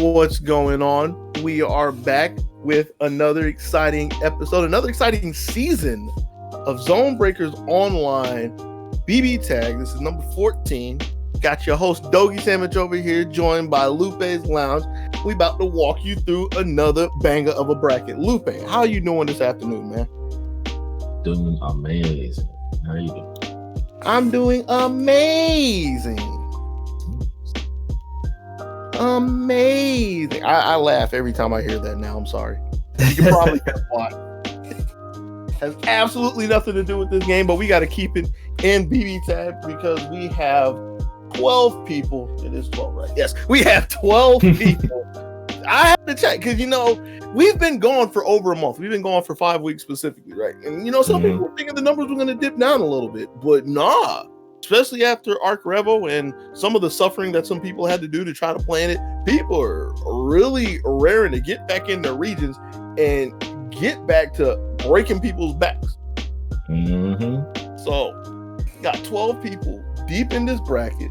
What's going on? We are back with another exciting episode, another exciting season of ZoneBreakers Online BB Tag. This is number 14. Got your host Dogie Sandwich over here, joined by Lupe's Lounge. We about to walk you through another banger of a bracket. Lupe, how are you doing this afternoon, man? Doing amazing. How are you doing? I'm doing amazing. Amazing. I laugh every time I hear that now. I'm sorry. You can probably guess why. Has absolutely nothing to do with this game, but we got to keep it in BB Tag because we have 12 people. It is 12, right? Yes, we have 12 people. I have to check because, we've been gone for over a month. We've been gone for 5 weeks specifically, right? And, some people were thinking the numbers were going to dip down a little bit, but nah. Especially after Arc Revo and some of the suffering that some people had to do to try to plan it, people are really raring to get back in their regions and get back to breaking people's backs. So, got 12 people deep in this bracket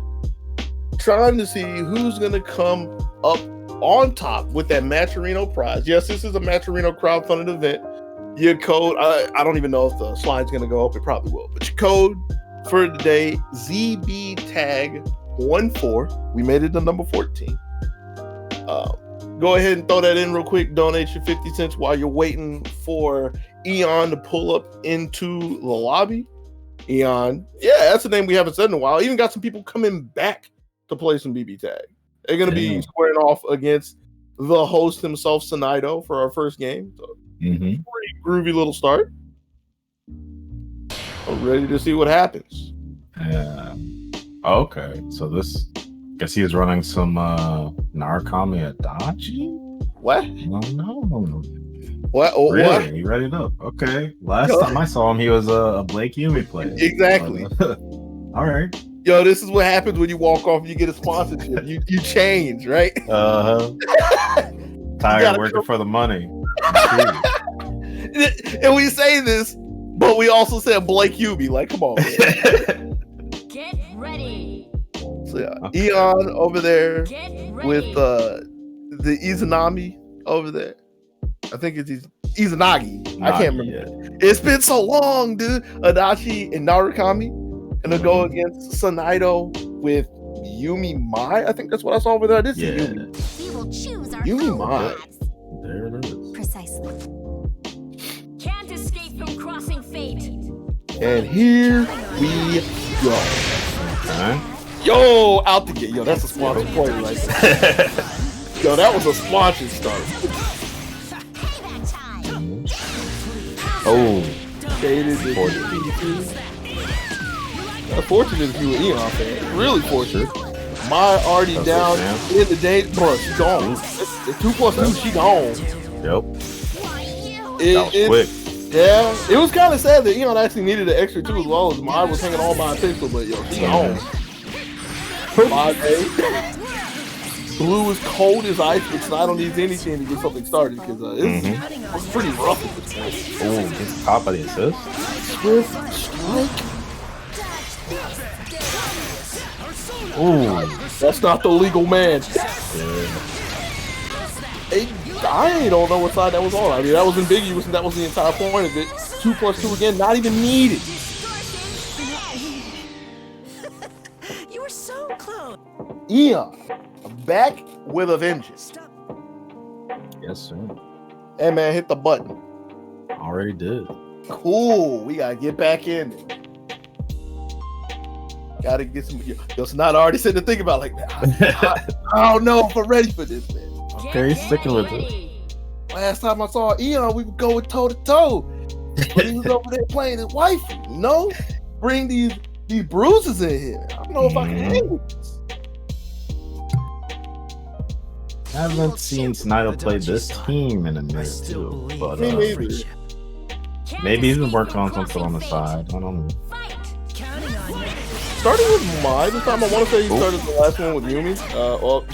trying to see who's going to come up on top with that Matcherino prize. Yes, this is a Matcherino crowdfunded event. Your code, I don't even know if the slide's going to go up. It probably will. But your code for today, ZBTAG14. We made it to number 14. Go ahead and throw that in real quick. Donate your 50 cents while you're waiting for Eon to pull up into the lobby. Eon, yeah, that's a name we haven't said in a while. Even got some people coming back to play some BB Tag. They're going to be squaring off against the host himself, Sonido, for our first game. So, pretty groovy little start. I'm ready to see what happens. Okay, so this, guess he is running some Narukami Adachi? What? No. What? Oh, really? What? He read it up. Okay. Last time I saw him, he was a Blake Yumi player. Exactly. All right. Yo, this is what happens when you walk off and you get a sponsorship. you change, right? Tired working for the money. And we say this, but we also said Blake Yumi. Like, come on. Get ready. So yeah, Eon over there with the Izanami over there. I think it's Izanagi. I can't remember. It's been so long, dude. Adachi and Narukami. And they'll go against Sonido with Yumi Mai. I think that's what I saw over there. This is Yumi. We will choose our Yumi Mai. There it is. Precisely. Can't escape from crossing fate. And here we go. Okay. Yo, out the gate. Yo, that's a sponsored play right there. Yo, that was a sponsored start. Oh. Shaded fortunate if you were Eon fan. Really fortunate. Mai already down in the day. Bro, she gone. It's 2+2, she gone. Yep. That was quick. Yeah, it was kind of sad that Eon actually needed an extra 2 as well, as Mai was hanging all by a pistol, but yo, she gone. 5A. Blue is cold as ice, but Snido needs anything to get something started because it's pretty rough at this point. Oh, just top of the assist. Swift strike. Oh, that's not the legal man. I don't know what side that was on. I mean, that was ambiguous, and that was the entire point of it. 2+2 again, not even needed. You were so close. Eon, back with a vengeance. yes, sir. Hey, man, hit the button. Already did. Cool. We gotta get back in. Gotta get some. Yo, Sonata already said to think about like that. I don't know if I'm ready for this, man. Okay, he's sticking with it. Last time I saw Eon, we would go toe to toe. But he was over there playing his wife. Bring these bruises in here. I don't know if I can hang with this. I haven't seen Snido play this team in a minute too, but maybe he's been working on something on the side. I don't know. Starting with Mai this time, I want to say he started the last one with Yumi.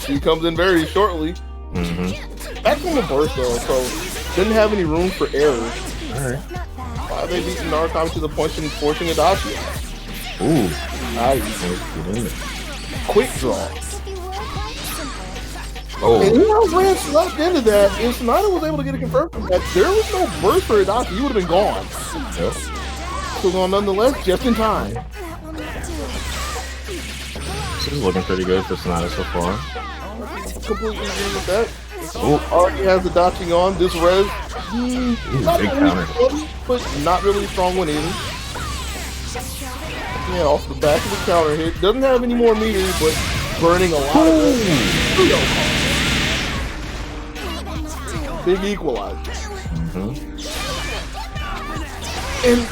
She comes in very shortly. Back from the burst though, so didn't have any room for error. Alright. They beat Narukami to the point that he's forcing Adachi. Ooh. Nice. Quick draw. Oh, And Eon ran slapped into that, and Snyder was able to get it confirmed from that. There was no burst for Adachi. He would have been gone. yep. So nonetheless, just in time. This is looking pretty good for Sonata so far. Completely agree with that. Already has the dodging on. This res, not big really counter. strong, but not really a strong one either. Yeah, off the back of the counter hit. Doesn't have any more meters, but burning a lot of big equalizer. And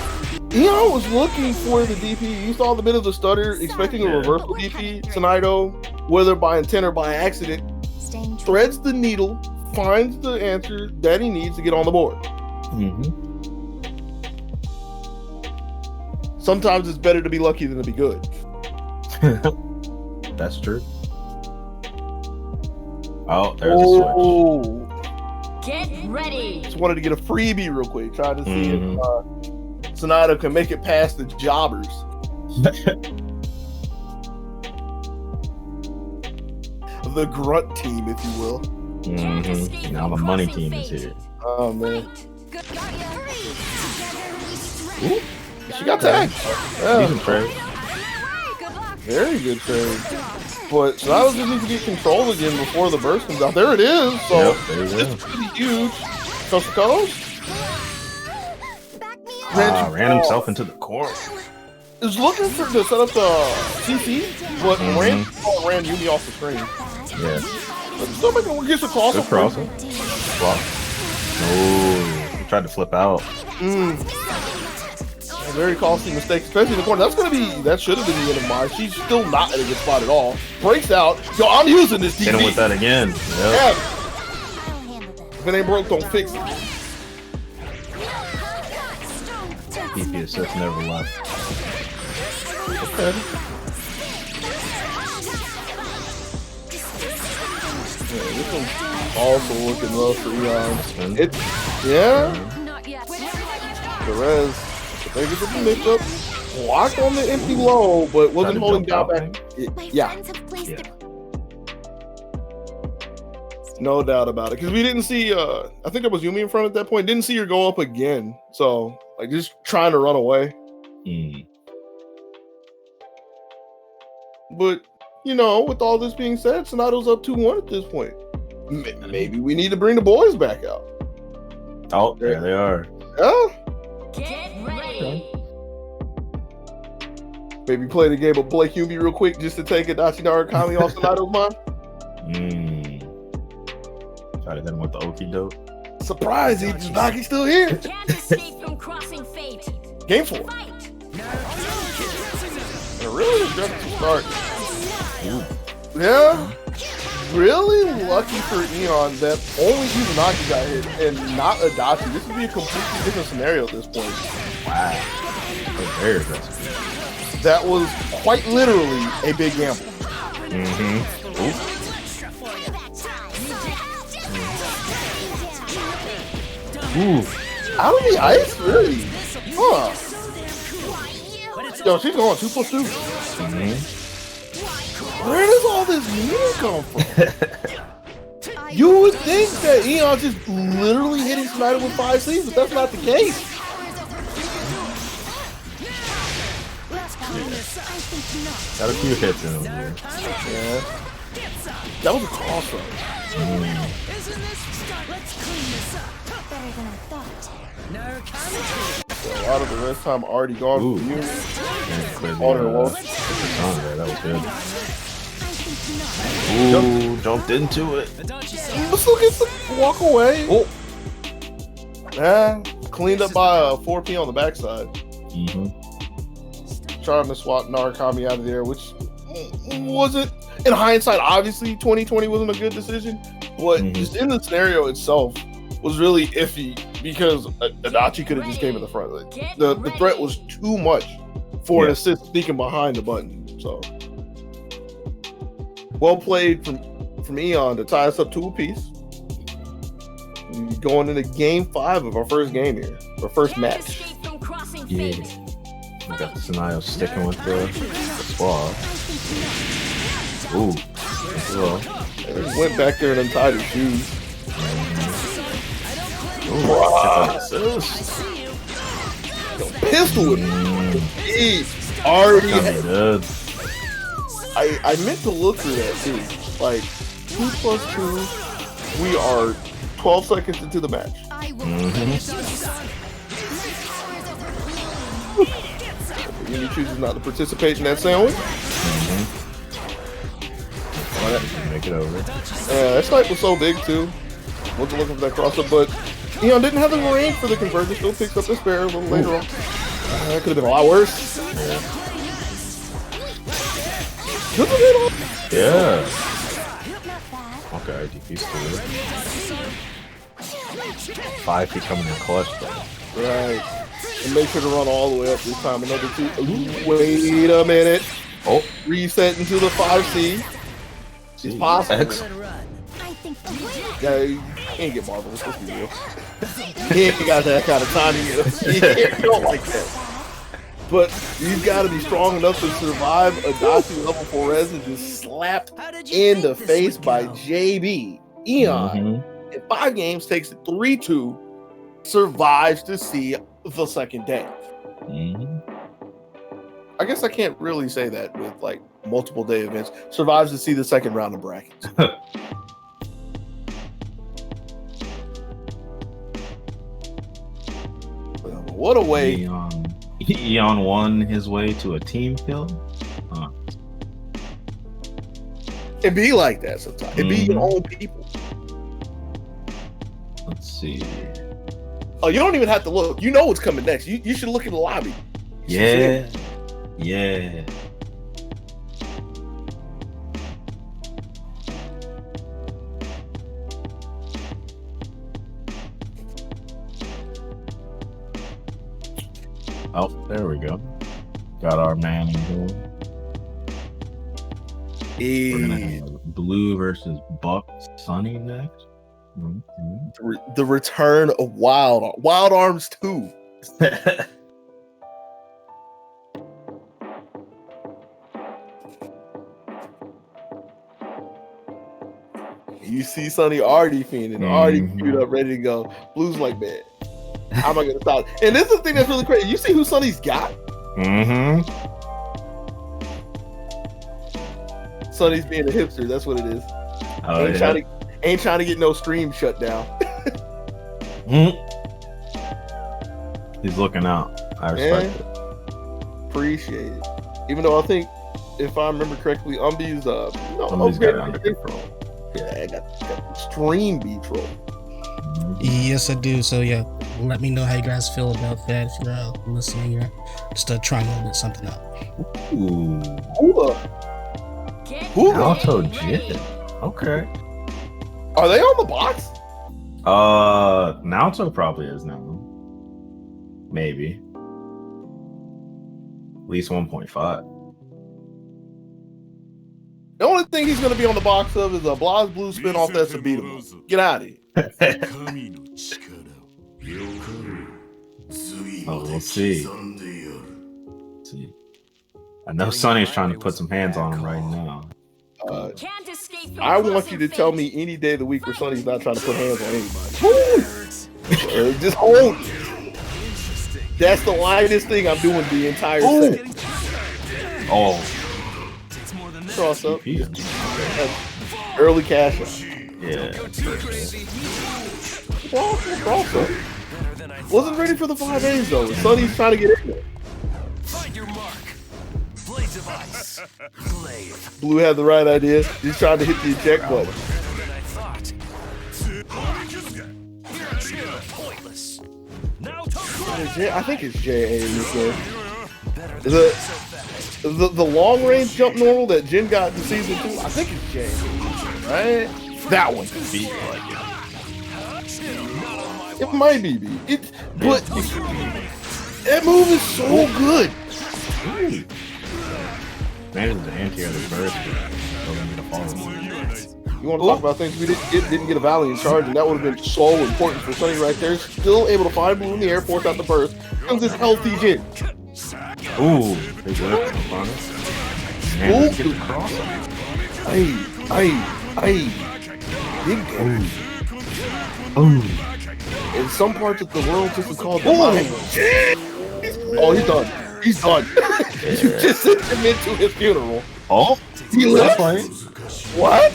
Eon was looking for the DP. You saw the bit of the stutter, expecting a reversal DP. Tonido, whether by intent or by accident, threads the needle, finds the answer that he needs to get on the board. Sometimes it's better to be lucky than to be good. That's true. Oh, there's a switch. Get ready. Just wanted to get a freebie real quick, trying to see if Sonata can make it past the jobbers. The grunt team, if you will. Now the money team is here. Oh man. Ooh, she got tagged. Decent trade. Very good trade. But Sonata just needs to get control again before the burst comes out. There it is. So it's pretty huge. Coast to coast. Ran himself into the corner. Is looking for to set up the CC, but ran Yumi off the screen. Yeah. But still making gets a cross. Good crossing. Block. Oh, he tried to flip out. A very costly mistake, especially in the corner. That should have been the end of mine. She's still not in a good spot at all. Breaks out. Yo, I'm using this DP. Hit him with that again. Yeah. If it ain't broke, don't fix it. DP assist never left. Okay. Yeah, this one's also looking low for Eon. The res. They get the mix up. Blocked on the empty low, but wasn't holding down back. Yeah. No doubt about it. Because we didn't see, I think there was Yumi in front at that point. Didn't see her go up again. So, like, just trying to run away. But, with all this being said, Sonato's up 2-1 at this point. Maybe we need to bring the boys back out. Oh, there they are. Yeah. Get ready. Maybe play the game of Blake Yumi real quick just to take Adachi Narukami off Sonato's mind. Try to hit him with the okie doke. Surprise, Tsunagi's still here. Can't escape from crossing fate. Game 4. Fight. A really aggressive start. Yeah. Really lucky for Eon that only Izanagi got hit and not Adachi. This would be a completely different scenario at this point. Wow. That's very aggressive. That was quite literally a big gamble. Out of the ice? Really? Huh. Yo, she's going 2+2. Where does all this meaning come from? You would think that Eon's just literally hitting Snyder with 5 Cs, but that's not the case. Got a few hits in him. Yeah. That was a cross-up. A lot of the rest time already gone for you. On her wall. That was good. Ooh, jumped into it. Still gets to walk away. Oh. Yeah, cleaned up by a 4P on the backside. Trying to swap Narukami out of there, which wasn't, in hindsight, obviously 2020 wasn't a good decision, but just in the snenario itself was really iffy because Adachi could have just came in the front. Like, the threat was too much for an assist sneaking behind the button. So well played from Eon to tie us up 2 apiece. Going into game 5 of our first game here, our first match. Yeah. We got the Scenario sticking with the squad. Ooh. Well. They went back there in untitled shoes. Pistol with me. Already. I meant to look through that too. Like 2 plus 2. We are 12 seconds into the match. He chooses not to participate in that sandwich. Make it over. That snipe was so big too. Wasn't looking for that crossup, but didn't have the range for the conversion. Still picks up the spare a little later on. That could have been a lot worse. Yeah. Okay, DP's still there. 5 feet coming in clutch though. Right. And make sure to run all the way up this time. Another 2. Ooh, wait a minute. Oh. Reset into the 5C. She's possible. Yeah, you can't get Marvelous. Let's be real. He ain't got that kind of timing. You don't like that. But you've got to be strong enough to survive a Dachi level 4 res and just slapped in the face by JB. Eon in 5 games takes it 3-2, survives to see the second day. I guess I can't really say that with like multiple day events. Survives to see the second round of brackets. What a way. Eon won his way to a team kill. It be like that sometimes. It be your own people. Let's see. Oh, you don't even have to look. You know what's coming next. You should look in the lobby. Yeah. Yeah. Oh, there we go. Got our man in goal. We're gonna have Blue versus Buck Sunny next. The return of Wild Arms 2. You see Sunny already fiending, already queued up, ready to go. Blue's like, man, how am I gonna stop? And this is the thing that's really crazy. You see who Sunny's got? Sunny's being a hipster. That's what it is. Oh, ain't trying to get no stream shut down. He's looking out. I respect it. Appreciate it. Even though I think, if I remember correctly, Umbi's got it under control. Yeah, I got stream B-troll. Yes, I do. So yeah, let me know how you guys feel about that. If you're listening, just trying to limit something up. Ooh. Auto Jit. Okay. Are they on the box? Naoto probably is now. Maybe. At least 1.5. The only thing he's going to be on the box of is a Blazblue spin-off that's a beatable. Get out of here. Oh, we'll see. I know Sonny's trying to put some hands on him right now. I want you to tell me any day of the week where Sonny's not trying to put hands on anybody. Just hold. That's the lightest thing I'm doing the entire set. Oh. Cross up. Early cash out. Yeah. Cross up. Wasn't ready for the 5As though. Sonny's trying to get in there. Find your mark. Blades of ice. Glaive. Blue had the right idea. He's trying to hit the eject button. Pointless. I think it's JA. The long range jump normal that Jin got in season 2. I think it's JA. Right? That one. It might be B. But that move is so good. Man, it's the anti-air the burst. You want to talk about things we didn't get a Valiant charge, and that would have been so important for Sunny right there. Still able to find Blue in the air, force out the burst. Comes this healthy Jin. Ooh, big lift. Hey. Hey, big game. Ooh. In some parts of the world, this is called the mind. Oh, he's done. He's done. You just sent him into his funeral. Oh, He that's left. right. What?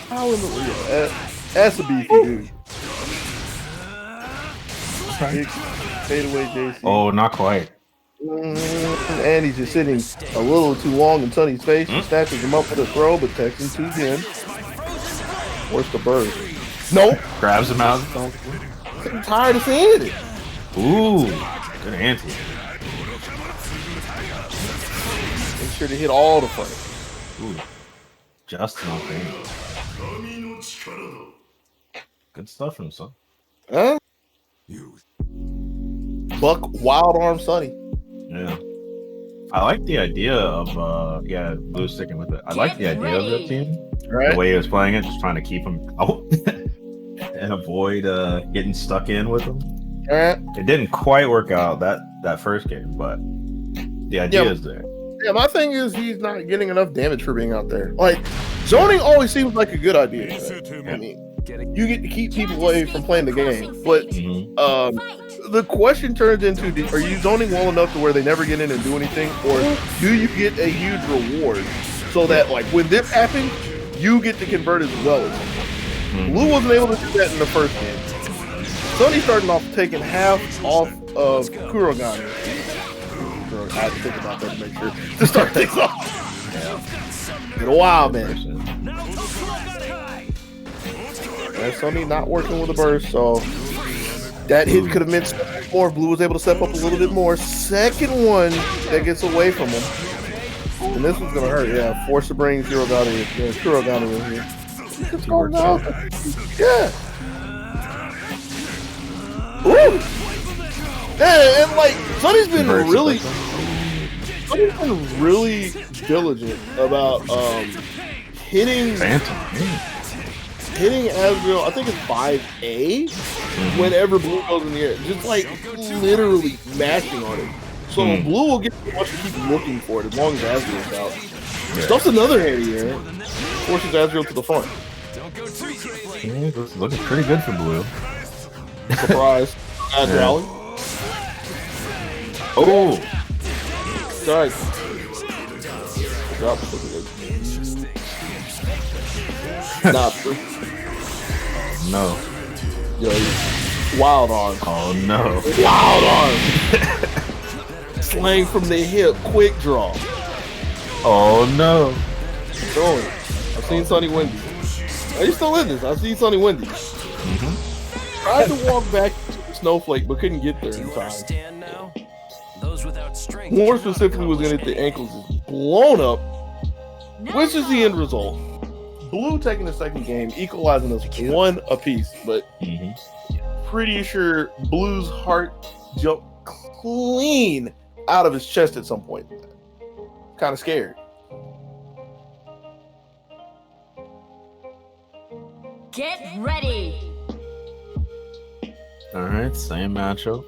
How in the real? That's a beefy dude. Big fadeaway JC. Oh, not quite. And he's just sitting a little too long in Sonny's face. He snatches him up with a throw, but takes him too again. Where's the bird? Nope. Grabs him out. I'm tired of seeing it. Ooh, good ante. Make sure to hit all the frames. Ooh, just enough damage. Good stuff from son. Huh? Buck Wild Arm Sonny. Yeah. I like the idea of Blue sticking with it. I like the idea of that team. Right. The way he was playing it, just trying to keep him out and avoid getting stuck in with him. All right. It didn't quite work out that first game, but the idea is there. Yeah, my thing is he's not getting enough damage for being out there. Like, zoning always seems like a good idea. Right? I mean, you get to keep people away from playing the game, but the question turns into: are you zoning well enough to where they never get in and do anything, or do you get a huge reward so that, like, when this happens, you get to convert as well? Blue wasn't able to do that in the first game. Sonny starting off taking half off of Kurogane. I had to think about that to make sure to start things off. Yeah. Been a while, man. And Sonny not working with a burst, so that hit could have meant so much more if Blue was able to step up a little bit more. Second one that gets away from him. And this one's gonna hurt, yeah. Force to bring Kurogane in here. What's going on? Yeah. Ooh. Yeah, and like Sonny's been really diligent about hitting Asriel. I think it's 5A whenever Blue goes in the air, just like literally mashing on it. So Blue will get to keep looking for it as long as Asriel's out. Stuff's another handy here. Forces Asriel to the front. Yeah, this is looking pretty good for Blue. Surprise. Rally. Oh! Sorry. Drop. Not No. Yo, wild arm. Oh no. Wild arm. Slang from the hip. Quick draw. Oh no. Throwing. I've seen Sonny Wendy. Are you still in this? I've seen Sonny Wendy. Tried to walk back to the snowflake, but couldn't get there in time. More specifically, was going to hit the ankles, is blown up, which is the end result. Blue taking the second game, equalizing us 1 apiece, but pretty sure Blue's heart jumped clean out of his chest at some point. Kind of scared. Get ready. All right, same matchup.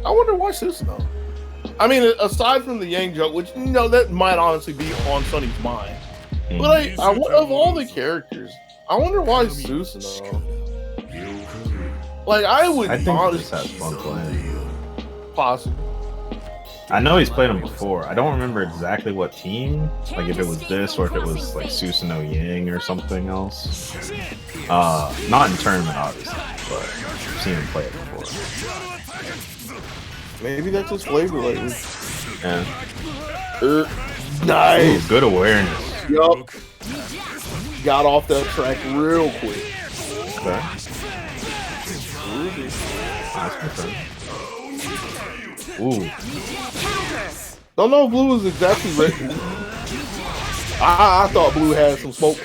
I wonder why Susanoo. I mean, aside from the Yang joke, which that might honestly be on Sonny's mind, but I of all the characters, I wonder why Susanoo. Like, I think he just has fun playing. Possibly. I know he's played him before. I don't remember exactly what team, like if it was this or if it was like Susanoo Yang or something else. Not in tournament, obviously, but I've seen him play it before. Maybe that's his flavor lately. Yeah. Nice. Ooh, good awareness. Yup. Got off that track real quick. Okay. Nice return. Ooh. Don't know if Blue was exactly ready. I thought Blue had some smoke.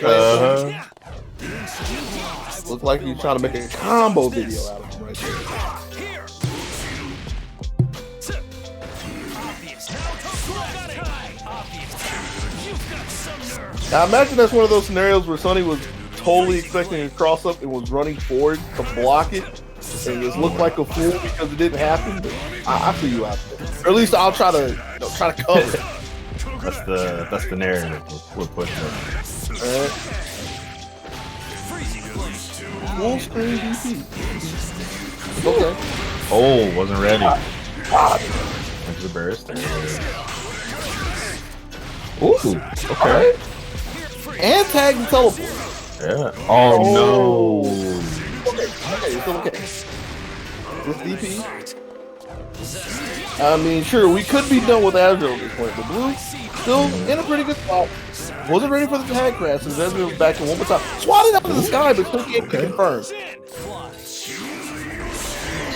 Looked like he was trying to make a combo video out of him right there. Now imagine that's one of those scenarios where Sonny was totally expecting a cross up and was running forward to block it, and just look like a fool because it didn't happen. But I see you out there, or at least I'll try to cover it. That's the narrative we're pushing. Alright. Full screen DC. Okay. Oh, wasn't ready. Went to the burst. There it is. Ooh, okay. And tag and teleport. Yeah. Oh, no. Okay, it's okay. This DP. I mean, sure, we could be done with Azure at this point, but Blue still in a pretty good spot. Wasn't ready for the tag crash, and Azure was back in one more time. Swatted up in the sky, but still can't be confirmed.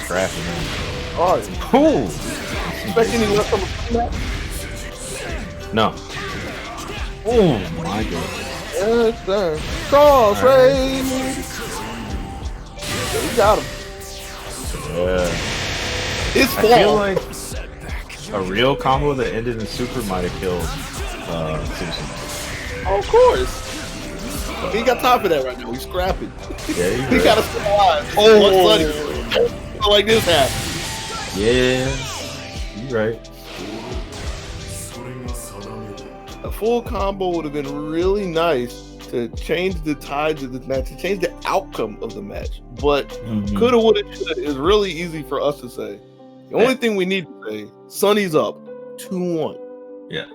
Scrapping in. Alright. Cool. Expect any less from the No. Oh, my God. Yes, sir. Cross raid. We got him. Yeah. It's I feel fall. like a real combo that ended in super might have killed Susan. Of course. He ain't got time for that right now. He's scrapping. Yeah, He right. gotta stay alive. Oh, like this happened. Yeah, you're right. A full combo would have been really nice to change the tides of this match, to change the outcome of the match. But coulda, woulda, shoulda is really easy for us to say. The only thing we need to say, Sonny's up 2-1. Yeah.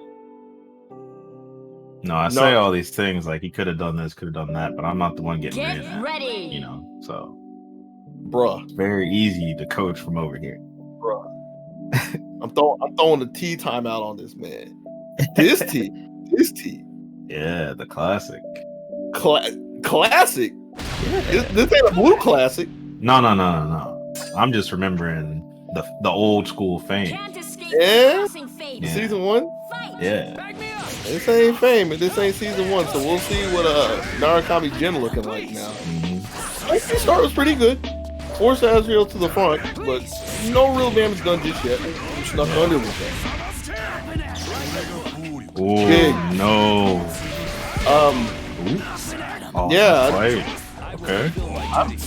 No, I say all these things like he could have done this, could have done that, but I'm not the one getting Get rid of that, ready. you know. So, Bruh. it's very easy to coach from over here. Bruh. I'm throwing the tea time out on this man. This tea. Yeah, the classic. Classic. This ain't a Blue classic. No. I'm just remembering the old school fame. Can't escape Yeah. crossing fate. Yeah. Season 1. Fight. Yeah. This ain't fame, and this ain't season 1, so we'll see what Narukami Jin looking like now. The start was pretty good. Forced Azrael to the front, but no real damage done just yet. Snuck under with that. Oh Big. no. Oh, Yeah. Right. Okay. I'm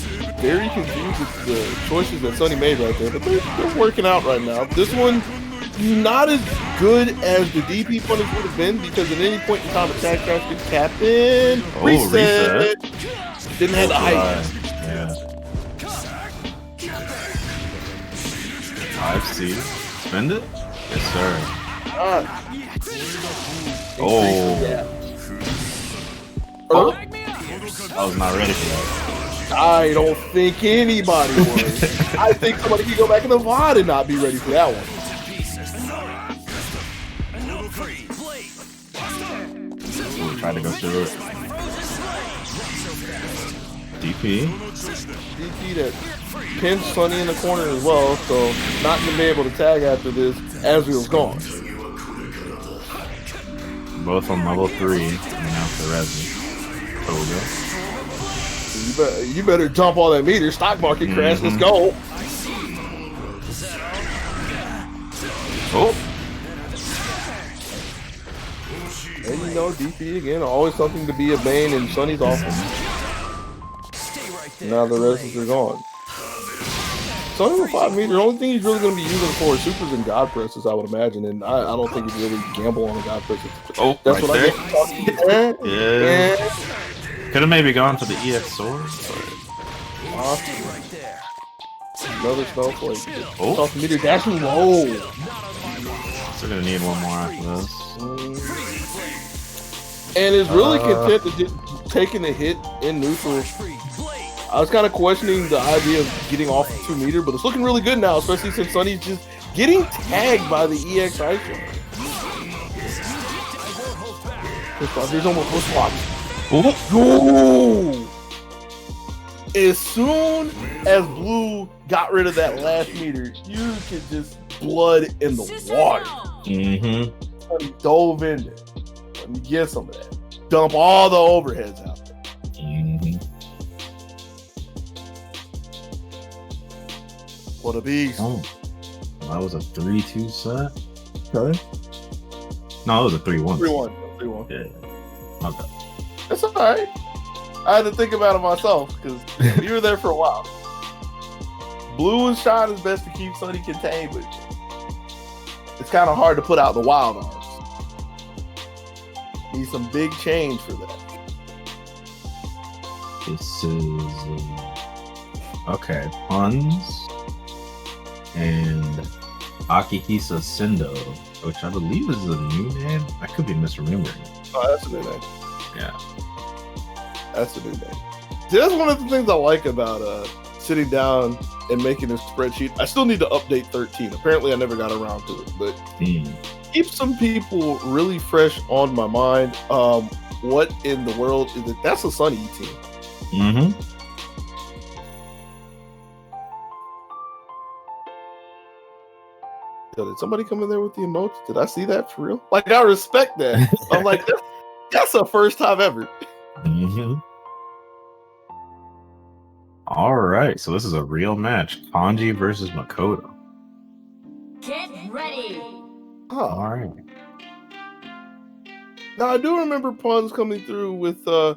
very confused with the choices that Sonny made right there, but they're working out right now. This one, not as good as the DP punish would have been, because at any point in time, attack crash gets tapped in. Reset. Didn't have the height. Yeah. 5C. Spend it? Yes, sir. Oh. I was not ready for that. I don't think anybody was. I think somebody could go back in the VOD and not be ready for that one. Try to go through it. DP. DP that pinned Sonny in the corner as well, so not going to be able to tag after this. Azrael's gone. Both on level 3. And now for Resi. You better dump all that meter. Stock market crash. Let's go. Oh. And you know, DP again, always something to be a bane in Sonny's offense. Now the rest are gone. Sonny with 5 meter, the only thing he's really going to be using for is supers and god presses, I would imagine. And I don't think he'd really gamble on the god presses. Oh, that's right what there. I get. Yeah. Could have maybe gone for the EX sword. Another snowflake. Oh. Off the meter, dashing low. Still gonna need one more after this. And is really content to just taking a hit in neutral. I was kind of questioning the idea of getting off the 2 meter, but it's looking really good now, especially since Sonny's just getting tagged by the EX item. Here's almost full swap. Oh. As soon as Blue got rid of that last meter, you could just blood in the water. Mm-hmm. Sonny dove in there. Let me get some of that. Dump all the overheads out there. Mm-hmm. What a beast. Oh, that was a 3-2 set. Okay. No, it was a 3-1. 3-1. Yeah. Okay. It's all right. I had to think about it myself because you were there for a while. Blue is trying his best to keep Sunny contained, but it's kind of hard to put out the wild arms. Need some big change for that. This is okay. Puns and Akihisa Sendo, which I believe is a new name. I could be misremembering. Oh, that's a new name. Yeah, That's a new name. See, that's one of the things I like about sitting down and making a spreadsheet. I still need to update 13. Apparently, I never got around to it, but keep some people really fresh on my mind. What in the world is it? That's a Sunny team. Mm-hmm. Yo, did somebody come in there with the emotes? Did I see that for real? Like, I respect that. I'm like, that's a first time ever. Mm-hmm. All right, so this is a real match. Kanji versus Makoto. Get ready. Huh. All right. Now, I do remember Puns coming through with a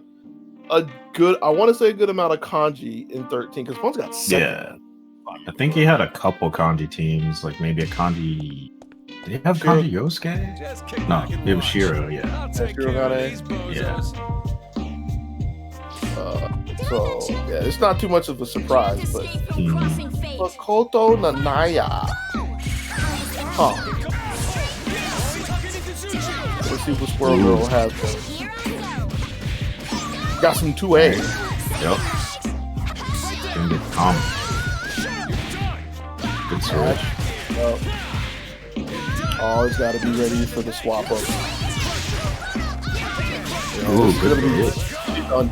good, I want to say a good amount of kanji in 13, because Puns got 7. Yeah. I think he had a couple kanji teams, like maybe a kanji. Did he have kanji Yosuke? No, it was Shiro, yeah. Shiro got it. Yeah. So, yeah, it's not too much of a surprise, but Crossing fate. Makoto Nanaya. Huh. Let's see what Squirrel Girl has. Got some 2A. Yep. Gonna get common. Good switch. Always got to be ready for the swap up. Ooh, good hit. Done.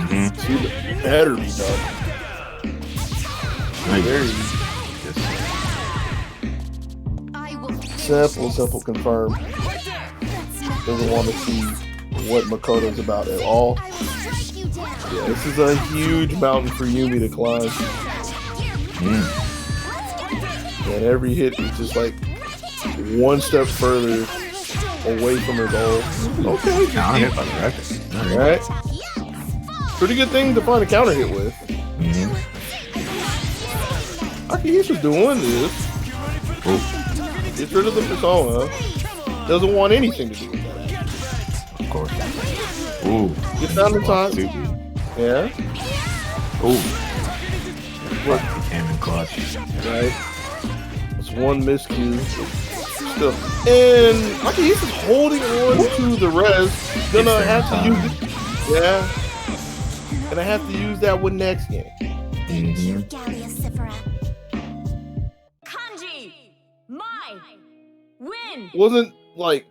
Mm-hmm. She better be done. Very simple confirm. Doesn't want to see what Makoto's about at all. Yeah, this is a huge mountain for Yumi to climb. And every hit is just like one step further away from her goal. Okay, Counter hit by the record. all right. Pretty good thing to find a counter hit with. Akihisa's doing this. Gets rid of the persona. Doesn't want anything to do with that. Of course. Ooh. Get down the time. Yeah. Ooh. What? Cannon clutch. Right. It's one miscue. Still. And Akihisa's holding on to the res. Gonna have to use it. Yeah. Gonna have to use that one next game. Kanji, my win. Wasn't like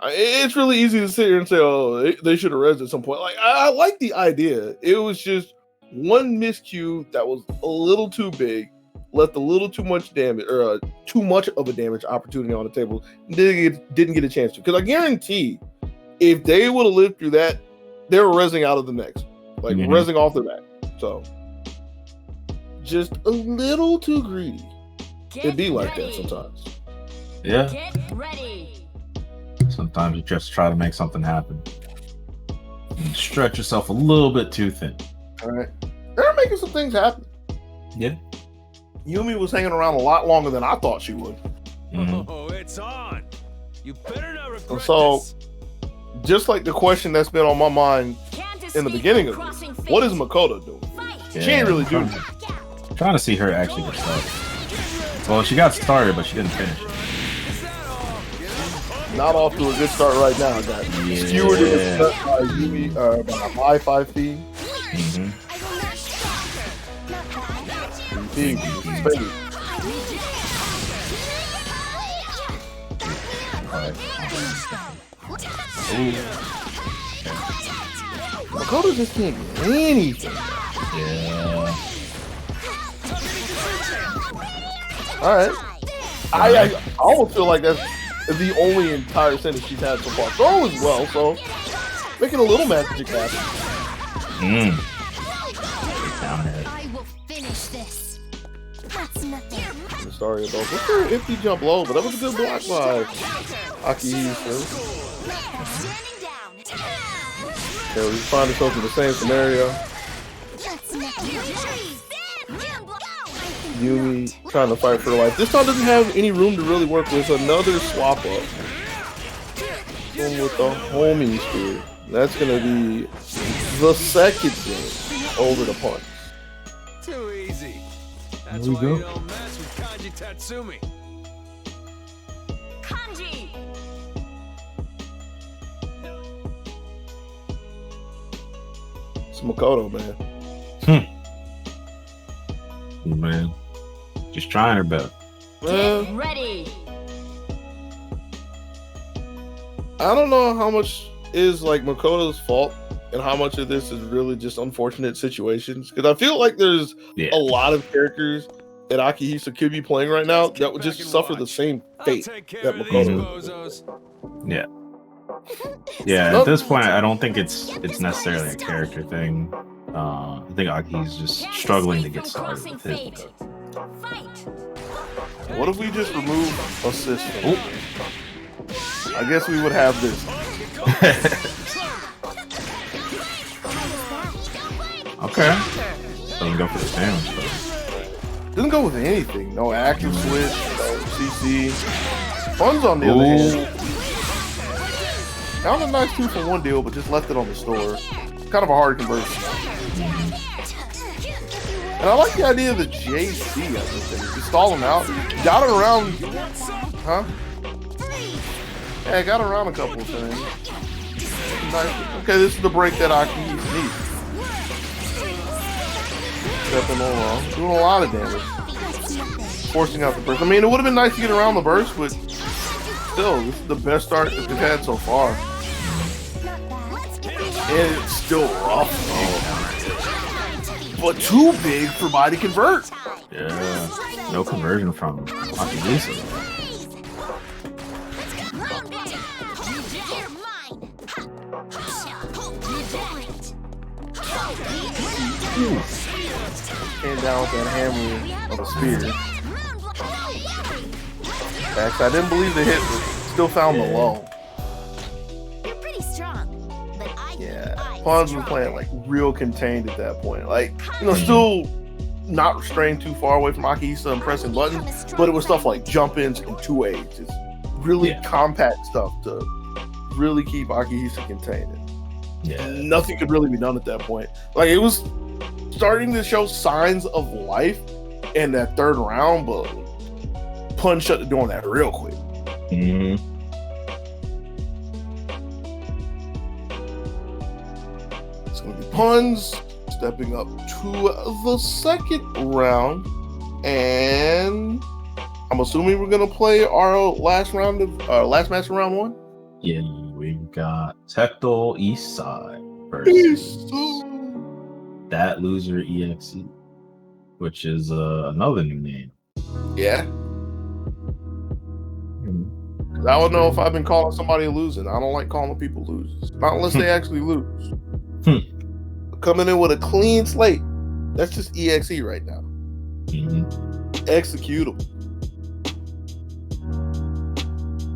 it's really easy to sit here and say, oh, they should have rezzed at some point. Like, I like the idea. It was just one miscue that was a little too big, left a little too much damage, or too much of a damage opportunity on the table. Didn't get a chance to. Because I guarantee, if they would have lived through that, they were rezzing out of the next, like rezzing off the back. So, just a little too greedy. It'd be like that sometimes. Yeah. Get ready. Sometimes you just try to make something happen. And stretch yourself a little bit too thin. All right. They're making some things happen. Yeah. Yumi was hanging around a lot longer than I thought she would. Oh, it's on. You better not regret And so, this. just like the question that's been on my mind in the beginning of this, what is Makoto doing? Yeah. She ain't really doing it. Trying to see her actually get started. Well, she got started, but she didn't finish it. Not off to a good start right now. Got skewered in the cut by Yumi, by a high 5 feed. Makoto just can't get anything. Yeah. All right. I almost feel like that's the only entire sentence she's had so far. Throw as well, so making a little magic happen. I will finish this. That's nothing. Sorry about what's her empty jump low, but that was a good block by Akihisa. Okay, we find ourselves in the same scenario. That's nothing. Yumi trying to fight for life. This time doesn't have any room to really work with. Another swap up. Going with the homing spirit. That's going to be the second game over the punch. Too easy. That's There we why go. you don't mess with Kanji Tatsumi. Kanji. It's Makoto, man. Man, just trying her best. Get ready. I don't know how much is like Makoto's fault and how much of this is really just unfortunate situations. Because I feel like there's Yeah. a lot of characters that Akihisa could be playing right now that would just suffer the same fate I'll take care that of these Makoto. bozos. Yeah. Yeah, Nope. at this point, I don't think it's necessarily a character thing. I think Aki's just Can't struggling to escape get from started with crossing it. fate. Fight. What if we just remove assist? Oh. I guess we would have this. Okay. Doesn't go for the damage, though. Doesn't go with anything. No active switch, no CC. Funds on the other hand. Found a nice 2-for-1 deal, but just left it on the store. Kind of a hard conversion. And I like the idea of the JC on this thing. You stall him out. Got it around. Huh? Yeah, got around a couple of things. Nice. Okay, this is the break that Aki needs. Stepping along. Doing a lot of damage. Forcing out the burst. I mean, it would have been nice to get around the burst, but still, this is the best start that they've had so far. And it's still rough, but too big for body convert. Yeah. No conversion from Akihisa. Came down with that hammer of a spear. Actually, I didn't believe the hit, but still found the low. You're pretty strong, but Yeah, Pawns was playing like real contained at that point. Like, you know, still not restrained too far away from Akihisa and pressing buttons, but it was stuff like jump ins and 2-8s. It's really compact stuff to really keep Akihisa contained. Yeah. Nothing could really be done at that point. Like, it was starting to show signs of life in that third round, but Pun shut the door on that real quick. Mm-hmm. It's going to be Puns stepping up to the second round, and I'm assuming we're going to play our last match of round one. Yeah, we've got Tectal East Side versus That Loser EXE, which is another new name. Yeah. I don't know if I've been calling somebody losing. I don't like calling people losers. Not unless they actually lose. Coming in with a clean slate. That's just EXE right now. Executable.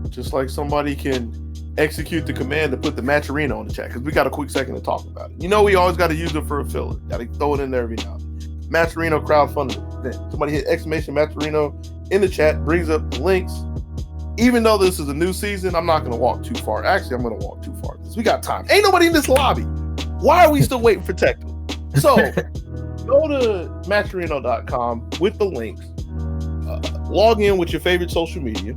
Just like somebody can execute the command to put the match arena on the chat, because we got a quick second to talk about it. You know, we always got to use it for a filler. Got to throw it in there every now and then. Match Arena crowdfunding. Then somebody hit exclamation Match Arena in the chat, brings up the links. Even though this is a new season, I'm not going to walk too far. Actually, I'm going to walk too far. We got time. Ain't nobody in this lobby. Why are we still waiting for Tectal? So, go to matcharena.com with the links. Log in with your favorite social media,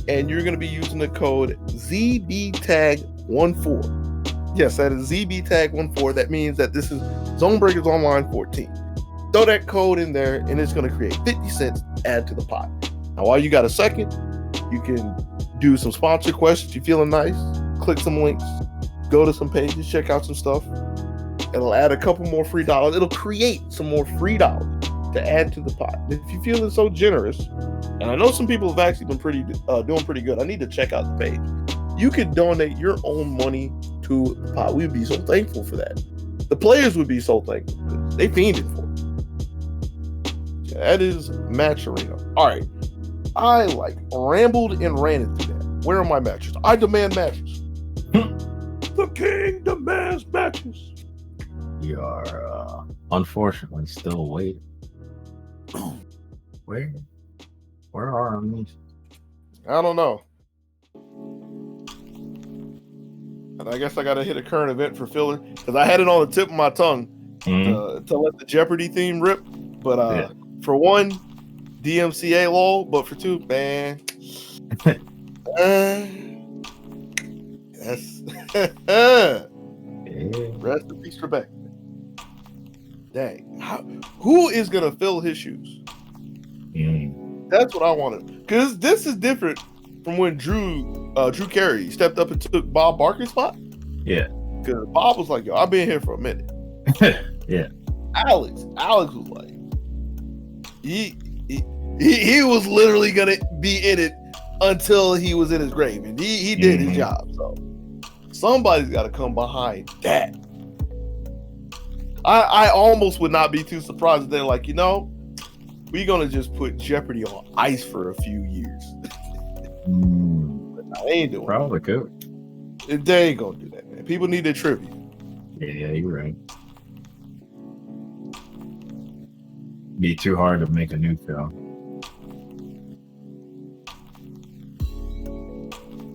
and you're going to be using the code ZBTAG14. Yes, that is ZBTAG14. That means that this is ZoneBreakers Online 14. Throw that code in there, and it's going to create 50 cents to add to the pot. Now, while you got a second, you can do some sponsor questions. You feeling nice? Click some links, go to some pages, check out some stuff. It'll add a couple more free dollars. It'll create some more free dollars to add to the pot. If you're feeling so generous, and I know some people have actually been doing pretty good. I need to check out the page. You could donate your own money to the pot. We would be so thankful for that. The players would be so thankful because they fiended for it. Yeah, that is Match Arena. All right. I rambled and ran into that. Where are my matches? I demand matches. The king demands matches. We are unfortunately still waiting. Where are these? I don't know. And I guess I gotta hit a current event for filler because I had it on the tip of my tongue to let the Jeopardy theme rip. But for one, DMCA lol. But for two, man, that's rest in peace, Trebek. Dang, who is gonna fill his shoes? That's what I wanted. Because this is different from when Drew Carey stepped up and took Bob Barker's spot. Yeah. Because Bob was like, yo, I've been here for a minute. Yeah. Alex was like, he was literally gonna be in it until he was in his grave. And he did his job. So somebody's gotta come behind that. I almost would not be too surprised if they're like, we're gonna just put Jeopardy on ice for a few years. But they ain't doing Probably could. They ain't gonna do that, man. People need their tribute. Yeah, you're right. Be too hard to make a new film.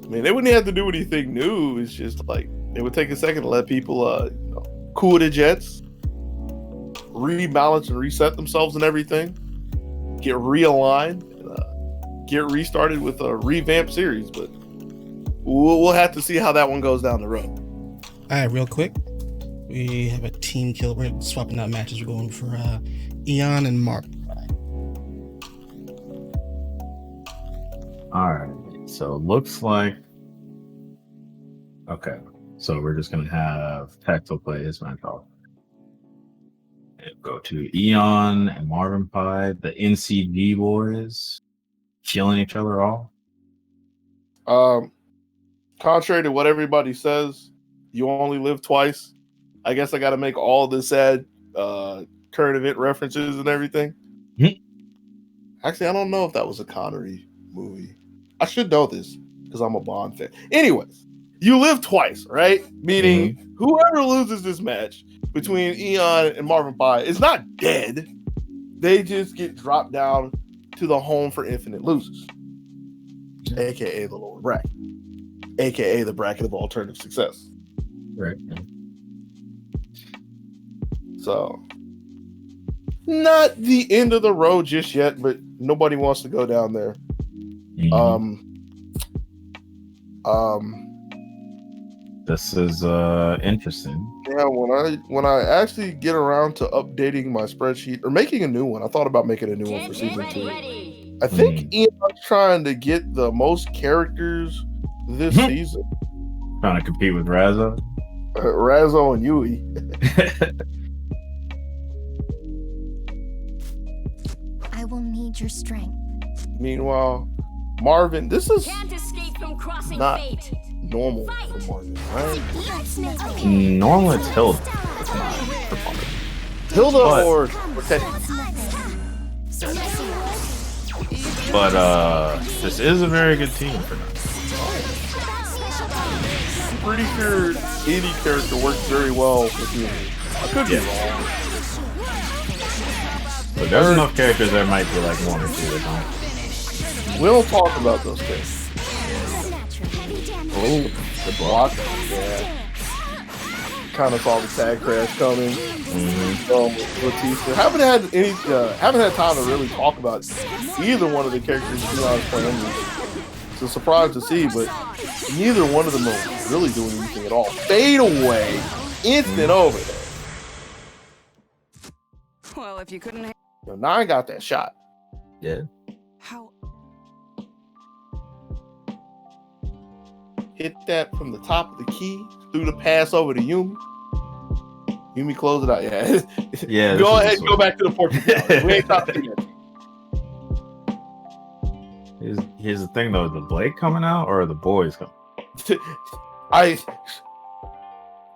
I mean, they wouldn't have to do anything new. It's just like it would take a second to let people cool the jets, rebalance and reset themselves and everything, get realigned, and, get restarted with a revamped series. But we'll have to see how that one goes down the road. All right, real quick, we have a team kill. We're swapping out matches. We're going for Eon and Mark. All right. So it looks like okay. So we're just gonna have Tactile play his match off. And go to Eon and Marvin Pie, the NCG boys, killing each other all. Contrary to what everybody says, you only live twice. I guess I got to make all the sad current event references and everything. Actually, I don't know if that was a Connery movie. I should know this because I'm a Bond fan. Anyways, you live twice, right? Meaning whoever loses this match between Eon and Marvin Pie is not dead. They just get dropped down to the home for infinite losers, aka the lower bracket, aka the bracket of alternative success. Right. So, not the end of the road just yet, but nobody wants to go down there. This is interesting. Yeah, when I actually get around to updating my spreadsheet or making a new one, I thought about making a new one for season 2. I think Ian's trying to get the most characters this season. Trying to compete with Razzo. Razzo and Yui. I will need your strength. Meanwhile, Marvin, this is Can't escape from crossing not fate. normal for Marvin, right? Normally it's Hilda. It's not for Marvin. Hilda But- or Teddy. But this is a very good team for now. I'm pretty sure any character works very well with Yui. I could be wrong. But there's enough characters there might be like one or two that don't. We don't talk about those things. Oh, the block. Yeah. Kind of saw the tag crash coming. Batista. Haven't had time to really talk about either one of the characters Neon's playing. It's a surprise to see, but neither one of them are really doing anything at all. Fade away, instant over there. Well, if you couldn't. Nine got that shot. Yeah. How? Hit that from the top of the key, threw the pass over to Yumi. Yumi closed it out. Yeah. Yeah. Go ahead and go back to the portrait. We ain't talking about Here's the thing though: is the Blake coming out or are the boys coming? I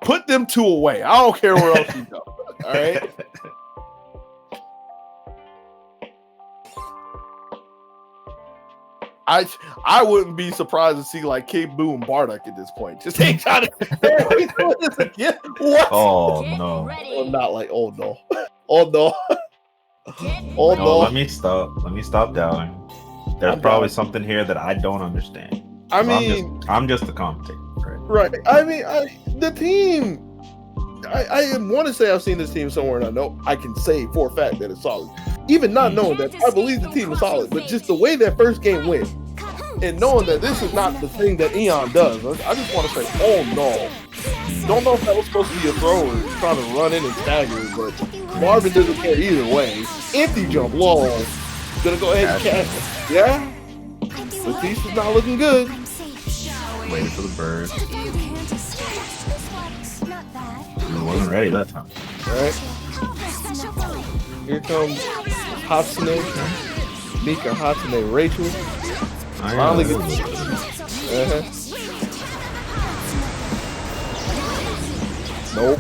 put them two away. I don't care where else you go. All right. I wouldn't be surprised to see like Kate Boo and Bardock at this point. Just ain't trying to doing this again. What? Oh Get no! ready. I'm not like oh no. Oh No, no. let me stop doubting. There's I'm probably doubting. something here that I don't understand. I 'Cause mean, I'm just the commentator, right? right. I mean, the team. I want to say I've seen this team somewhere, and I know I can say for a fact that it's solid. Even not knowing that, I believe the team is solid. But just the way that first game went, and knowing that this is not the thing that Eon does, I just want to say, oh no. Don't know if that was supposed to be a throw or trying to run in and stagger, but Marvin doesn't care either way. Empty jump low. Gonna go ahead and catch it. Yeah? Batiste is not looking good. Waiting for the bird. He wasn't ready that time. Alright. Here comes Hatsune. Mika, Hatsune, Rachel. Finally gets Nope.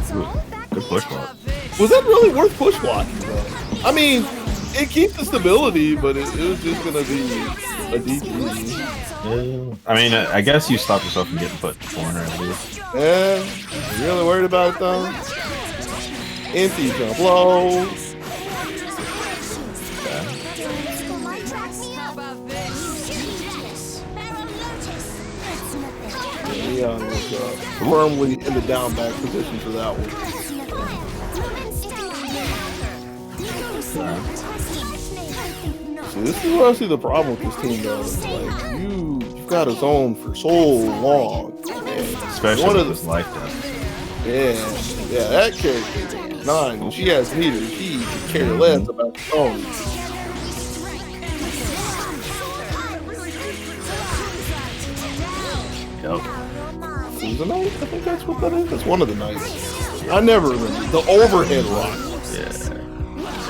Good push block. Was that really worth push blocking though? I mean, it keeps the stability, but it was just gonna be a DG. I mean, I guess you stop yourself from getting put in the corner at least. Yeah, you really worried about it though? Empty jump low. Leon was firmly in the down back position for that one. See, this is where I see the problem with this team though. It's like you've got a zone for so long. Especially one with of his life death. Yeah, that character, 9, when she has meters, she could care less about the zone. Yep. Is it night? I think that's what that is. That's one of the nights. I never remember. The overhead rock. Yeah.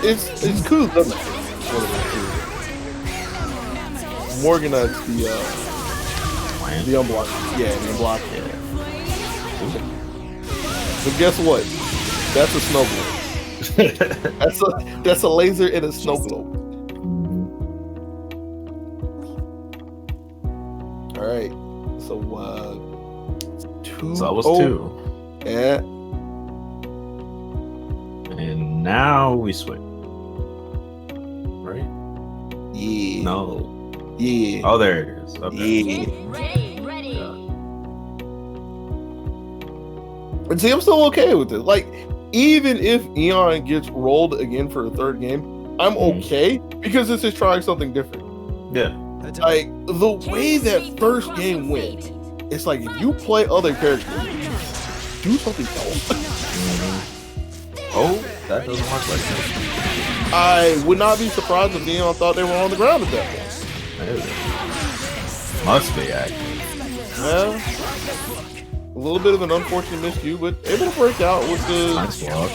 It's cool, doesn't it? Morganite's the unblocked. Yeah, the unblocked. Yeah. But guess what? That's a snow globe. that's a laser in a snow globe. All right. So 2. So that was 2. Yeah. And now we swing. Right? Yeah. No. Yeah. Oh, there it is. Okay. Yeah. Ready. And see, I'm still okay with it. Like, even if Eon gets rolled again for a third game, I'm okay because this is trying something different. Yeah. Like, the way that first game went, it's like if you play other characters, do something else. Oh, that doesn't look like that. I would not be surprised if Eon thought they were on the ground at that point. Must be, actually. Yeah. A little bit of an unfortunate miscue, but able to break out with the... Nice block.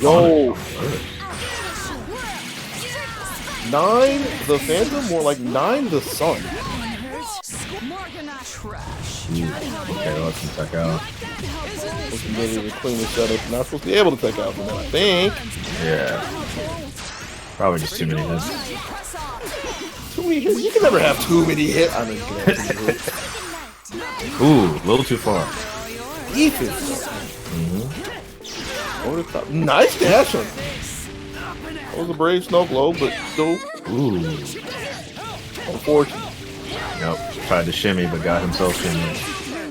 Yo. 9 the Phantom, more like 9 the Sun. Okay, let's check out. Was ability to clean the setup. Not supposed to be able to take out from that, I think. Yeah. Probably just too many hits. Too many hits. You can never have too many hits. I mean, you can have too many hits. Ooh, a little too far. Defense. Over the top. Nice dash on. That was a brave snow globe, but still Ooh. unfortunate. Nope. Tried to shimmy, but got himself shimmy.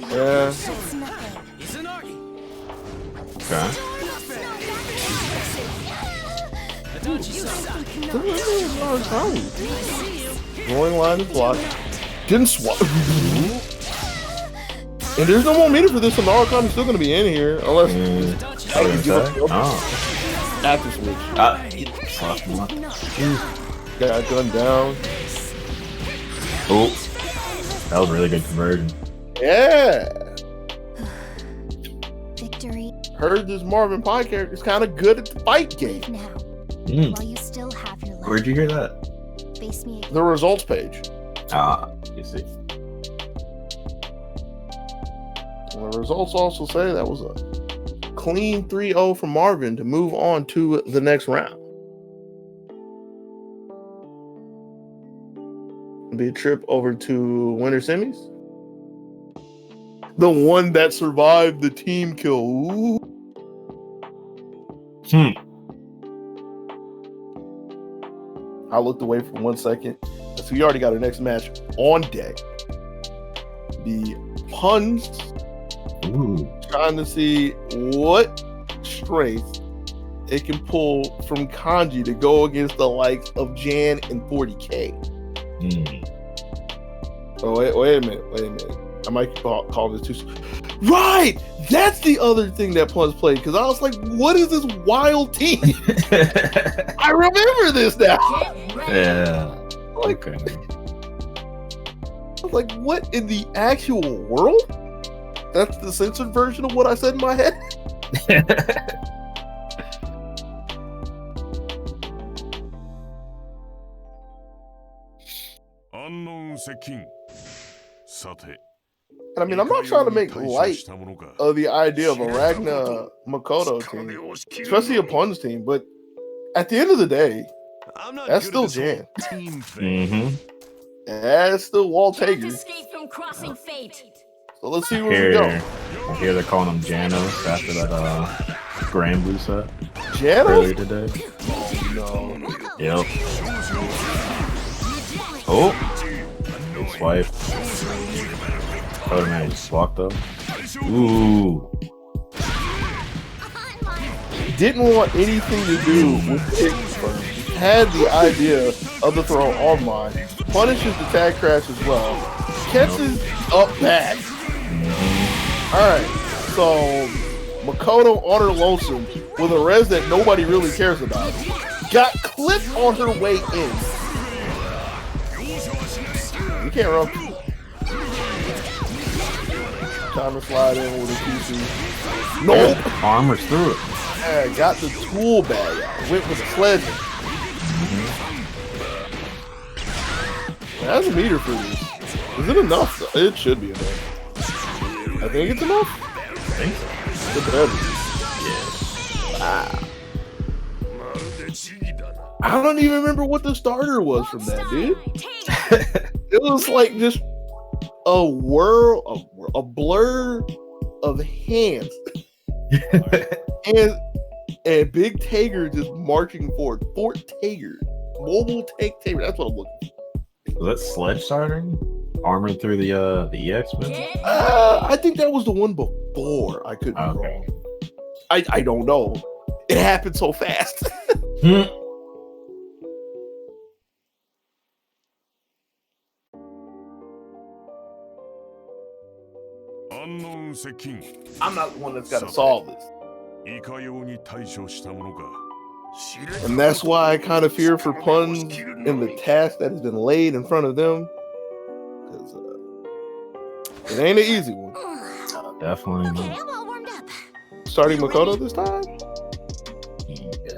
Yeah. Okay. Rolling line is blocked. Didn't swap. And there's no more meter for this, so Narukami's still going to be in here. Unless I can give up after switch. Got gunned down. Oh. That was a really good conversion. Yeah. Victory. Heard this Marvin Pie character is kind of good at the fight game. Leave now. While you still have your life. Where'd you hear that? Face me again. The results page. Ah, you see. And the results also say that was a clean 3-0 from Marvin to move on to the next round. It'll be a trip over to Winter Semis. The one that survived the team kill. Ooh. I looked away for 1 second. So we already got our next match on deck. The Puns trying to see what strength it can pull from Kanji to go against the likes of Jan and 40K. Oh, wait a minute. I might call this too soon. Right! That's the other thing that Puns played, because I was like, what is this wild team? I remember this now. Yeah. Like, Okay. I was like, what in the actual world? That's the censored version of what I said in my head? And I mean, I'm not trying to make light of the idea of a Ragna Makoto team, especially a Puns team, but at the end of the day, that's still Jan. That's still Walt Can't Hager. escape from crossing fate. So let's see where we go. I hear they're calling him Janos after that Blazblue set Janos? earlier today. No. Yep. Oh, good swipe. Oh man, just blocked though. Ooh. Didn't want anything to do with it first. Had the idea of the throw on mine. Punishes the tag crash as well. Catches up back. Alright, so Makoto on her lonesome with a res that nobody really cares about. Got clipped on her way in. You can't run. Time to slide in with a PC. Nope. Armor's through it. Yeah, got the tool bag out. Went with the sledge. That's a meter for this. Is it enough? It should be enough. I think it's enough. I think so. It better. I don't even remember what the starter was from that, dude. It was like just a whirl, a blur of hands. and Big Tager just marching forward. Fort Tager. Mobile Tank Tager. That's what I'm looking for. Was that sledge starting? Armor through the EX move? I think that was the one before. I could be wrong. I don't know. It happened so fast. I'm not the one that's got to solve this. And that's why I kind of fear for Puns and the task that has been laid in front of them. Because it ain't an easy one. Definitely not. I'm all warmed up. Starting Makoto this time?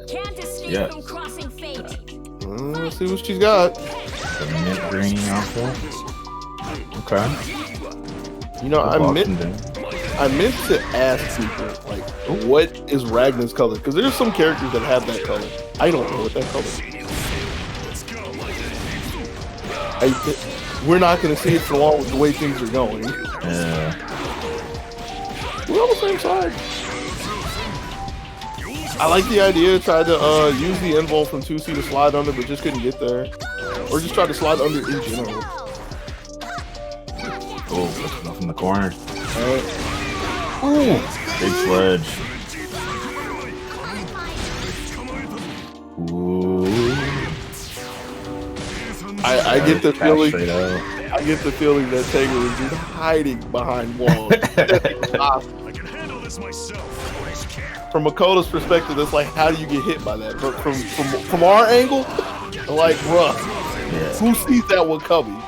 Can't escape from crossing fate. Let's see what she's got. The mint green outfit. Okay. You know, I meant to ask people, like, what is Ragna's color? Because there's some characters that have that color. I don't know what that color is. We're not going to see it for long with the way things are going. Yeah. We're on the same side. I like the idea. Tried to use the invul from 2C to slide under, but just couldn't get there. Or just tried to slide under in general. Oh, up in the corner. Ooh. Big sledge. Ooh. I get the feeling. Straight out. I get the feeling that Tager is just hiding behind walls. I can handle this myself. From Makoto's perspective, it's like, how do you get hit by that? But from our angle, like, bruh, who sees that one coming?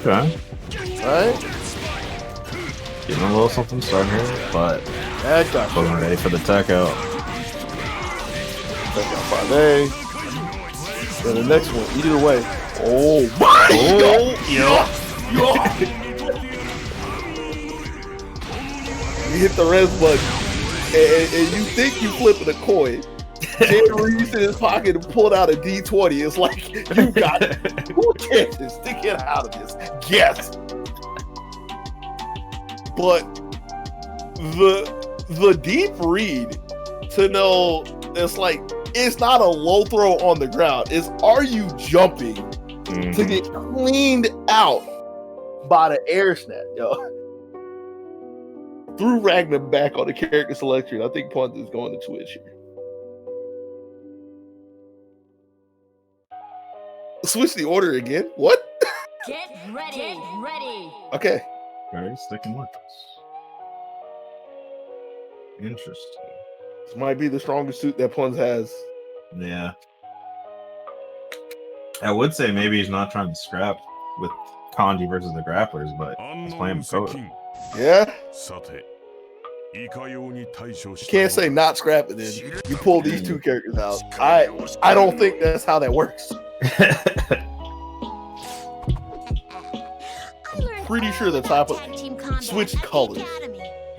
Okay. Right? Getting a little something starting here, but wasn't ready for the tech out. Tech out 5A. Then the next one, either way. Oh my God! You hit the res button, and you think you flipping a coin. Jay reached in his pocket and pulled out a D20. It's like, you got it. Who cares to get out of this? Yes. But the deep read to know it's like it's not a low throw on the ground. It's are you jumping to get cleaned out by the air snap, yo? Threw Ragnar back on the character selection. I think Punt is going to Twitch here. Switch the order again? What? Get ready. Get ready. Okay. Okay, sticking with us. Interesting. This might be the strongest suit that Puns has. Yeah. I would say maybe he's not trying to scrap with Kanji versus the grapplers, but he's playing Makoto. Yeah. Can't say not scrapping then. You pull these two characters out. I don't think that's how that works. Pretty sure the top of switch colors.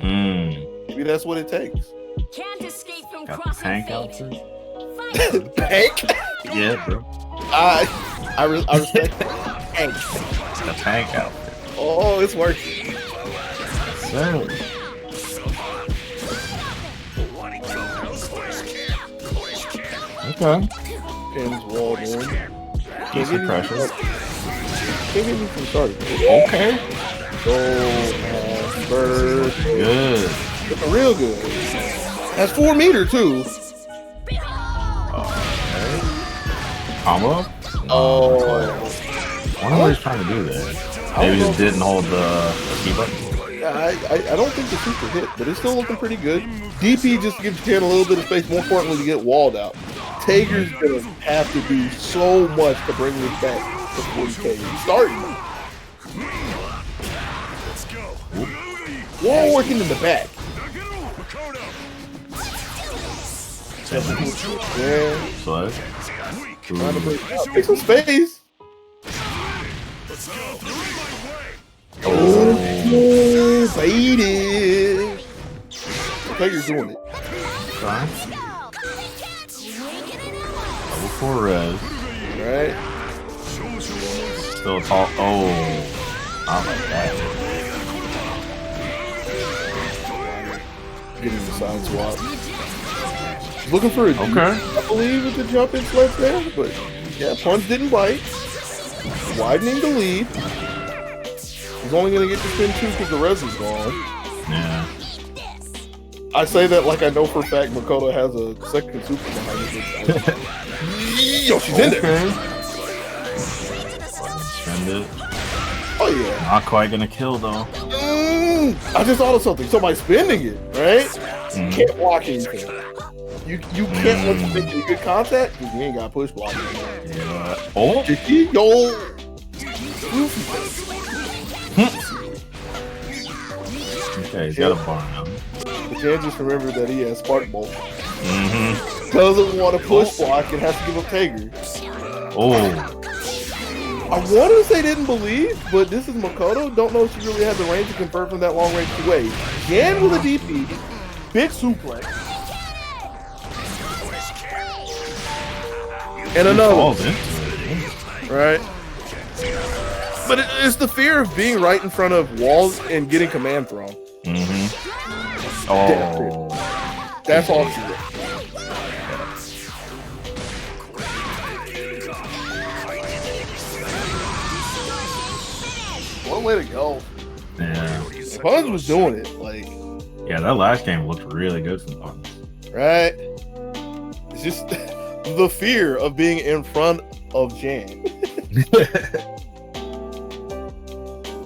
Maybe that's what it takes. Can't escape from Got the crossing tank fate. outfit. Tank? Yeah, bro. I respect tank. It's the tank outfit. Oh, it's working. So, okay. Pins walled in. Decent pressure. Can't get me from starting. Okay. Bird. Good. Real good. That's 4 meter too. Combo? Oh. I wonder what he's trying to do there. Maybe he just didn't hold the key button. Yeah, I don't think the super hit, but it's still looking pretty good. DP just gives Jan a little bit of space, more importantly to get walled out. Tager's gonna have to do so much to bring this back to 40K. He's starting. Wall working in the back. Yeah. So, Trying to break out. Take some space. Oh, baited. Tager's doing it. fine. Level 4 res. Right. Still tall. Oh, I like that. Getting the side swap. Looking for a D, Okay. I believe, with the jump in flex there, but yeah, Punch didn't bite. Widening the lead. He's only going to get to spin 2 because the res is gone. Yeah. I say that like I know for a fact Makoto has a second super behind it. Yo, she's in there. Spend it. Oh yeah. Not quite gonna kill though. I just thought of something. Somebody's spinning it, right? You can't block anything. You can't let them make good contact because you ain't got push block anymore. Yeah. Oh. Yo. Okay, he's got a bar now. But Jan just remembered that he has Spark Bolt. Doesn't want to push block and has to give up Tager. Oh. I want to say didn't believe, but this is Makoto. Don't know if she really had the range to convert from that long range away. Jan with a DP. Big suplex. And another one. Falls into it. Right? But it's the fear of being right in front of walls and getting command thrown. Oh. That's all she did. One way to go. Yeah. Punch was doing it, like, Yeah, that last game looked really good from Punch. right? It's just the fear of being in front of Jan.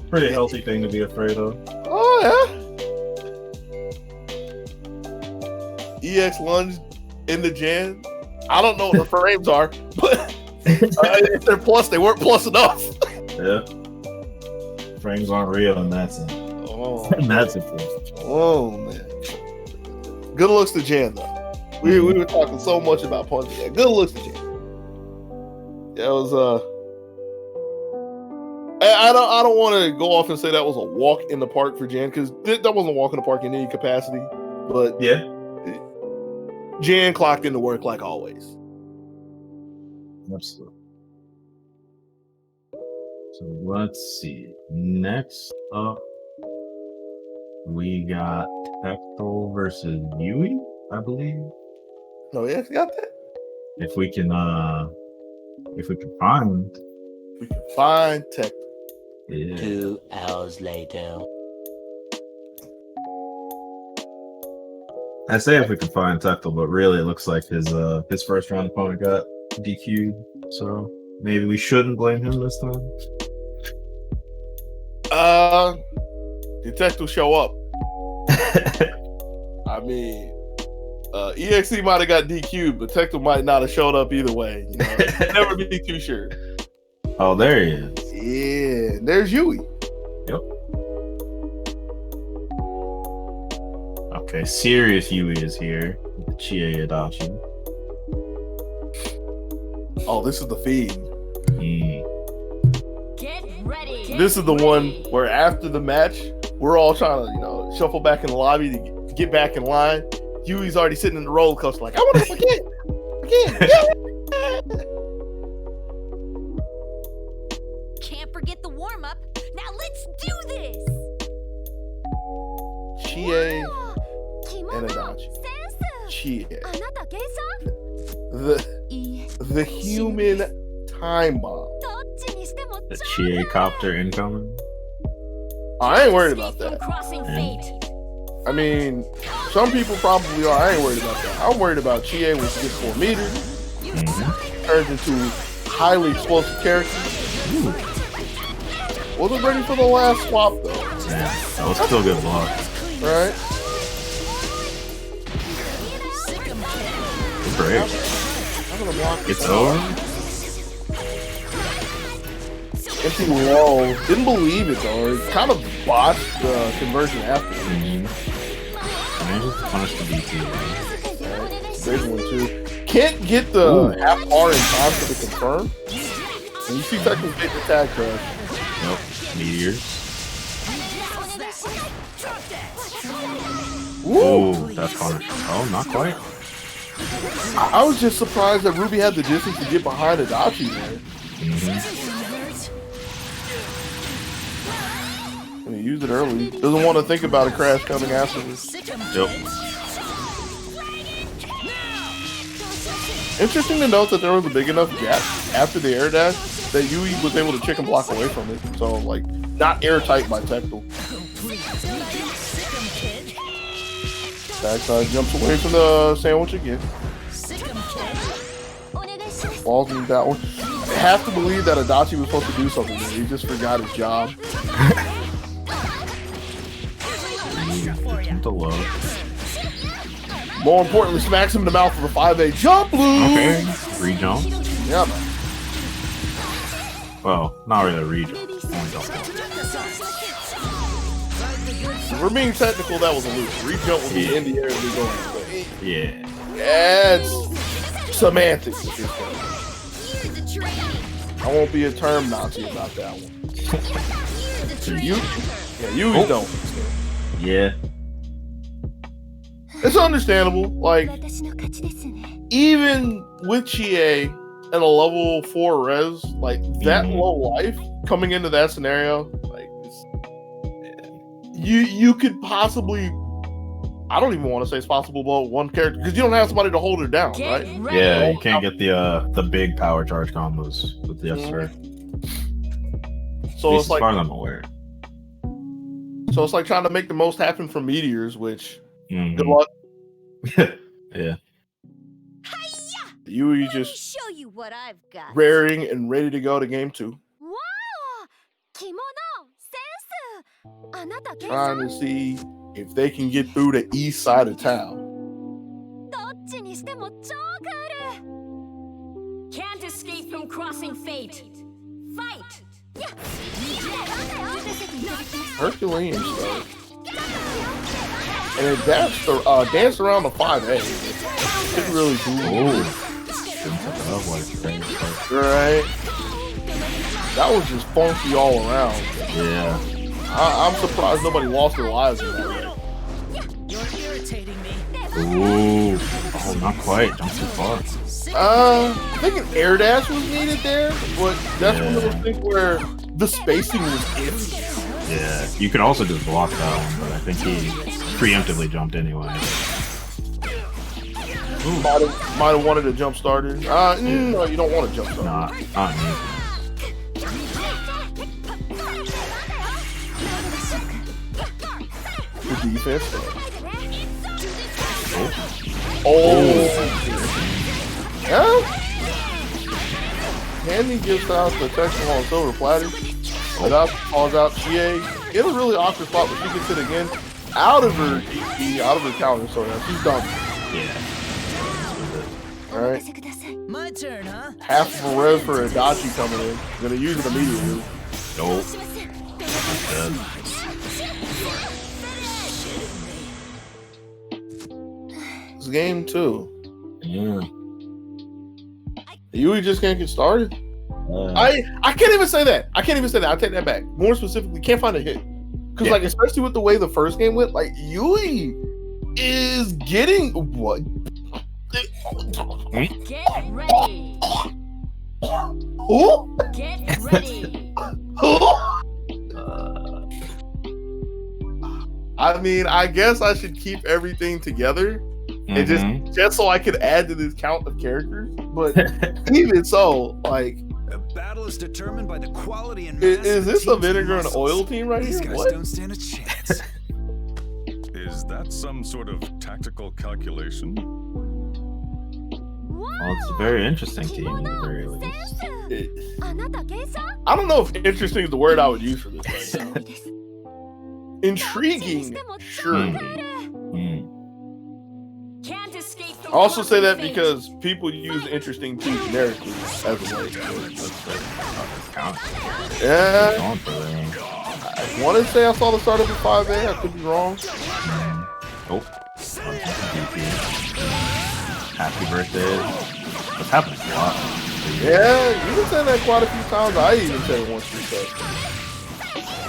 Pretty healthy thing to be afraid of. Oh yeah. EX lunge into Jan. I don't know what the frames are, but if they're plus, they weren't plus enough. Yeah. Frames aren't real in that sense. Oh, That's important. oh man. Good looks to Jan though. We were talking so much about Punch. Yeah, good looks to Jan. That was I don't want to go off and say that was a walk in the park for Jan because that wasn't a walk in the park in any capacity. But Yeah. Jan clocked into work like always. Absolutely. So let's see. Next up, we got Cathedral versus Yui, I believe. No, he actually got that. If we can find. We can find Tech. Yeah. 2 hours later. I say if we can find Tectal, but really it looks like his first round opponent got DQ'd, so maybe we shouldn't blame him this time. Did Tectal show up? I mean, EXE might have got DQ'd, but Tectal might not have showed up either way. You know, never be too sure. Oh, there he is. Yeah, there's Yui. Yep. Okay, serious Yui is here. With Chie Adachi. Oh, this is the feed. Get ready. This is the one where after the match, we're all trying to, shuffle back in the lobby to get back in line. Yui's already sitting in the roller coaster like, I want to forget. Can't forget the warm-up. Now let's do this. Chie and Adachi. Chie. The human time bomb. The Chie copter incoming. I ain't worried about that. Crossing fate. I mean, some people probably are. I ain't worried about that. I'm worried about Chie when she gets 4 meters. Turns into highly explosive character. Wasn't ready for the last swap though. Yeah, that was still good block. Right? Good break. I'm gonna block It's over. Empty wall. Didn't believe it though. It kind of botched the conversion after. Manages to punish the DT. Big one too. Can't get the half bar in time for the confirm. And you see Tectal's getting attack crash. Nope. Meteors. Woo! Oh, that's punish. Oh, not quite. I was just surprised that Ruby had the distance to get behind Adachi there. And he used it early. Doesn't want to think about a crash coming after this. Yep. Interesting to note that there was a big enough gap after the air dash that Yui was able to chicken block away from it. So, like, not airtight by Tectal. Backside jumps away from the sandwich again. Falls into that one. I have to believe that Adachi was supposed to do something there. He just forgot his job. The low. More importantly, smacks him in the mouth with a 5A jump blue. Okay. Re-jump. Yeah, man. Well, not really a re-jump. Only jump block. If we're being technical, that was a loop. Re-jump will be in the air and be going away. Yeah. That's semantics at this point. I won't be a term Nazi about that one. You don't. Yeah. It's understandable. Like, even with Chie and a level 4 res, like that low life coming into that scenario, like you could possibly, I don't even want to say it's possible blow one character because you don't have somebody to hold her down, right? Yeah, you can't get the big power charge combos with the S-Sir. So it's like, as far as I'm aware. So it's like trying to make the most happen from meteors, which good luck. Yeah. You just show you what I've got. raring and ready to go to game 2. Wow! Kimono sense. Trying to see if they can get through the east side of town. Can't escape from crossing fate. Fight! Herculean stuff. And it danced around the 5A. Didn't really do right. That was just funky all around. Yeah. I'm surprised nobody lost their lives in that way. You're irritating me. Ooh. Oh, not quite. Jumped too far. I think an air dash was needed there, but that's one of those things where the spacing was iffy. Yeah. You could also just block that one, but I think he preemptively jumped anyway. Might have wanted a jump starter. No, you don't want a jump starter. Nah, not me. The defense. Oh. Yeah. Candy gives out the protection on silver platter. Without calls out Chie. In a really awkward spot, but she gets it again. Out of her DP, out of her counter, so now she's done. Yeah. Alright. My turn, huh? Half of a res for Adachi coming in. Gonna use it immediately. Nope. Dead. It's game 2. Yeah. Yui just can't get started. I can't even say that. I can't even say that. I'll take that back. More specifically, can't find a hit. Because, like, especially with the way the first game went, like, Yui is getting what? Get ready. Who? Get ready. Who? I mean, I guess I should keep everything together and just so I could add to this count of characters. But even so, like, A battle is determined by the quality and is this a vinegar and oil team right These here? guys What? don't stand a chance. Is that some sort of tactical calculation? Well, it's a very interesting team at the very least. I don't know if interesting is the word I would use for this right now. Intriguing, sure. Can't escape from I also say that fate. because people use interesting too generically as a way. Yeah, Going for them. I want to say I saw the start of the 5A. I could be wrong. Nope. Happy birthday. What's happening a lot? Yeah, you can say that quite a few times. I even said it once yourself.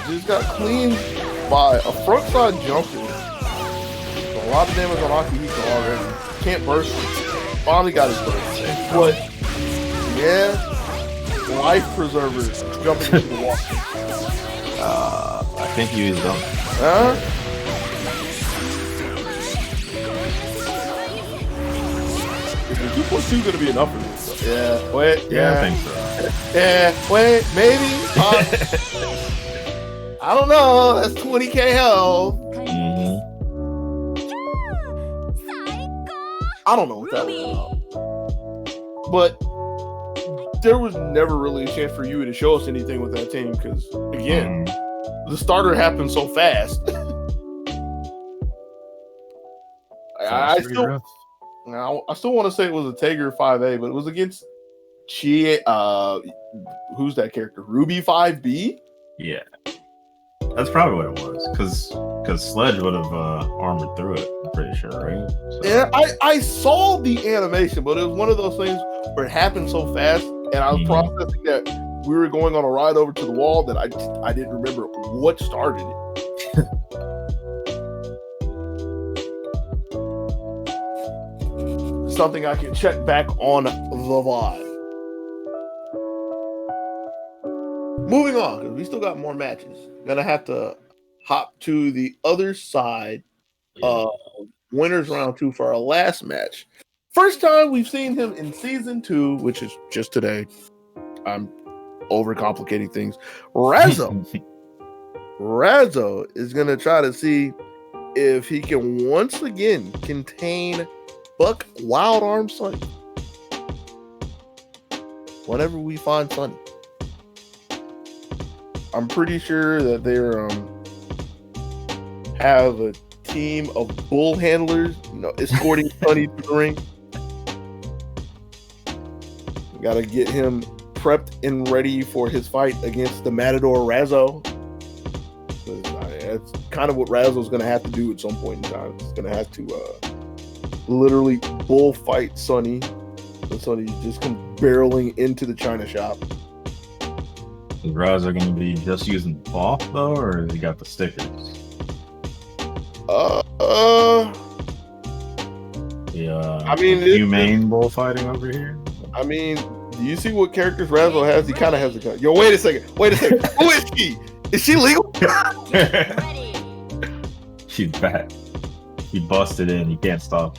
Just got cleaned by a frontside jumper. A lot of damage on Akihiko already. Can't burst. Finally got his burst. But yeah, life preserver jumping into the water. I think he was up. Huh? Is the 2.2 gonna be enough for this? Yeah. Wait. Yeah, I think so. Yeah. Wait. Maybe. I don't know. That's 20k health. I don't know what that was about. But there was never really a chance for you to show us anything with that team because, again, the starter happened so fast. I still want to say it was a Tager 5A, but it was against who's that character? Ruby 5B? Yeah. That's probably what it was. Because Sledge would have armored through it, I'm pretty sure, right? So. Yeah, I saw the animation, but it was one of those things where it happened so fast, and I was processing that we were going on a ride over to the wall that I didn't remember what started it. Something I can check back on the VOD. Moving on, because we still got more matches. Gonna have to hop to the other side of winners round 2 for our last match. First time we've seen him in season 2, which is just today. I'm overcomplicating things. Razzo is gonna try to see if he can once again contain Buck Wild Arm Sunny. Whenever we find Sunny. I'm pretty sure that they're have a team of bull handlers, escorting Sunny to the ring. We gotta get him prepped and ready for his fight against the Matador Razzo. That's kind of what Razzo's gonna have to do at some point in time. He's gonna have to literally bullfight Sunny. And Sunny just comes barreling into the China shop. Is Razzo going to be just using the cloth though, or has he got the stickers? Yeah. I mean, humane bullfighting over here. I mean, do you see what characters Razzo has? He kind of has a gun. Yo, wait a second. Who is she? Is she legal? She's back. He busted in. You can't stop.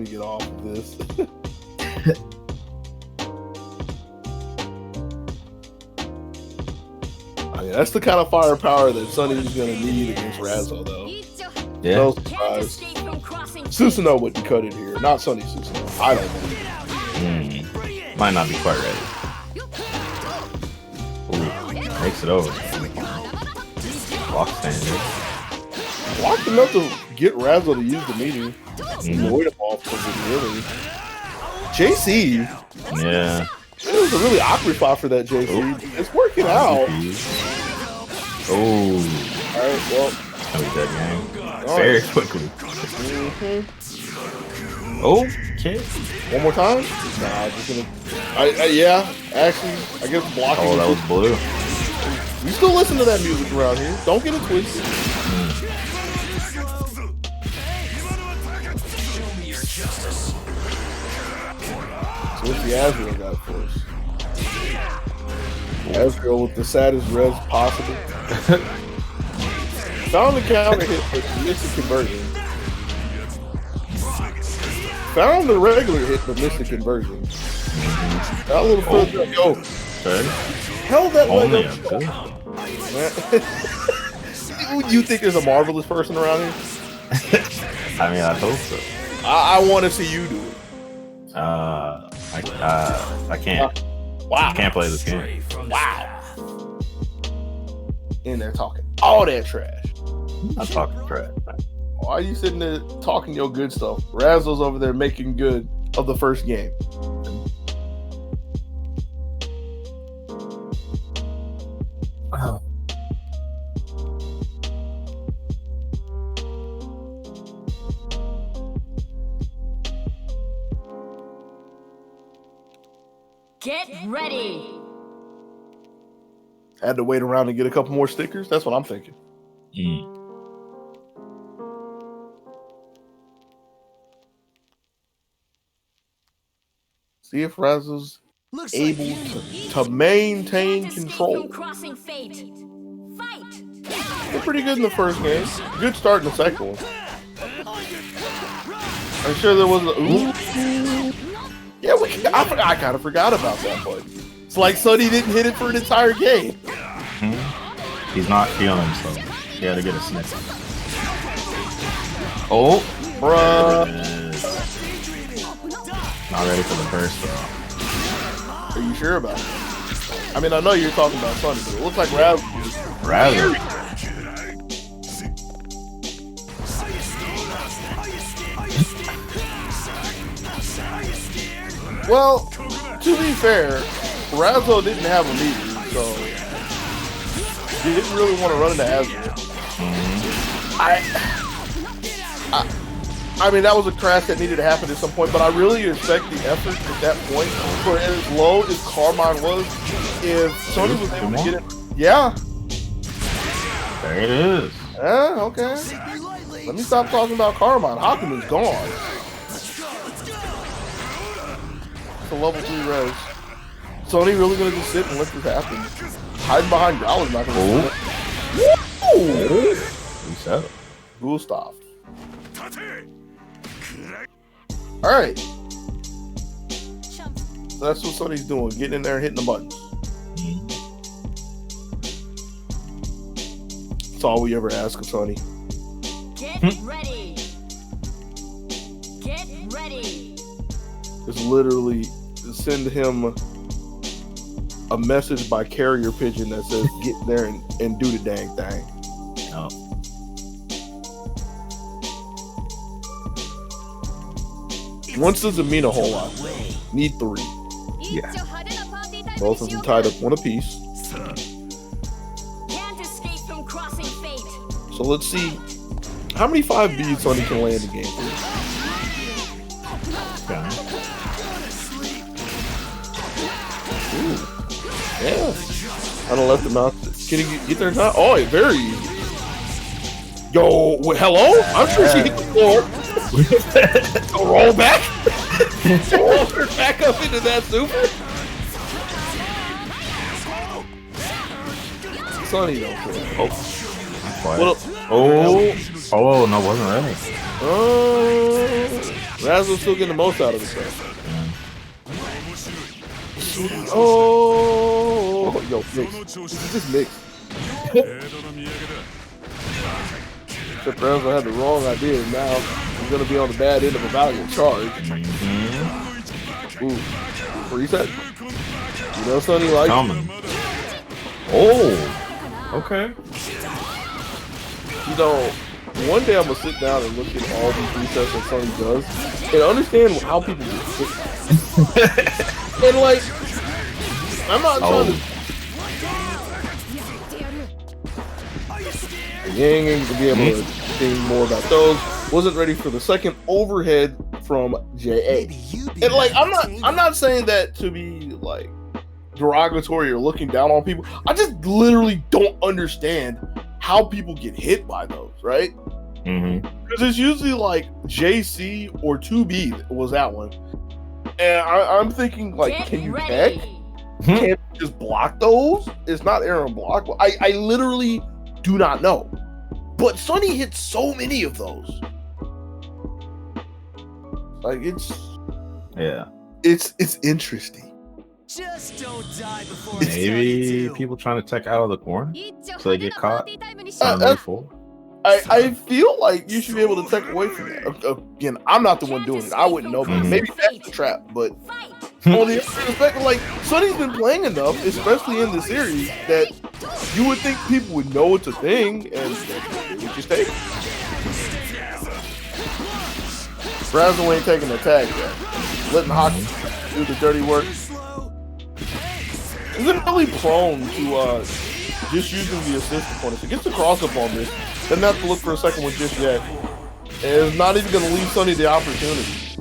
me get off of this. I mean, that's the kind of firepower that Sonny's gonna need against Razzo, though. Yeah. No surprise. Susanoo wouldn't cut it here. Not Sonny Susanoo. I don't know. Might not be quite ready. Ooh, makes it over. Block standard. Blocked enough to get Razzo to use the meteor. Avoid him off because it really. JC. Yeah. It was a really awkward spot for that JC. Ooh. It's working out. Oh. Alright, well. That was dead game. Very quickly. Oh, okay. One more time? Nah, just gonna. Yeah, actually, I guess blocking. Oh, that was blue. We still listen to that music around here. Don't get it twisted. So what's the Azrael got for us? Azrael with the saddest res possible. Found the counter hit but missed the conversion. Found the regular hit but missed the conversion. Got a little further. Yo. Okay. Held that leg up. You think there's a marvelous person around here? I mean, I hope so. I want to see you do it. I can't. Wow. I can't play this game. Wow. In there talking all that trash. I'm talking trash. Why are you sitting there talking your good stuff? Razzo's over there making good of the first game. Oh. Get ready. Had to wait around and get a couple more stickers. That's what I'm thinking. See if Razzo's able to maintain control. They're pretty good in the first game. Good start in the second one. I'm sure there was a ooh. Yeah, I kind of forgot about that one. It's like Sonny didn't hit it for an entire game. He's not feeling himself. He had to get a sniff. Oh, bruh. Not ready for the burst though. Are you sure about it? I mean, I know you're talking about Sonny, but it looks like Rather. Well, to be fair, Razzo didn't have a meter, so he didn't really want to run into Azrael. I mean, that was a crash that needed to happen at some point, but I really respect the effort at that point. For as low as Carmine was, if Sony was able to get it, yeah. There it is. Yeah, okay. Let me stop talking about Carmine. Hakuma's gone. It's a level 3 res. Sony really gonna just sit and let this happen? Hiding behind Growler's not gonna do it. Reset. Gustav. Alright. So that's what Sony's doing. Getting in there and hitting the buttons. That's all we ever ask of Sony. Get ready. Get ready. It's literally send him a message by carrier pigeon that says get there and do the dang thing. Oh. Once doesn't mean a whole lot. Need 3. Yeah. Both of them tied up one apiece. Can't escape from crossing fate. So let's see how many 5 beads Sony can land a game for. Okay. Ooh. Yeah. I don't left him out. Can he get there? Not? Oh, very easy. Yo, hello? I'm sure she hit the floor. Roll back. Roll her back up into that super. Sonny don't care. Oh, no, wasn't ready. Razzle's still getting the most out of it. Oh, yo, mix. This is mix. Except Razzle had the wrong idea, and now he's gonna be on the bad end of a valiant charge. Ooh, reset. You know, Sonny like. Oh, okay. You know, one day I'm gonna sit down and look at all these resets that Sonny does and understand how people get hit. And like, I'm not trying to. Yang ain't gonna be able to think more about those. Wasn't ready for the second overhead from JA. And like, I'm not saying that to be like derogatory or looking down on people. I just literally don't understand how people get hit by those, right? Because it's usually like JC or 2B was that one. And I'm thinking like, can you tech? Can you just block those? It's not Aaron block. I literally do not know. But Sonny hits so many of those. Like it's interesting. Just don't die before Maybe people trying to tech out of the corner so they get caught. I feel like you should be able to take away from that. Again, I'm not the one doing it. I wouldn't know. Maybe that's the trap. But on the other perspective, like Sonny's been playing enough, especially in the series, that you would think people would know it's a thing and they would just take it. Razzle ain't taking the tag yet. Letting Hockey do the dirty work. He's really prone to just using the assist opponent. He gets the cross up on this. Doesn't have to look for a second one just yet. And is not even going to leave Sonny the opportunity.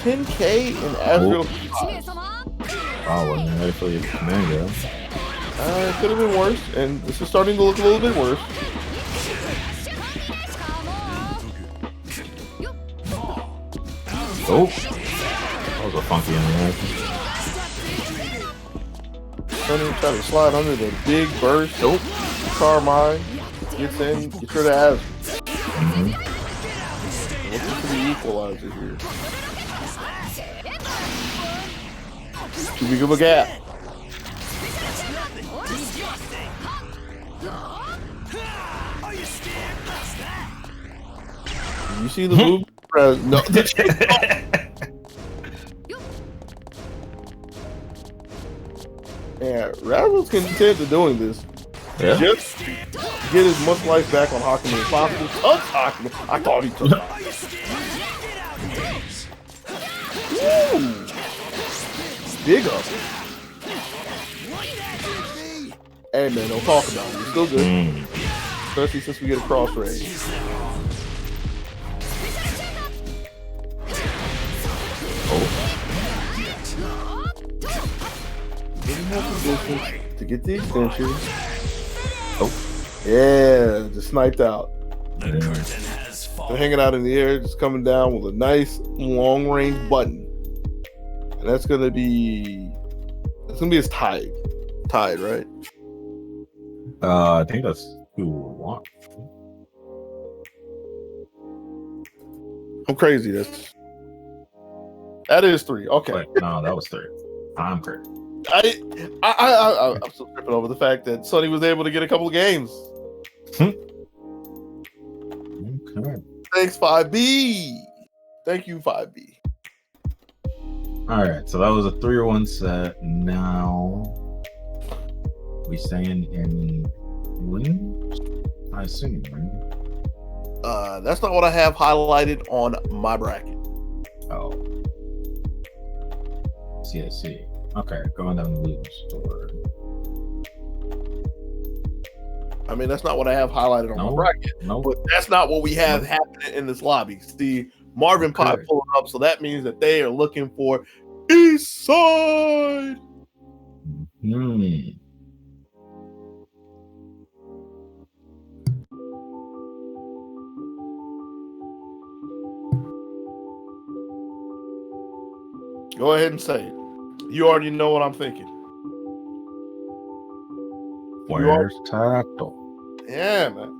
10K in Azrael. Oh, wasn't ready for your command, it could have been worse, and this is starting to look a little bit worse. Oh, that was a funky animation. Sonny trying to slide under the big burst. Nope. Carmine gets in, gets rid of Azrael. Looking for the equalizer here. Too big of a gap. You see the move? No. Yeah, Razzle's content to doing this. Yeah. Just get as much life back on Hakumen as possible. Touch Hakumen. I thought he took it. Big up. Hey man, don't talk about it. It's still good. Especially since we get a cross raise. Didn't have the distance to get the extension. Oh. Yeah, just sniped out. They're hanging out in the air, just coming down with a nice long range button. And that's gonna be his tied, right? I think that's who we want. I'm crazy. That is 3. Okay. Wait, no, that was 3. I'm crazy. I'm still tripping over the fact that Sonny was able to get a couple of games. Okay. Thanks, 5B. Thank you, 5B. All right, so that was a 3-1 set. Now we staying in wins? I assume, right? That's not what I have highlighted on my bracket. Oh. See. Okay, going down the lose store. I mean, that's not what I have highlighted on my bracket. No. But that's not what we have happening in this lobby. See, Marvin Pie pulling up, so that means that they are looking for East Side. Go ahead and say it. You already know what I'm thinking. Where's Tactile? Yeah, man.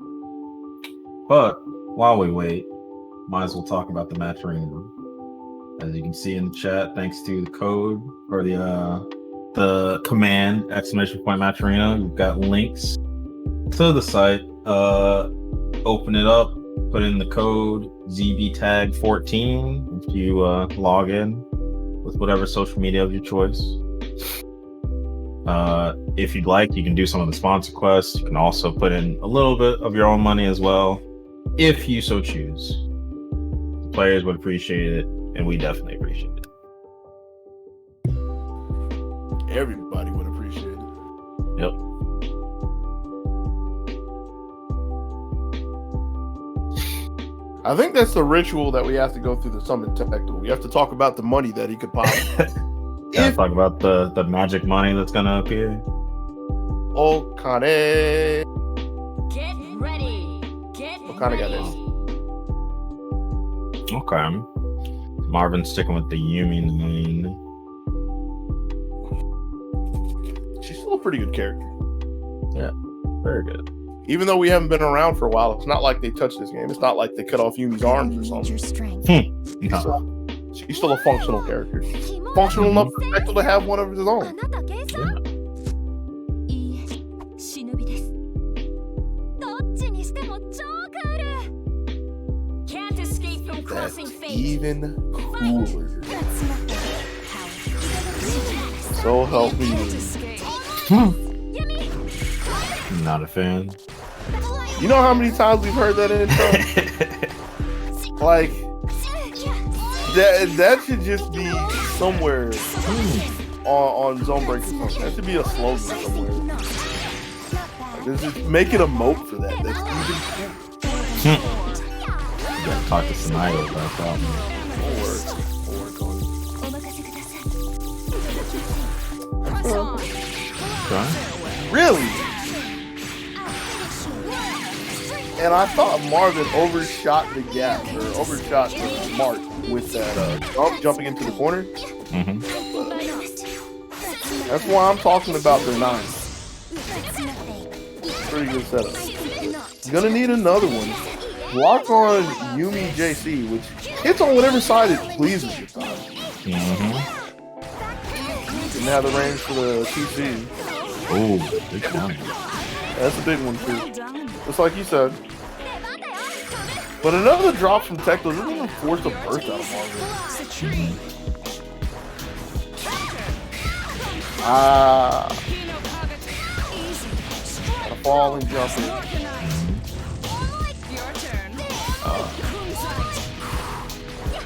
But while we wait, might as well talk about the match arena. As you can see in the chat, thanks to the code or the command !match arena, we've got links to the site. Open it up, put in the code ZBTAG14 if you log in with whatever social media of your choice. If you'd like, you can do some of the sponsor quests. You can also put in a little bit of your own money as well, if you so choose. The players would appreciate it, and we definitely appreciate it. Everybody would appreciate it. Yep. I think that's the ritual that we have to go through the summon Tactical. We have to talk about the money that he could possibly. Talk about the magic money that's gonna appear. Okane. Get ready. Get Okane got ready. this. Okay. Marvin's sticking with the Yumi lane. She's still a pretty good character. Yeah, very good. Even though we haven't been around for a while, it's not like they touched this game. It's not like they cut off Yumi's arms or Your something. strength. No. She's still a functional character. Functional enough for Tactical to have one of his own. Can't escape from crossing That's fate. even cooler. That's nothing. So help me. Not a fan. You know how many times we've heard that intro? Like, that should just be somewhere on ZoneBreakers. That should be a slogan somewhere. Like, just make it a moat for that. That's even cool. You gotta talk to Sanayo about that. Okay. Really? And I thought Marvin overshot the gap or overshot the mark with that jumping into the corner. Mm-hmm. That's why I'm talking about their 9. Pretty good setup. Gonna need another one. Block on Yumi JC, which hits on whatever side it pleases this time. Mm-hmm. Didn't have the range for the TC. Oh, big one. That's a big one too. Just like you said. But another drop from Tecto doesn't even force a burst out of Marvin. A fall and jumping.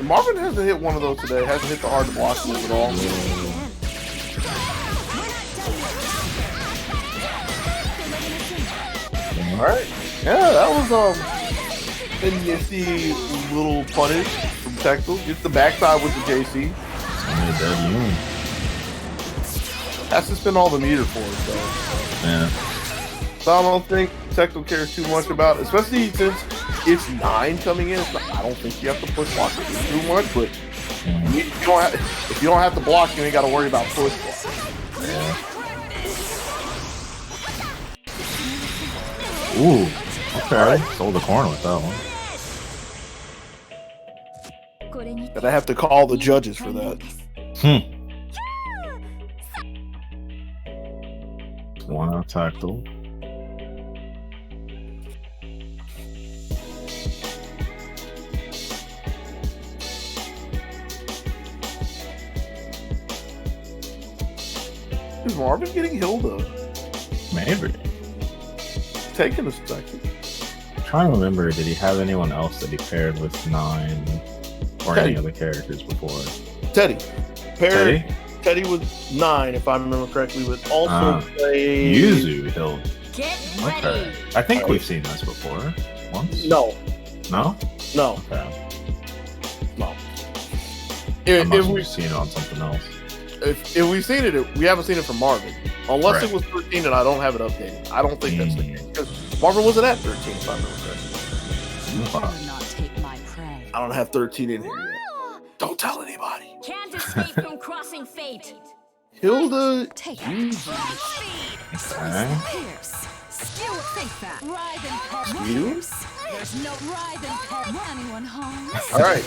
Marvin hasn't hit one of those today. Hasn't hit the hard to block move at all. Alright. Yeah, that was a nifty little punish from Tecto. Gets the backside with the JC. That's just been all the meter for it, so. Yeah. So I don't think Tecto cares too much about it, especially since it's 9 coming in. I don't think you have to push block it too much, but if you don't have to block, you ain't got to worry about push block. Yeah. Ooh, okay. Sold the corner with that one. And I have to call the judges for that. One out Tactical. Is Marvin getting Hilda? Maybe. Taking a second. I'm trying to remember, did he have anyone else that he paired with 9 or Teddy. any other characters before? Teddy. Teddy? Teddy was 9, if I remember correctly, but also played Yuzu Hill. Get Okay. ready. I think we've seen this before. Once? No. No? No. Okay. No. I If must have we've seen it on something else. if we've seen it, we haven't seen it from Marvin. Unless Right. it was 13 and I don't have it updated. I don't think that's the case. Because Marvin wasn't at 13, if I remember correctly. Not take my prey. I don't have 13 in here yet. Don't tell anybody. Can't escape from crossing fate. Hilda. Take Yuzu. Okay. You? There's no ride and anyone home. All right.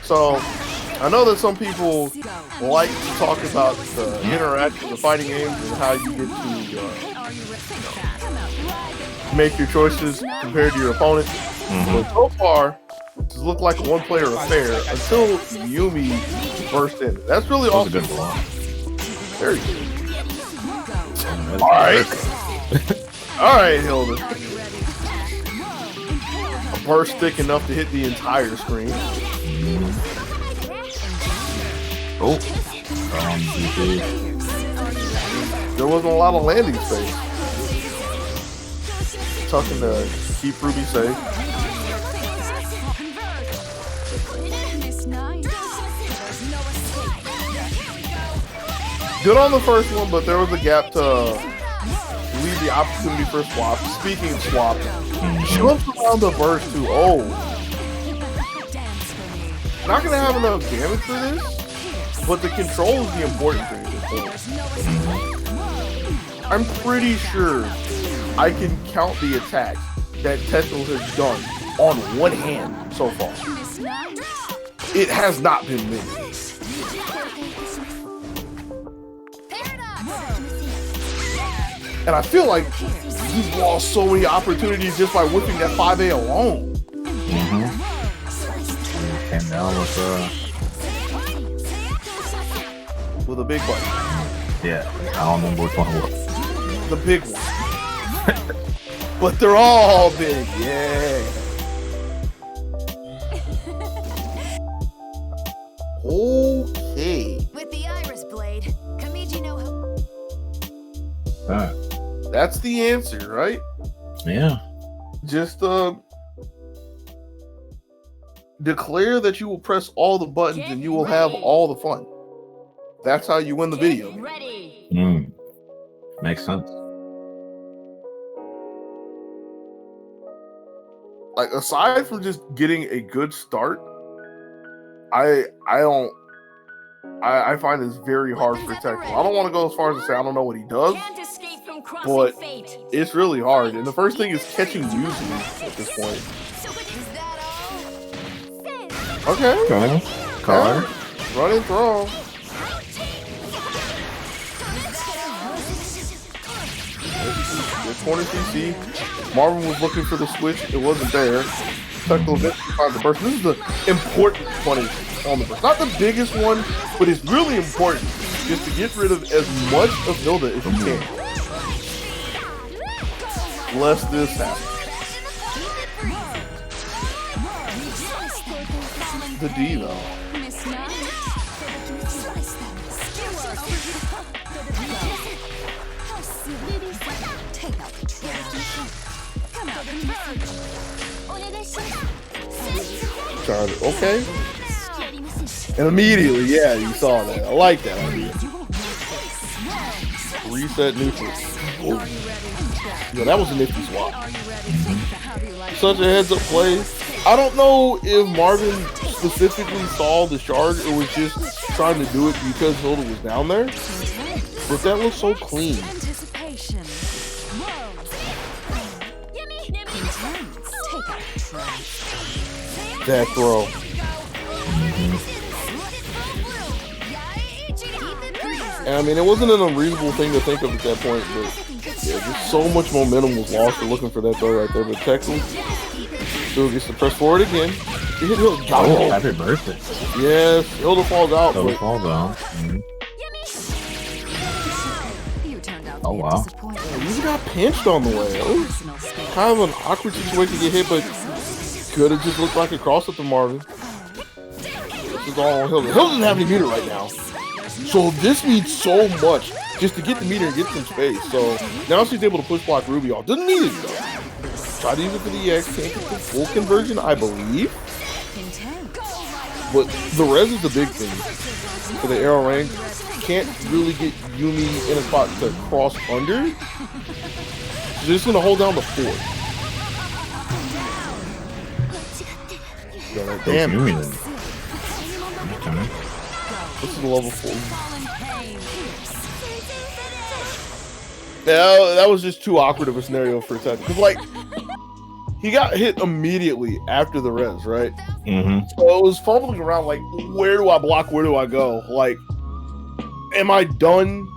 So, I know that some people like to talk about the interaction of fighting games and how you get to make your choices compared to your opponent. But so far, this looked like a one-player affair until Yumi burst in. That's really all. Good block. Very good. All right. All right, Hilda. A burst thick enough to hit the entire screen. Oh. There wasn't a lot of landing space. Tucking to keep Ruby safe. Good on the first one, but there was a gap to leave the opportunity for swap. Speaking of swap, jumps around the burst too. Oh. Not going to have enough damage for this, but the control is the important thing at this point. I'm pretty sure I can count the attacks that Tetral has done on one hand so far. It has not been many. And I feel like he's lost so many opportunities just by whipping that 5A alone. Came down with a big one. Yeah, I don't remember which one it was. The big one. But they're all big, yeah. Okay. With the iris blade, Kamiji no. That's the answer, right? Yeah. Just declare that you will press all the buttons and you will have all the fun. That's how you win the video. Makes sense. Like, aside from just getting a good start, I find this very hard for Tetral. I don't want to go as far as to say I don't know what he does, but it's really hard. And the first thing is catching Yuzu at this point. Okay. Car. Run and throw. Good corner CC. Marvin was looking for the switch. It wasn't there. Tetral eventually finds the burst. This is the important punish on the burst. Not the biggest one, but it's really important just to get rid of as much of Hilda as you can. Lest this happens. The D though. Okay. And immediately, yeah, you saw that. I like that idea. Reset neutral. Oh. Yeah, that was a nifty swap. Such a heads-up play. I don't know if Marvin specifically saw the charge or was just trying to do it because Hilda was down there. But that looks so clean. That throw. And I mean, it wasn't an unreasonable thing to think of at that point, but yeah, just so much momentum was lost for looking for that throw right there. But Tetral still gets to press forward again. He hit Hilda. Oh, happy birthday. Yes, Hilda falls out. Hilda falls out. Oh, wow. You got pinched on the way. It was kind of an awkward situation to get hit, but could have just looked like a cross up to Marvin. This is all on Hilda. Hilda doesn't have any meter right now. So this means so much just to get the meter and get some space. So now she's able to push block Ruby off. Doesn't need it though. Try to use it for the EX. Can't get the full conversion, I believe. But the res is the big thing for the arrow range. Can't really get Yumi in a spot to cross under. So they're just going to hold down the fort. Damn. This is level 4. Yeah, that was just too awkward of a scenario for Ted. Because, like, he got hit immediately after the res, right? Mm-hmm. So it was fumbling around, like, where do I block? Where do I go? Like, am I done?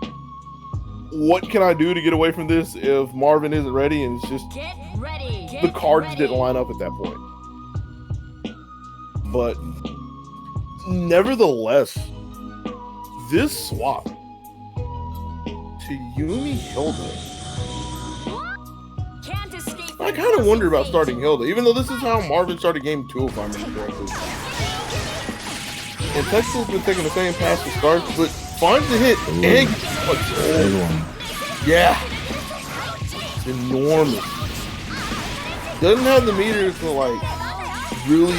What can I do to get away from this if Marvin isn't ready? And it's just Get ready. the cards didn't line up at that point. But nevertheless, this swap to Yumi Hilda, Can't escape. I kind of wonder about starting Hilda, even though this is how Marvin started game 2, if I remember correctly. And Texas been taking the same pass to start, but finds the hit and gets Big one. yeah, it's enormous. Doesn't have the meter to like really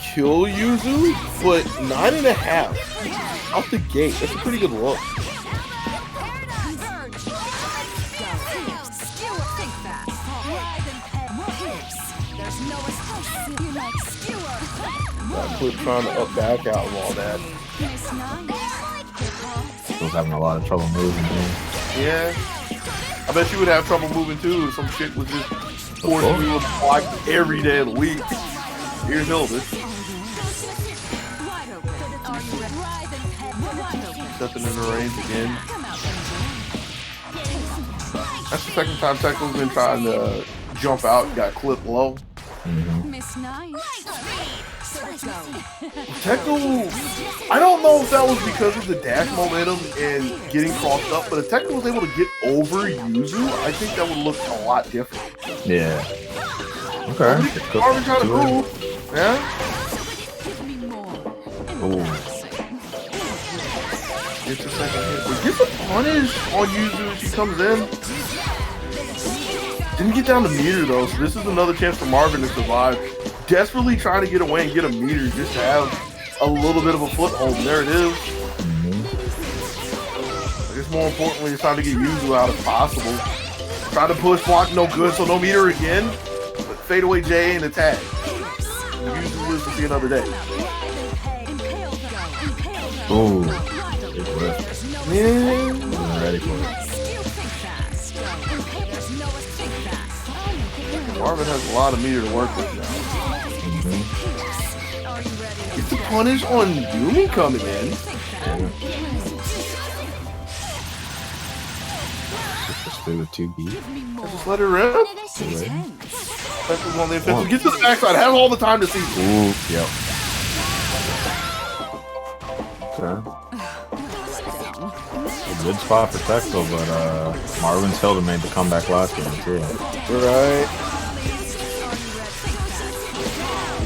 kill Yuzu, but 9.5 out the gate. That's a pretty good look. That clip trying to up back out and all that. Was having a lot of trouble moving. Man. Yeah. I bet you would have trouble moving too if some shit was just forcing you to block every day of the week. Here's Hilda. Stepping in the range again. That's the second time Tekko's been trying to jump out and got clipped low. Mm-hmm. Tekko, I don't know if that was because of the dash momentum and getting crossed up, but if Tekko was able to get over Yuzu, I think that would look a lot different. Yeah. Okay. Marvin trying to move. Yeah. Ooh. Gets a second hit. But gets a punish on Yuzu as she comes in. Didn't get down the meter though, so this is another chance for Marvin to survive. Desperately trying to get away and get a meter just to have a little bit of a foothold. And there it is. I guess more importantly, it's time to get Yuzu out if possible. Try to push block, no good, so no meter again. But fade away J and attack. Yuzu lives to see another day. Ooh. Big whip. Yeah. Wasn't ready for it. Marvin has a lot of meter to work with now. It's the punish on Yumi coming in. Just stay with 2B. Just let her rip. Tekko's on the offensive. Get to the backside. Has all the time to see. Ooh, yep. Okay. A good spot for Tekko, but Marvin's Hilda made the comeback last game too. Right.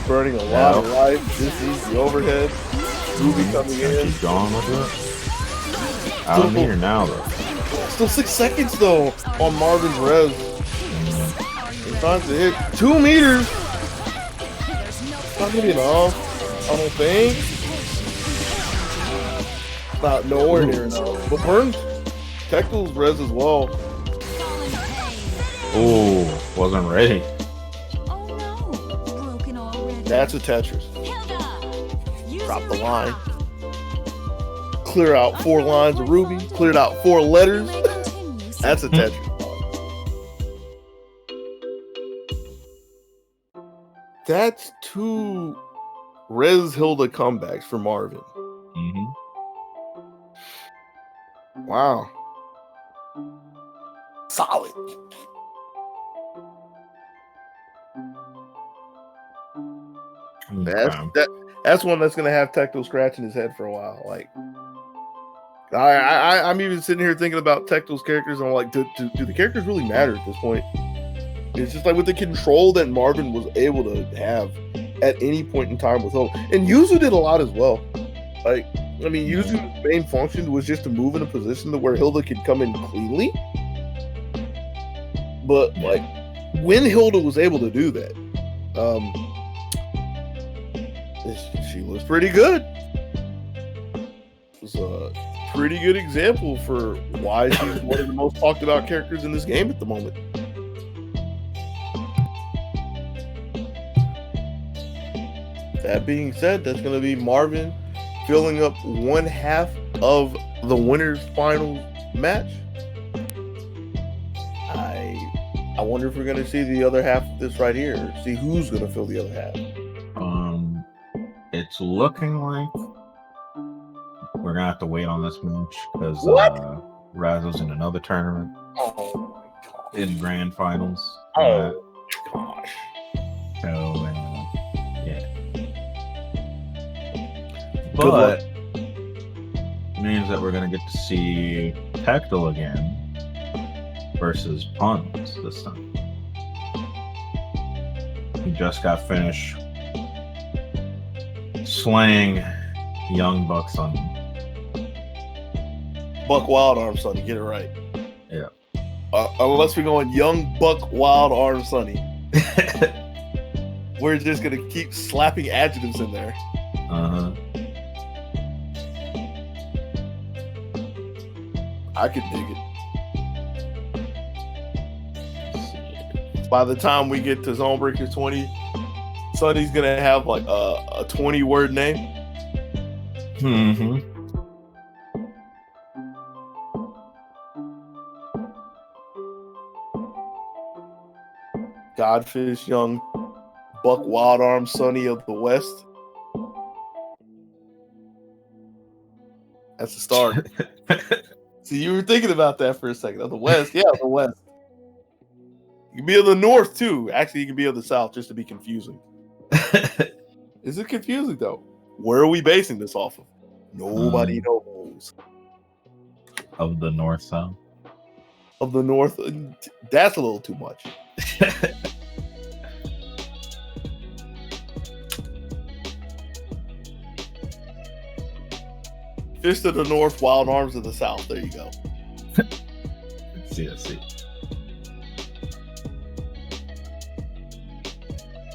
Burning a lot of life. This is the overhead. Ruby coming in. Keep going with it. Out of meter now though. Still 6 seconds though on Marvin's res. He finds to hit 2 meters. Not gonna be enough. I don't think. Not nowhere near enough. But burn Tekko's res as well. Ooh, wasn't ready. That's a Tetris. Drop the line. Clear out 4 lines of Ruby. Cleared out 4 letters. That's a Tetris. That's 2 Res Hilda comebacks for Marvin. Mm-hmm. Wow. Solid. That's one that's gonna have Tekko scratching his head for a while. Like, I'm even sitting here thinking about Tekko's characters, and I'm like, do the characters really matter at this point? It's just like with the control that Marvin was able to have at any point in time with Hilda, and Yuzu did a lot as well. Like, I mean, Yuzu's main function was just to move in a position to where Hilda could come in cleanly. But like, when Hilda was able to do that, she was pretty good. It was a pretty good example for why she's one of the most talked about characters in this game at the moment. That being said, that's going to be Marvin filling up 1/2 of the winners finals match. I wonder if we're gonna see the other half of this right here. See who's gonna fill the other half. It's looking like we're gonna have to wait on this match because Razzo's in another tournament. Oh my god! In grand finals. Oh gosh! So yeah, but means that we're gonna get to see Tactile again versus Puns this time. He just got finished slaying Young Buck Sonny. Buck Wild Arm Sonny, get it right. Yeah. Unless we're going Young Buck Wild Arm Sonny. We're just gonna keep slapping adjectives in there. I could dig it. By the time we get to ZoneBreakers 20, Sonny's gonna have like a 20-word name. Mm-hmm. Godfish Young Buck Wild Arm Sonny of the West. That's the start. See, you were thinking about that for a second. Of the West, yeah, the West. You can be of the North too. Actually, you can be of the South, just to be confusing. Is it confusing though? Where are we basing this off of? Nobody knows. Of the North South. Of the North, that's a little too much. Fist of the North, Wild Arms of the South. There you go. Let's see.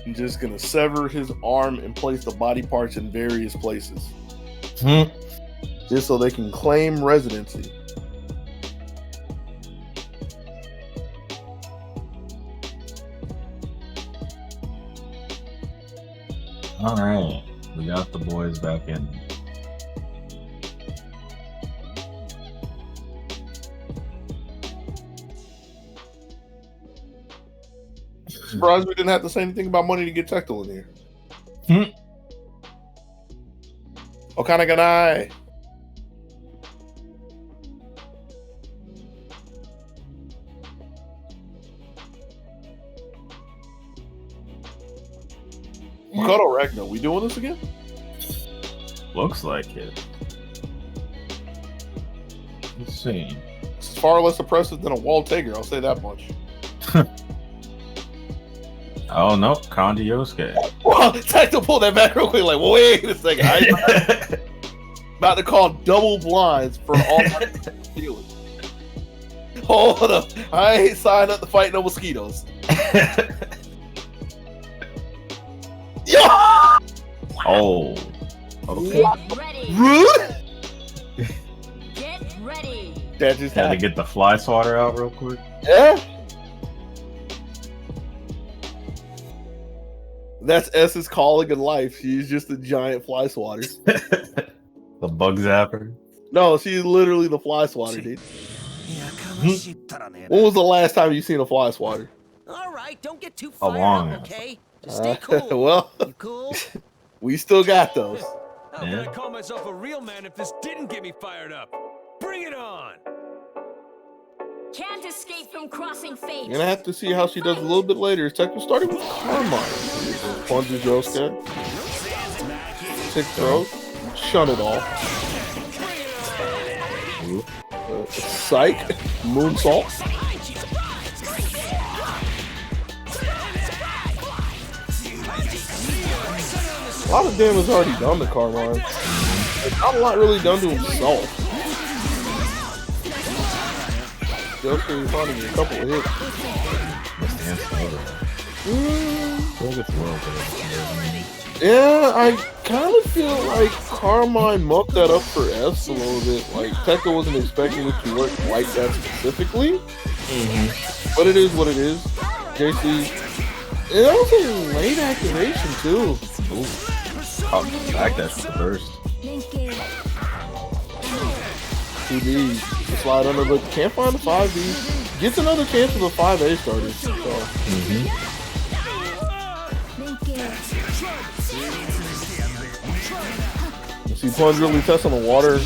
I'm just gonna sever his arm and place the body parts in various places, just so they can claim residency. All right, we got the boys back in. Surprised we didn't have to say anything about money to get Tactile in here. Okanaganai. Makoto Ragnar, we doing this again? Looks like it. Let's see. It's far less oppressive than a wall taker, I'll say that much. Oh no, Kandi Yosuke. Well, Tactile pulled that back real quick, like, wait a second. I'm about to call double blinds for all my feelings. Hold up. I ain't signed up to fight no mosquitoes. Yeah! Oh. Okay. Get ready. Rude? Get ready. That just Had to happened. get the fly swatter out real quick. Yeah. That's S's calling in life. She's just a giant fly swatter. The bug zapper. No, she's literally the fly swatter, dude. When was the last time you seen a fly swatter? All right, don't get too A fired long up, ass. okay? Just stay cool. Well, You cool? we still got those. How can I call myself a real man if this didn't get me fired up? Bring it on! Can't escape from crossing fate. You're gonna have to see how she does a little bit later. Tech was starting with Carmine. Plunges Yosuke. Sick throw. Shun it all. Psych. Moonsault. A lot of damage already done to Carmine. Not a lot really done to himself. Yosuke is finding a couple of hits. Yeah, I kind of feel like Carmine mucked that up for S a little bit. Like, Tekka wasn't expecting it to work like that specifically. But it is what it is. JC. And that was a late activation, too. Oh, back that's the burst. 2D. Slide under, but can't find the 5D. gets another chance with a 5A starter. So. See Punch really testing the water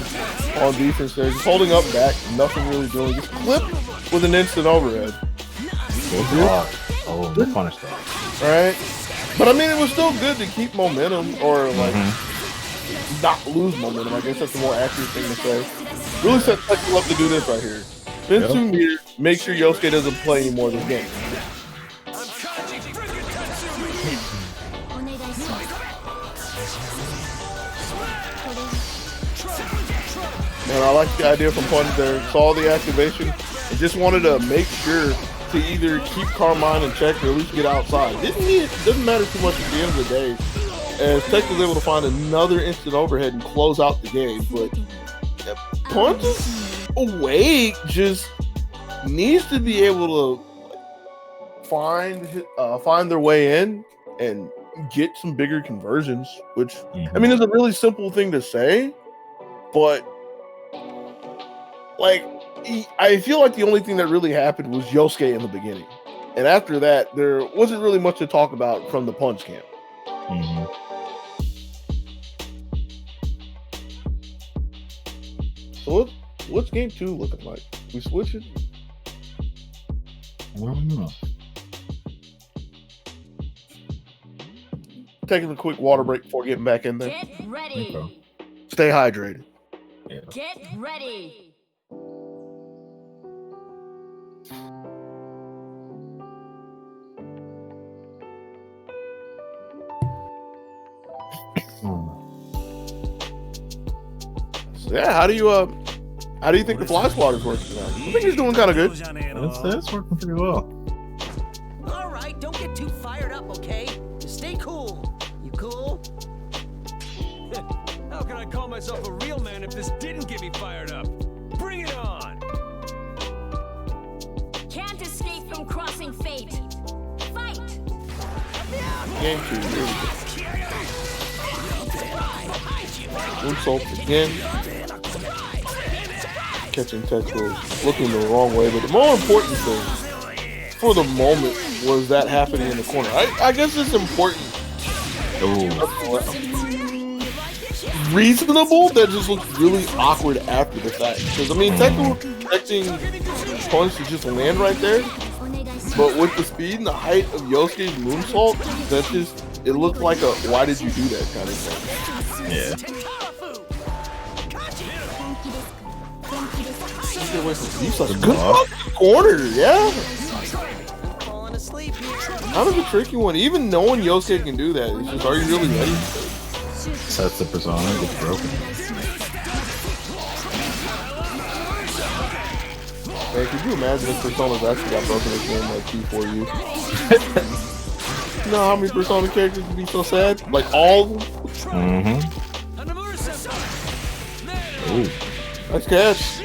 on defense there. Just holding up back, nothing really doing. Just flip with an instant overhead. Oh, the punish that. Right? But I mean, it was still good to keep momentum or like not lose momentum. I guess that's the more accurate thing to say. Really set Texas up to do this right here. Spin 2 meters, make sure Yosuke doesn't play anymore this game. And I like the idea from Punch there. Saw the activation and just wanted to make sure to either keep Carmine in check or at least get outside. Doesn't matter too much at the end of the day, as Tech was able to find another instant overhead and close out the game. But Punch is awake, just needs to be able to find their way in and get some bigger conversions. Which I mean is a really simple thing to say, but like. I feel like the only thing that really happened was Yosuke in the beginning. And after that, there wasn't really much to talk about from the Punch camp. So what's game 2 looking like? We switch it? I don't know. Taking a quick water break before getting back in there. Get ready. Okay. Stay hydrated. Yeah. Get ready. So yeah, how do you think the fly squad is working now? I think he's doing kind of good. It's working pretty well. All right, don't get too fired up, okay? Just stay cool. You cool? How can I call myself a real man if this didn't get me fired up? Bring it on! Can't escape from crossing fate. Fight. Game 2. Here we go. Insult again. Catching Texas looking the wrong way, but the more important thing for the moment was that happening in the corner. I guess it's important. Reasonable that just looks really awkward after the fact. Because I mean, Texas was expecting Punch to just land right there, but with the speed and the height of Yosuke's moonsault, that just it looked like a why did you do that kind of thing. Yeah. Get away from defense. Good corner, yeah. Falling asleep here. Kind of a tricky one. Even knowing Yosuke can do that, it's just, are you really ready? Sets the persona, gets broken. Man, could you imagine if personas actually got broken in a game like T4U? You know how many persona characters would be so sad? Like all of them? Ooh. Nice catch.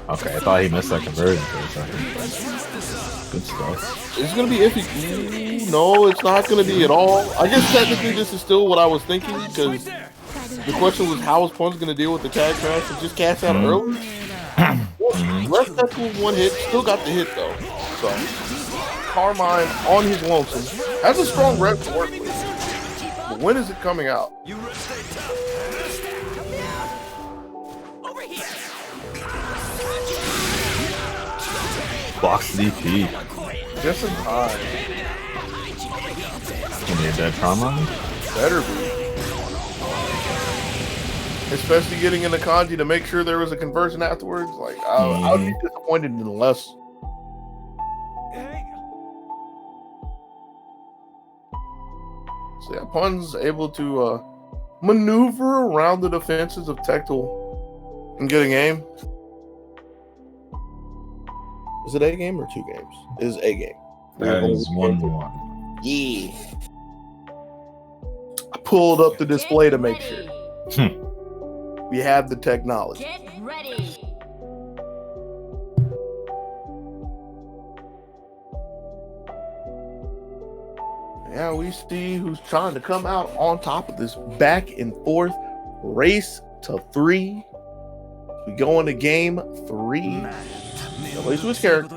Okay, I thought he missed that conversion for a second. Good stuff. It's gonna be iffy. Ooh, no, it's not gonna be at all. I guess technically this is still what I was thinking, because the question was how was Punch gonna deal with the tag crash and just catch out early? Left that with one hit, still got the hit though. So Carmine on his lonesome has a strong rep to work with. But when is it coming out? Box DP. Just in time. Can be a dead Carmine? Better be. Especially getting into kanji to make sure there was a conversion afterwards. Like, I would be disappointed unless. So yeah, Pun's able to maneuver around the defenses of Tectal and get a game. Is it a game or 2 games? It is a game. That is 1-1. Yeah. I pulled up the display to make sure. We have the technology. Get ready. Yeah, we see who's trying to come out on top of this back and forth race to 3. We go into game 3. Nobody switch character.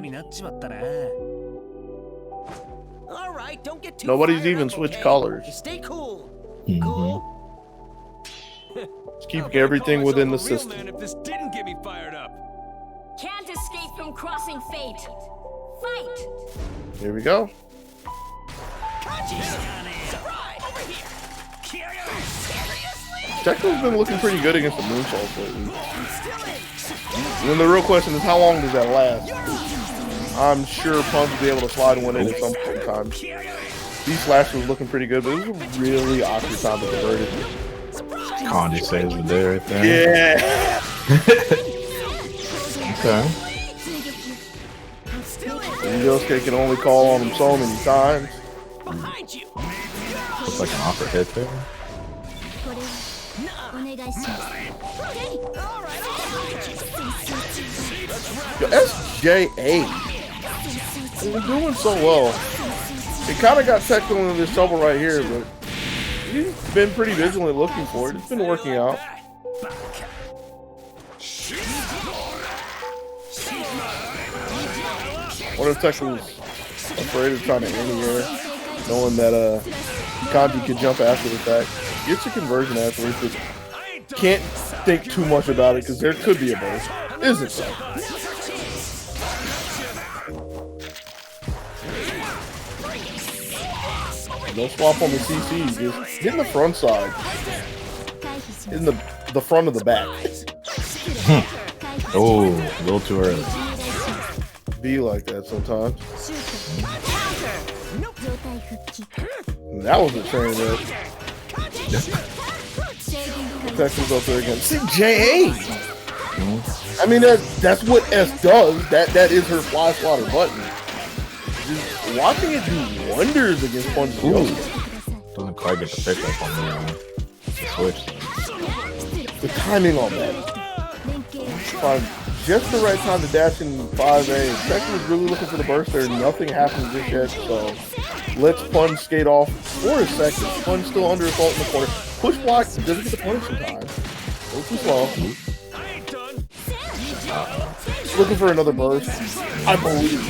All right, don't get too Nobody's fired even up, switched okay? colors. Just stay cool. Mhm. Cool. Just keep everything within the system. If this didn't get me fired up. Can't escape from crossing fate. Fight! Here we go. Techno's been looking pretty good against the moonsaults lately. And then the real question is, how long does that last? I'm sure Punch will be able to slide one in at some point in time. These flashes was looking pretty good, but it was a really awkward time to convert it. Kanji saves the day right there. Yeah. Okay. Yosuke can only call on him so many times. Behind you. Looks like an offer hit there. Yo, SJA is doing so well. It kind of got Techno into this trouble right here, but he's been pretty vigilant looking for it. It's been working out. What if Techno was afraid of trying to anti-air, knowing that Kanji could jump after the fact? Gets a conversion afterwards, but can't think too much about it because there could be a burst. Isn't so? No swap on the CC, just hit in the front side. In the front of the back. Oh, a little too early. Be like that sometimes. That was a train wreck. Texas up there again. CJA! I mean, that's what S does. That is her fly swatter button. Just watching it do wonders against Punch. Doesn't quite get the pickup on the switch. The timing on that. Find just the right time to dash in 5A. Texas was really looking for the burst there. Nothing happened just yet, so let's Punch skate off for a second. Punch still under assault in the corner. Push block doesn't get the punish in time. A little too slow. Looking for another burst. I believe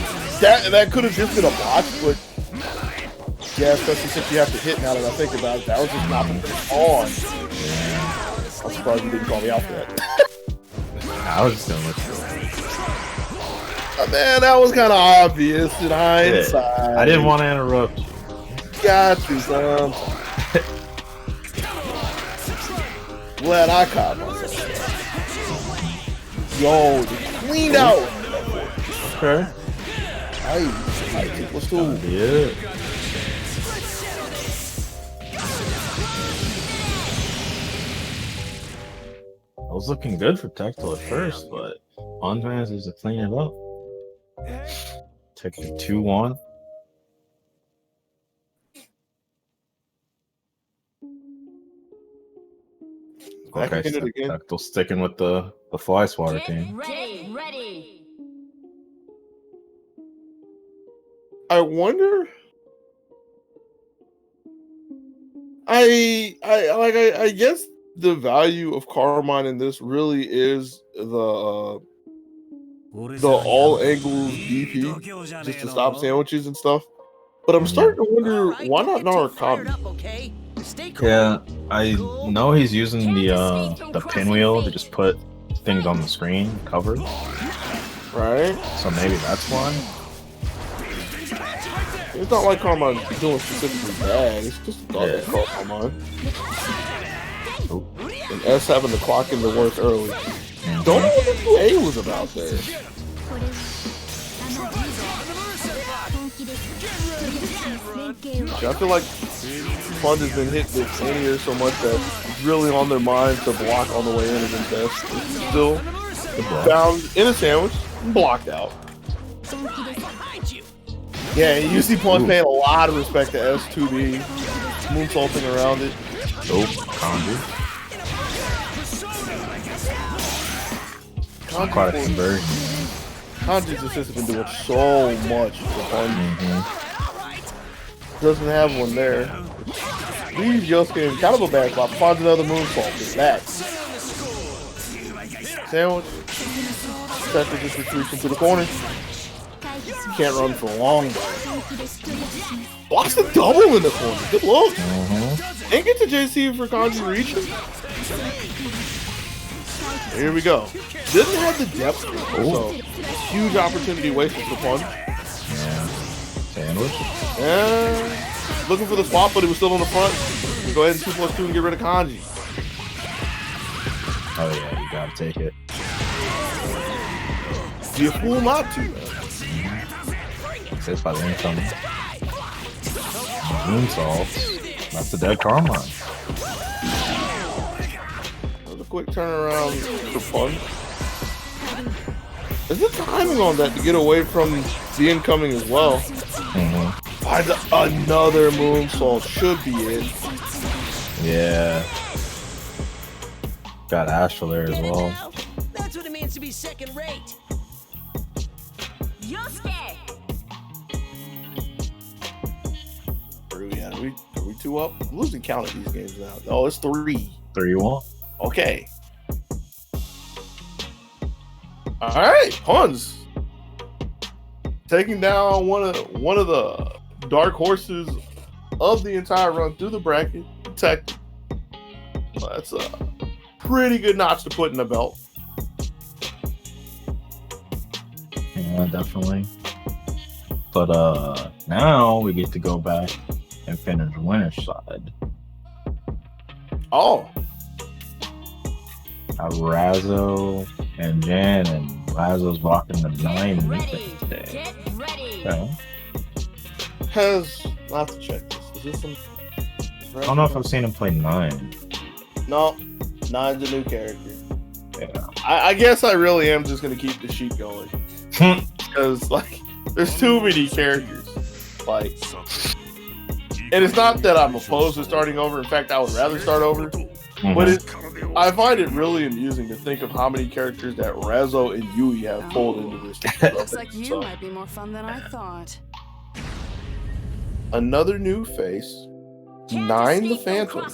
that could have just been a block, but yeah, especially since you have to hit now that I think about it. That was just not on. I'm surprised you didn't call me out for that. I was just gonna look for it. Man, that was kind of obvious in hindsight. I didn't want to interrupt you. Got you, son. Glad I caught myself. Yo, cleaned out. Okay. Let's do it. Yeah. I was looking good for Tactile at first, but Andres is to clean it up. Taking 2-1. Okay, Tactile sticking with the fly swatter team. Ready. I wonder. I guess the value of Carmine in this really is the all angles DP just to stop sandwiches and stuff. But I'm starting to wonder why not Narukami? Yeah, I know he's using the pinwheel to just put things on the screen covered. Right? So maybe that's why. It's not like Carmine's doing specifically bad. It's just a thought that called Carmine. Oh. And S having to clock in the work early. Don't know what the play was about there. I feel like Fun has been hit with anti-air so much that it's really on their mind to block on the way in against S. Still found in a sandwich, blocked out. Yeah, you see Punch paying a lot of respect to S2B, moonsaulting around it. Oh, Kanji. Quite a conversion. Kanji's assist has been doing so much for Punch. Doesn't have one there. Leaves Yosuke in kind of a bad spot. Finds another moonsault. Is that? sandwich. Tucker just retreats into the corner. Can't run for long. Blocks the double in the corner. Good look. Didn't get to JC for Kanji reaching. Here we go. Didn't have the depth, so huge opportunity wasted for Punch. Yeah. Sandwich. Yeah. Looking for the swap, but it was still on the front. We'll go ahead and 2+2 and get rid of Kanji. Oh yeah, you gotta take it. Be a fool not to. Says by the incoming. Moonsault. That's the dead Karma. A quick turnaround for Punch. Is the timing on that to get away from the incoming as well? Finds another moonsault. Should be it. Yeah. Got Astral there as well. That's what it means to be second rate. Yeah, are we 2 up? I'm losing count of these games now. Oh, it's 3. 3-1. Okay. All right, Huns taking down one of the dark horses of the entire run through the bracket. Protected. That's a pretty good notch to put in the belt. Yeah, definitely. But now we get to go back and finish winner's side. Oh. Razzo and Jan, and Razzo's rocking the 9 Ready. today. Get ready. Okay. Has not to check this. Is this some? I don't know if I've seen him play 9. No, 9's a new character. Yeah. I guess I really am just gonna keep the sheet going because like there's too many characters. Like, and it's not that I'm opposed to starting over. In fact, I would rather start over. But I find it really amusing to think of how many characters that Razzo and Yui have pulled into this. Looks like you might be more fun than I thought. Another new face. 9 the Phantom.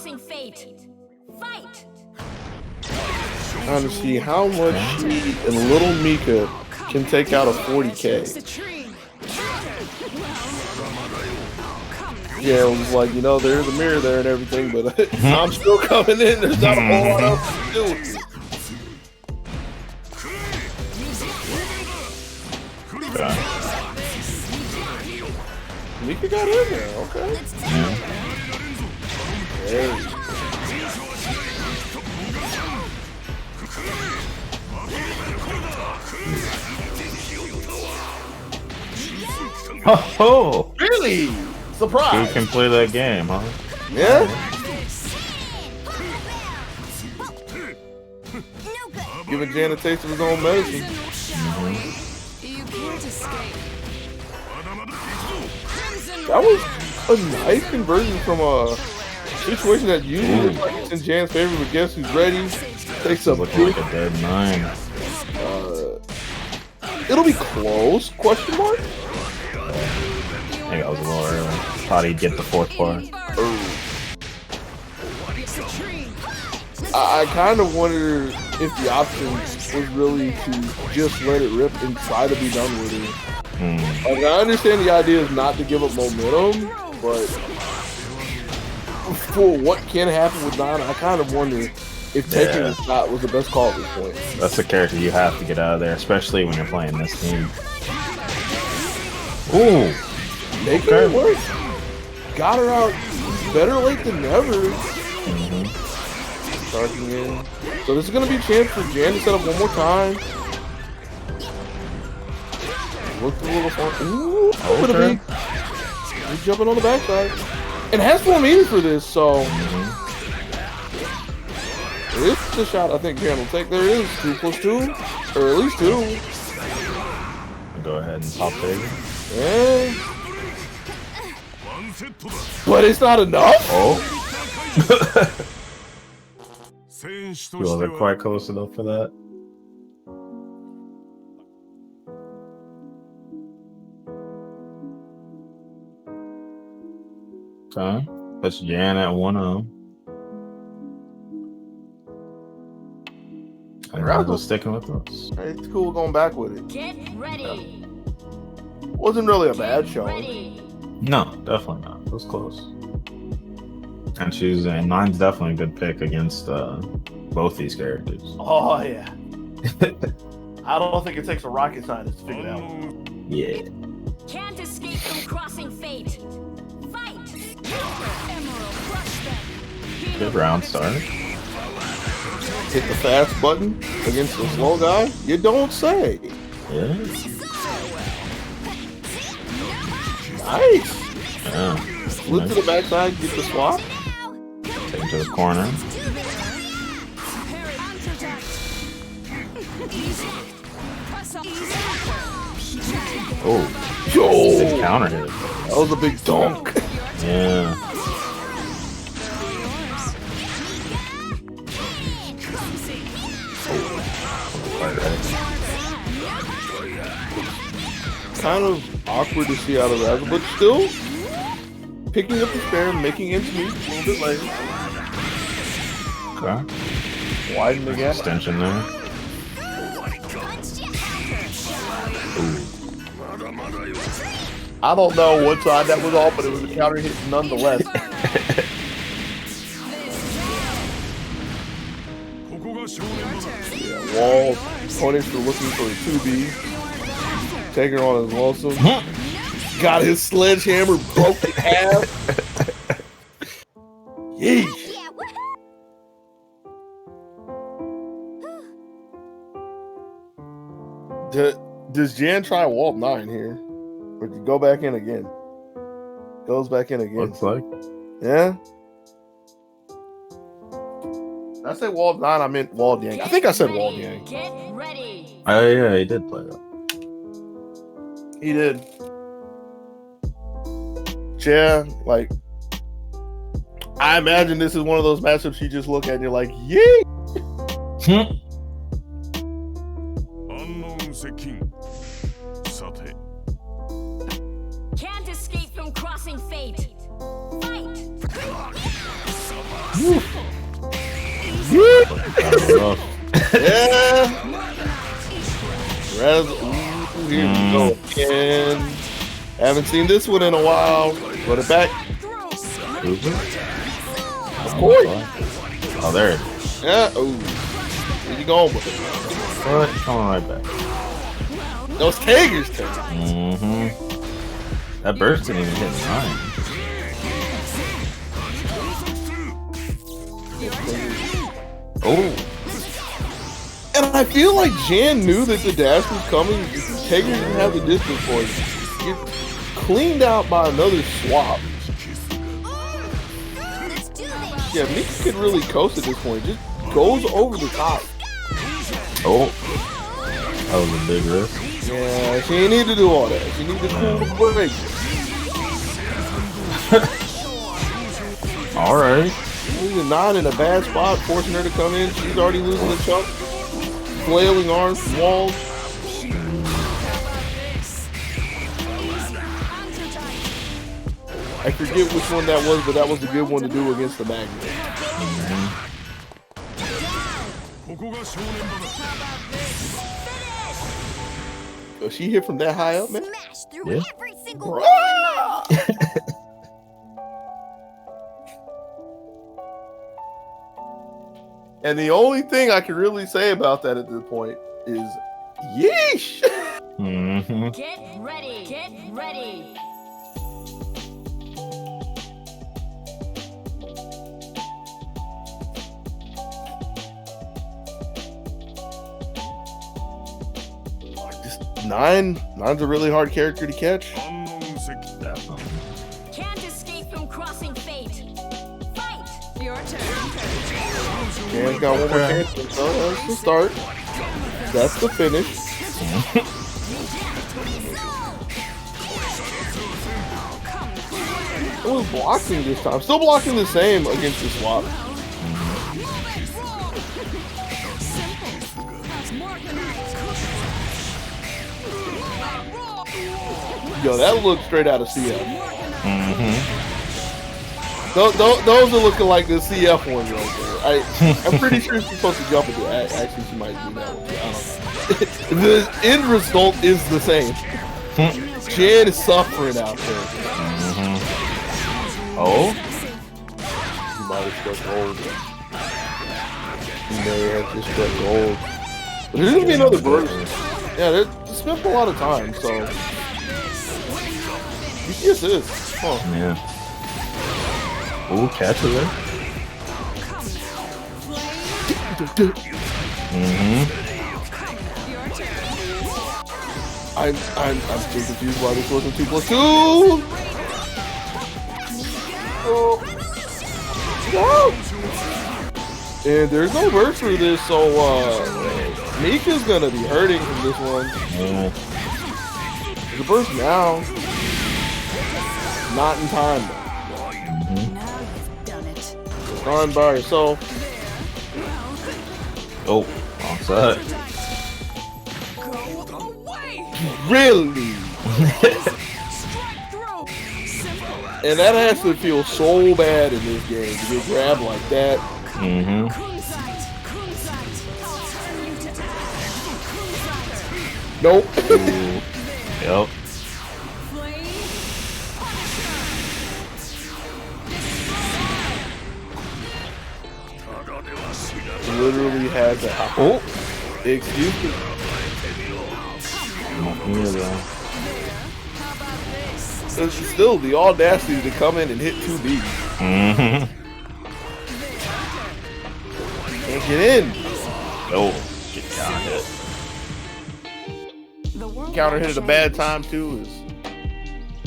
Trying to see how much she and Little Mika can take out of 40k. Yeah, it was like, there's a mirror there and everything, but I'm still coming in. There's not a whole lot else to do with it. Mika got in there, okay. Hey. Oh! Really? Surprise! Who can play that game, huh? Yeah? Giving Jan a taste of his own medicine. You can't escape. That was a nice conversion from a situation that usually looks like it's in Jan's favor, but guess who's ready? Takes a Looking like a dead 9. It'll be close, question mark? I think I was a little early. Thought he'd get the 4th part. I kind of wonder if the option was really to just let it rip and try to be done with it. Like, I understand the idea is not to give up momentum, but for what can happen with Nana, I kind of wonder if taking the shot was the best call at this point. That's the character you have to get out of there, especially when you're playing this game. Ooh! Making it work. Got her out better late than never. Starting in. So this is going to be a chance for Jan to set up one more time. Looked a little far. Ooh, Okay. He's jumping on the backside. And has full meaning for this, so. This is the shot I think Jan will take. There it is. 2+2. Or at least 2. Go ahead and pop baby. Yeah. But it's not enough. Oh. You wasn't quite close enough for that. Okay. That's Jan at 1-0. And Razzle's sticking with us. It's cool going back with it. Get ready. Wasn't really a bad showing. Ready. No, definitely not. It was close. And she's Nine's definitely a good pick against both these characters. Oh yeah. I don't think it takes a rocket scientist to figure it out. Yeah. Can't escape from crossing fate. Fight. Emerald, crush them. Good round start. Hit the fast button against the slow guy? You don't say. Yeah. Nice. Yeah. Flip to the backside, get the swap. Take him to the corner. Oh. Yo! Big counter hit. That was a big dunk. Yeah. Kind of awkward to see out of Razzle, but still picking up the spare, making ends meet a little bit later. Okay. Widen the gap. Extension there. I don't know what side that was off, but it was a counter hit nonetheless. Yeah, Wall punished for looking for a 2B. Taker on his lonesome. Got his sledgehammer, broke in half. Yeesh. Does Jan try Wall 9 here? Or do you go back in again? Goes back in again. Looks like. Yeah? Did I say Wall 9? I meant Wall Yang. I think I said Wall Yang. Get ready. Oh yeah, he did play that. He did. Yeah, like, I imagine this is one of those matchups you just look at and you're like, yee! Can't escape from crossing fate. Fight. Yeah. Here we go again. Haven't seen this one in a while. Run it back. Of course. Oh, there it is. Yeah. Oh. Where you going with it? What? Coming right back. Those Tigers take. Mm-hmm. That burst didn't even hit 9. Oh. And I feel like Jan knew that the dash was coming. Taker didn't have the distance for it. Get cleaned out by another swap. Yeah, Mika could really coast at this point. Just goes over the top. Oh. That was a big risk. Yeah, she ain't need to do all that. She need to cool the break. Alright. Losing 9 in a bad spot, forcing her to come in. She's already losing the chunk. Flailing arms from walls. I forget which one that was, but that was a good one to do against the magnet. Oh, she hit from that high up, man? Yeah. And the only thing I can really say about that at this point is, yeesh! Mm-hmm. Get ready. Get ready. Just Nine's a really hard character to catch. Can't escape from crossing fate. Fight. Your turn. Jan's got one more chance, so that's the start. That's the finish. It was blocking this time. Still blocking the same against the swap. Yo, that looked straight out of CF. Those are looking like the CF ones right there. I'm pretty sure she's supposed to jump into it. Actually, she might do that one. I don't know. The end result is the same. Jen is suffering out there. Oh? She might have struck gold. She may have just struck gold. But there's going to be another version. Yeah, they spent a lot of time, so. Yes, it is. Huh. Yeah. Ooh, catch her there. I'm still confused why this wasn't 2+2. Oh. No. And there's no burst for this, so Mika's gonna be hurting from this one. The burst now. Not in time though. Now you've done it. Gone by yourself. Oh, wrong side. Go away. Really? And that has to feel so bad in this game to get grabbed like that. Nope. Yep. Literally has a happen. Oh, Excuse me. It's still the audacity to come in and hit 2B. Can't get in. Oh, get down hit. Counter hit at a bad time too. Is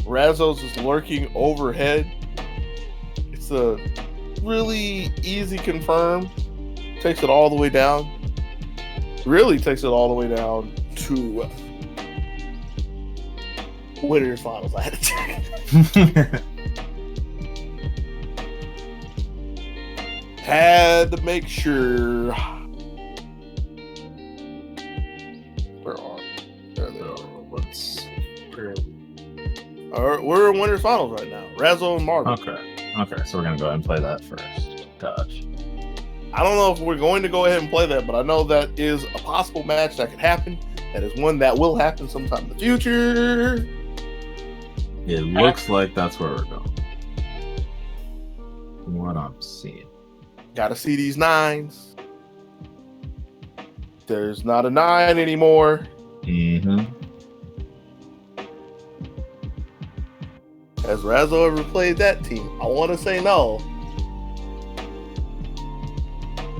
Razzo's is lurking overhead. It's a really easy confirm. Takes it all the way down. Really takes it all the way down to winners finals. I had to check. Had to make sure. Where are we? There they are. We're in winners finals right now. Razzo and Marvin. Okay, so we're gonna go ahead and play that first. Gosh. I don't know if we're going to go ahead and play that, but I know that is a possible match that could happen. That is one that will happen sometime in the future. It looks like that's where we're going. From what I'm seeing. Gotta see these 9s. There's not a 9 anymore. Has Razzo ever played that team? I want to say no.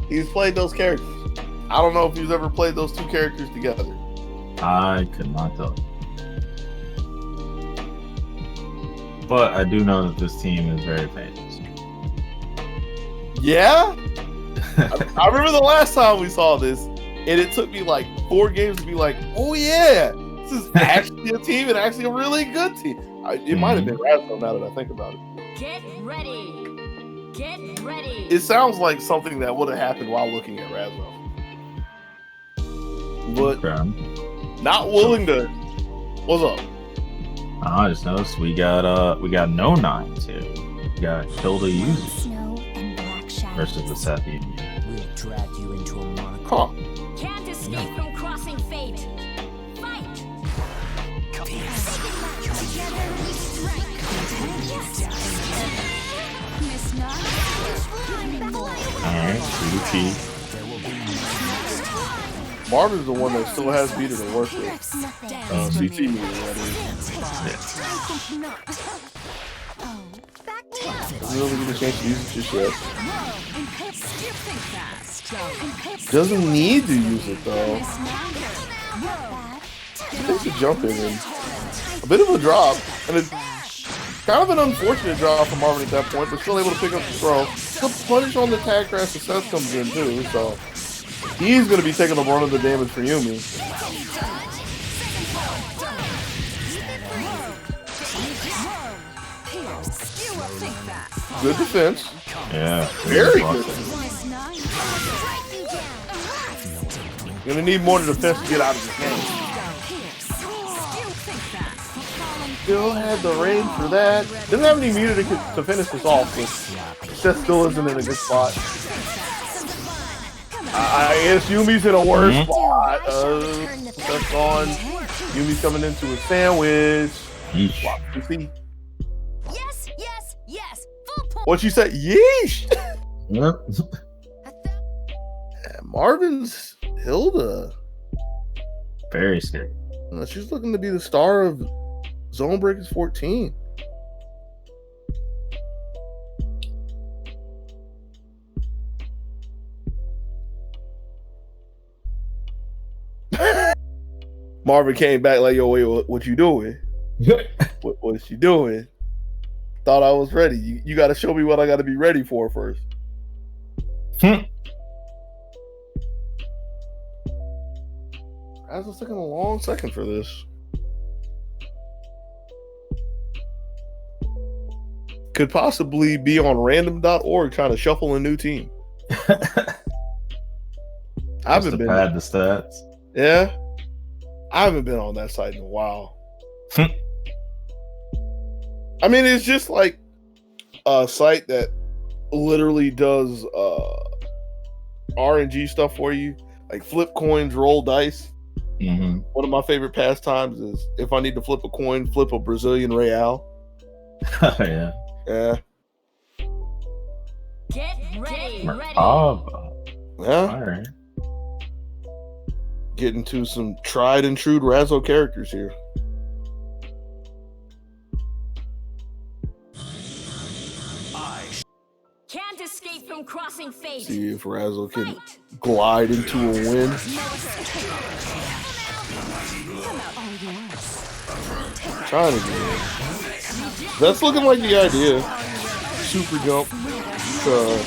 He's played those characters. I don't know if he's ever played those two characters together. I could not tell you. But I do know that this team is very famous. Yeah? I remember the last time we saw this, and it took me like 4 games to be like, oh yeah, this is actually a team and actually a really good team. It might have been Razzo now that I think about it. Get ready. Get ready. It sounds like something that would have happened while looking at Razzo. But not willing to. What's up? I just noticed we got no 9s here. We got Hilda Yuzu versus the Seth Union. We'll drag you into a monocle. Huh. Can't escape from crossing fate. Fight. Alright, CT. Marvin's the one that still has beat it and works with. CT movie, that is. Really get a chance to use it just yet. Doesn't need to use it though. Takes a jump in and a bit of a drop, and it's kind of an unfortunate drop for Marvin at that point, but still able to pick up the throw. The punish on the tag crash that Seth comes in too, so he's going to be taking the brunt of the damage for Yumi. Good defense. Yeah. Very good. Gonna need more defense to get out of this game. still had the range for that. Didn't have any immunity to finish this off, but Seth still isn't in a good spot. I guess Yumi's in a worse spot. That's on. Yumi's coming into a sandwich. Yeesh. You see? Yes, yes, yes. Full point. What you said? Yeesh. Yep. Marvin's Hilda. Very scary. She's looking to be the star of ZoneBreakers 14. Marvin came back like, yo, wait, what you doing? What's she doing? Thought I was ready. You got to show me what I got to be ready for first. I was taking a long second for this. Could possibly be on random.org trying to shuffle a new team. I haven't been. Pad the stats. Yeah. I haven't been on that site in a while. I mean, it's just like a site that literally does RNG stuff for you, like flip coins, roll dice. Mm-hmm. One of my favorite pastimes is if I need to flip a coin, flip a Brazilian real. Yeah. Yeah. Get ready. Oh. Yeah. All right. Getting to some tried and true Razzo characters here. Can't escape from crossing fate. See if Razzo can glide into a win. Trying to do it. That's looking like the idea. Super jump to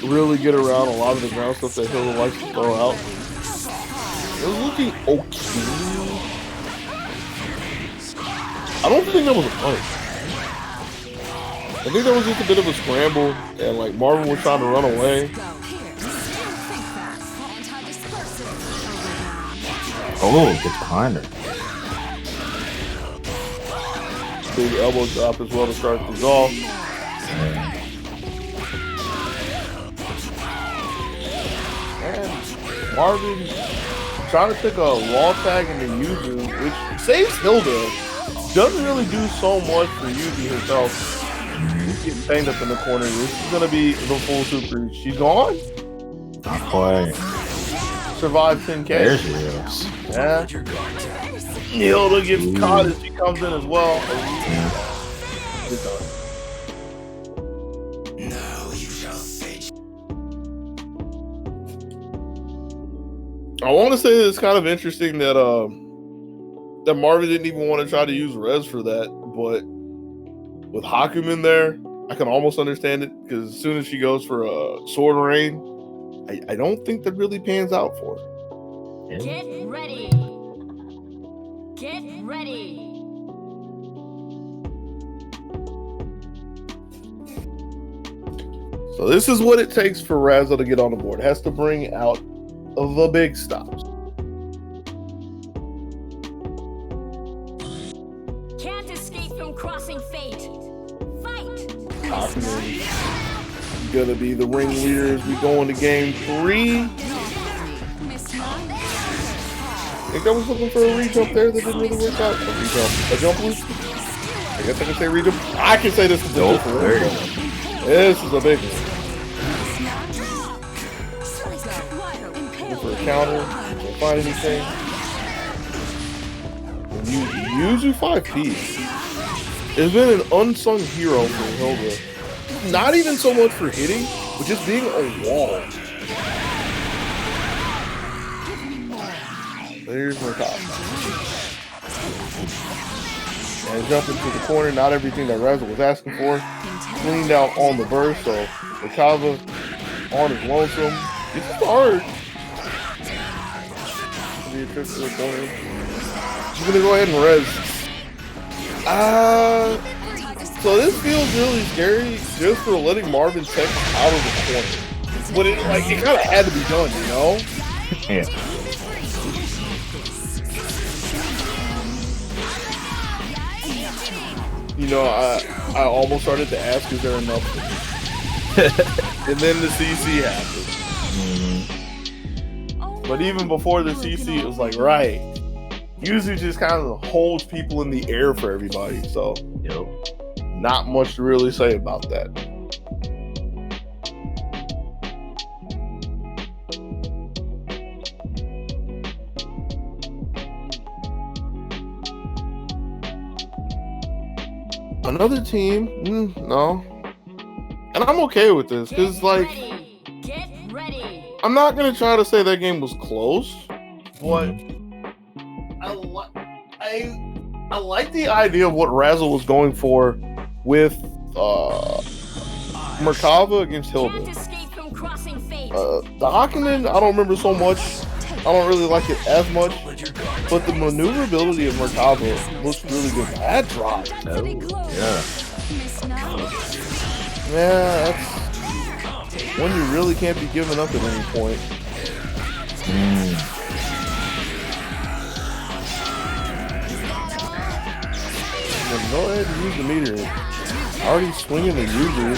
really get around a lot of the ground stuff that Hilda likes to throw out. It's looking okay. I don't think that was a punch. I think that was just a bit of a scramble, and like Marvin was trying to run away. Oh, gets behind her. Big elbow drop as well to start things off. And Marvin trying to take a raw tag into Yuzu, which saves Hilda. Doesn't really do so much for Yuzu herself. She's getting banged up in the corner. This is going to be the full super. She's gone? Not quite. Survived 10K. There's she is. Yeah. Hilda gets caught as she comes in as well. Yeah. Good done. I want to say that it's kind of interesting that that Marvin didn't even want to try to use Rez for that, but with Hakumen there, I can almost understand it because as soon as she goes for a sword rain, I don't think that really pans out for her. Yeah. Get ready. Get ready. So this is what it takes for Razzo to get on the board. It has to bring out the big stops. Can't escape from crossing fate. Fight. Hakumen gonna be the ringleader as we go into game 3. I think I was looking for a re-jump there that didn't really work out. A re-jump. A jump loop? I guess I can say re-jump. I can say this is a different one. This is a big one. Looking for a counter. Can't find anything. Yuzu 5P has been an unsung hero for Hilda. Not even so much for hitting, but just being a wall. There's my top. And jump into the corner, not everything that Razzo was asking for. Cleaned out on the burst, so Makava on his lonesome. This is hard. Be a trip to the corner. She's gonna go ahead and res. So this feels really scary just for letting Marvin tech out of the corner. But it kind of had to be done, you know? Yeah. You know, I almost started to ask, is there enough? And then the CC happened. But even before the CC, it was like, right. Usually just kind of holds people in the air for everybody. So, not much to really say about that. Another team, no. And I'm okay with this, because, like, I'm not going to try to say that game was close, but I like the idea of what Razzle was going for with Merkava against Hilda. The Hakumen, I don't remember so much. I don't really like it as much, but the maneuverability of Merkava looks really good. That drop. Oh, Yeah, that's when you really can't be giving up at any point. Then go ahead and use the meter. Already swinging the user.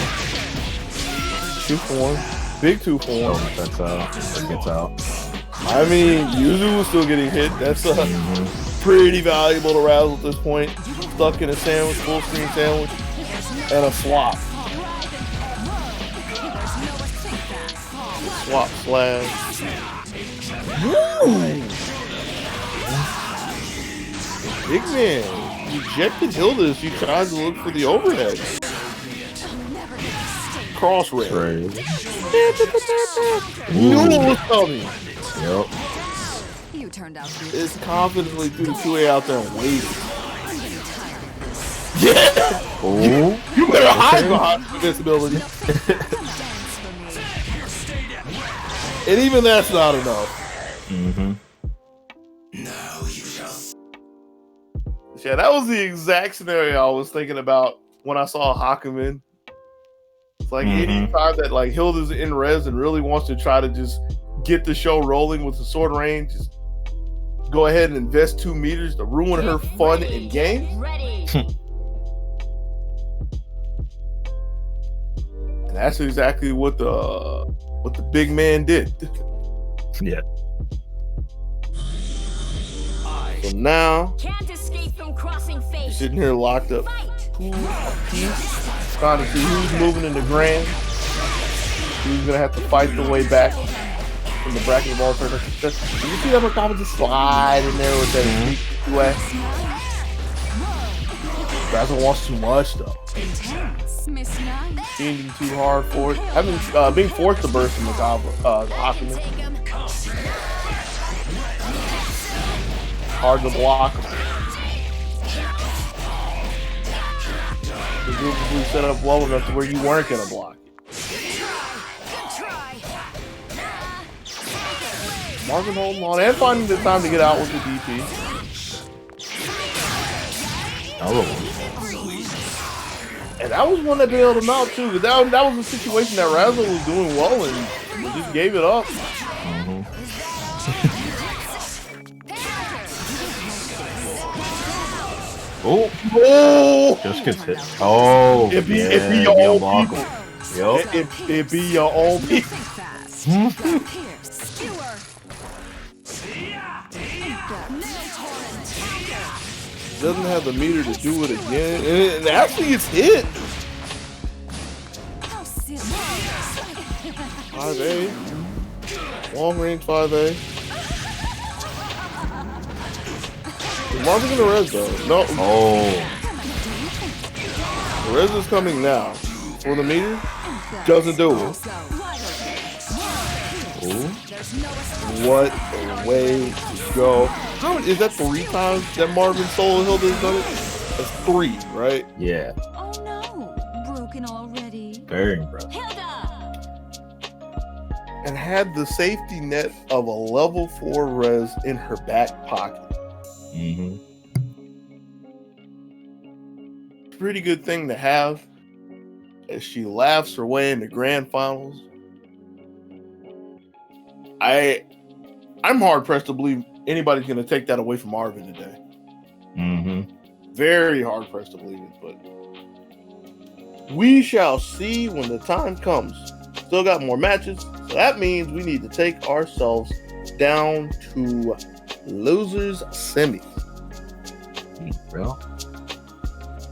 2 for 1. Big 2 for 1. That's that gets out. I mean, Yuzu was still getting hit. That's pretty valuable to Razzle at this point. Stuck in a sandwich, full screen sandwich, and a swap. Swap slash. Big man rejected Hilda as she tried to look for the overhead. Cross red. You know what's coming. Yep. You turned out It's confidently through the 2A out there and waiting. Yeah! Oh. You better hide behind invincibility. And even that's not enough. Yeah, that was the exact scenario I was thinking about when I saw Hakumen. It's like any time that like Hilda's in res and really wants to try to just get the show rolling with the sword range, just go ahead and invest 2 meters to ruin her fun in game. And that's exactly what the big man did. Yeah. So now Can't escape from crossing fate. you're sitting here locked up. Trying to see who's moving in the grand. Who's gonna have to fight their way back from the bracket of all tournaments. You see that Merkava just slide in there with that way. Razzle wants too much though. Miss Nine. Changing too hard for it. Being forced to burst from Merkava, Hakumen. Hard to block. The group was set up well enough to where you weren't gonna block it. Marvin holding on and finding the time to get out with the DP. And that was one that bailed him out too. That was a situation that Razzle was doing well and just gave it up. Oh, just gets hit. Oh, it be your own people. Yep. It be your own people. Doesn't have the meter to do it again, and actually it's hit. 5A, long range 5A. Marvin's in the res though. No. Oh. The res is coming now. For the meter, doesn't do it. Ooh. What a way to go. How many, is that 3 times that Marvin solo Hilda has done it? That's 3, right? Yeah. Oh no, broken already. Very impressive. And had the safety net of a level 4 res in her back pocket. Pretty good thing to have as she laughs her way into grand finals. I'm hard pressed to believe anybody's going to take that away from Marvin today. Very hard pressed to believe it, but we shall see when the time comes. Still got more matches, so that means we need to take ourselves down to losers semi. Well,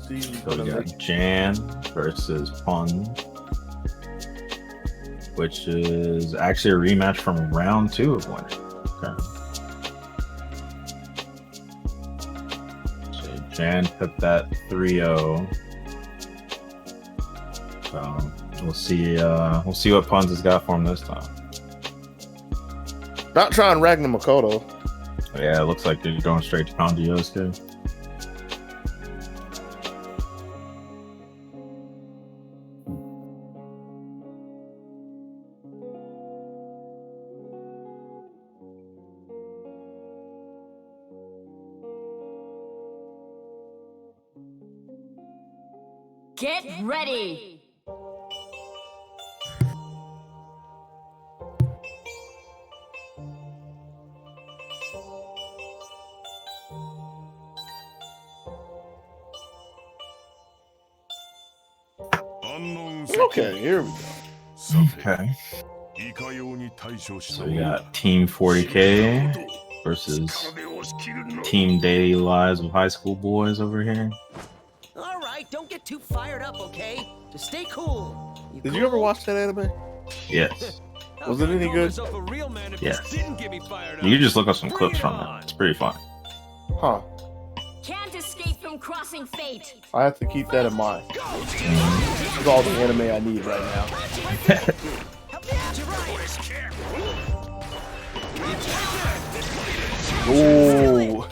See, so we got Jan versus Pun, which is actually a rematch from round 2 of Winter. Okay. So Jan took that 3-0. So we'll see what Puns has got for him this time. not trying Ragnar Makoto. Yeah, it looks like they're going straight to Kanji Yosuke. Get ready! Okay, here we go. Okay. So we got Team 40K versus Team Daily Lives of High School Boys over here. All right, don't get too fired up, okay? Just stay cool. Did you ever watch that anime? Yes. Was it any good? Yes. You can just look up some clips from it. It's pretty fun. Huh. Can't escape from crossing fate. I have to keep that in mind. This is all the anime I need right now. Ooh.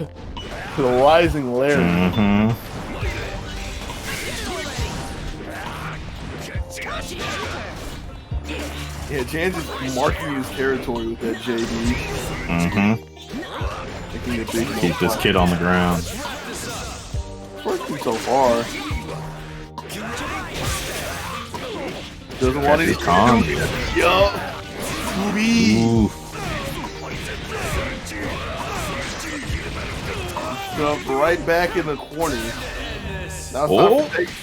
The Rising Lair. Yeah, Jan's just marking his territory with that JD. Keep this kid on the ground. It's working so far. Doesn't want any calm. Yup. Ooh. Jump right back in the corner. Now it's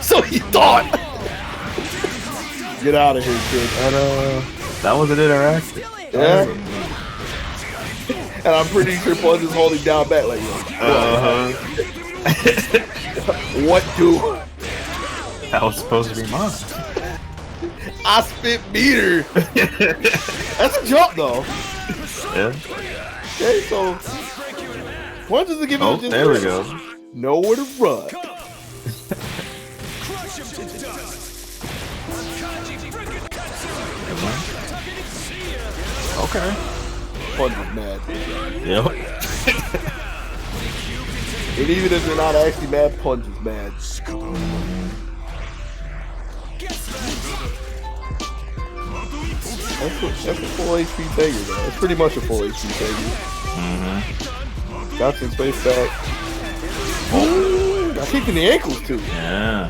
so he thought. Get out of here, kid. And that was an interaction. Yeah. And I'm pretty sure Punch is holding down back like what do? That was supposed to be mine. I spit meter. That's a jump though. Yeah. Okay, so Punch is giving it there we go. Nowhere to run. Okay. Punch is mad. Yep. And even if they're not actually mad, Punch is mad. That's a full HP Tager though. It's pretty much a full HP Tager. Got some space back. Oh, got kicked in the ankles too. Yeah.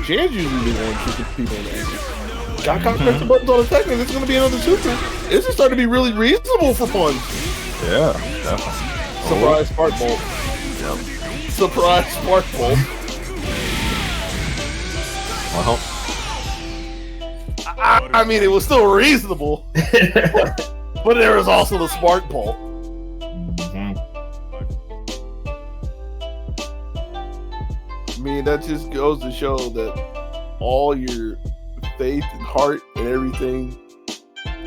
Jan's usually the one kicking people in the ankles. Got caught press the buttons on the technique. It's going to be another super. This is starting to be really reasonable for Punch. Yeah, definitely. Surprise Spark Bolt. Yep. Surprise Spark Bolt. Well, I mean, it was still reasonable. But there was also the Spark Bolt. I mean, that just goes to show that all your faith and heart and everything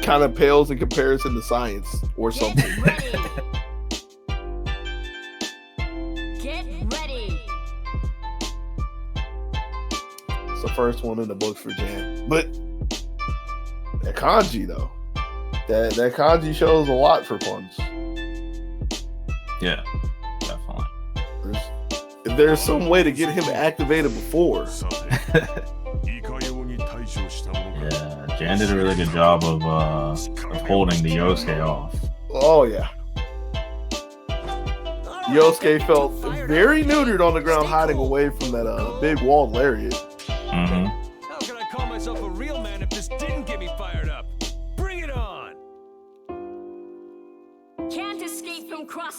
kind of pales in comparison to science or something. Get ready. It's the first one in the books for Jan. But that kanji though, that kanji shows a lot for Punch. Yeah, definitely. If there's some way to get him activated before. Yeah, Jan did a really good job of holding the Yosuke off. Oh yeah. Yosuke felt very neutered on the ground, hiding away from that big walled lariat. How can I call myself a real man if this didn't get me fired up? Bring it on!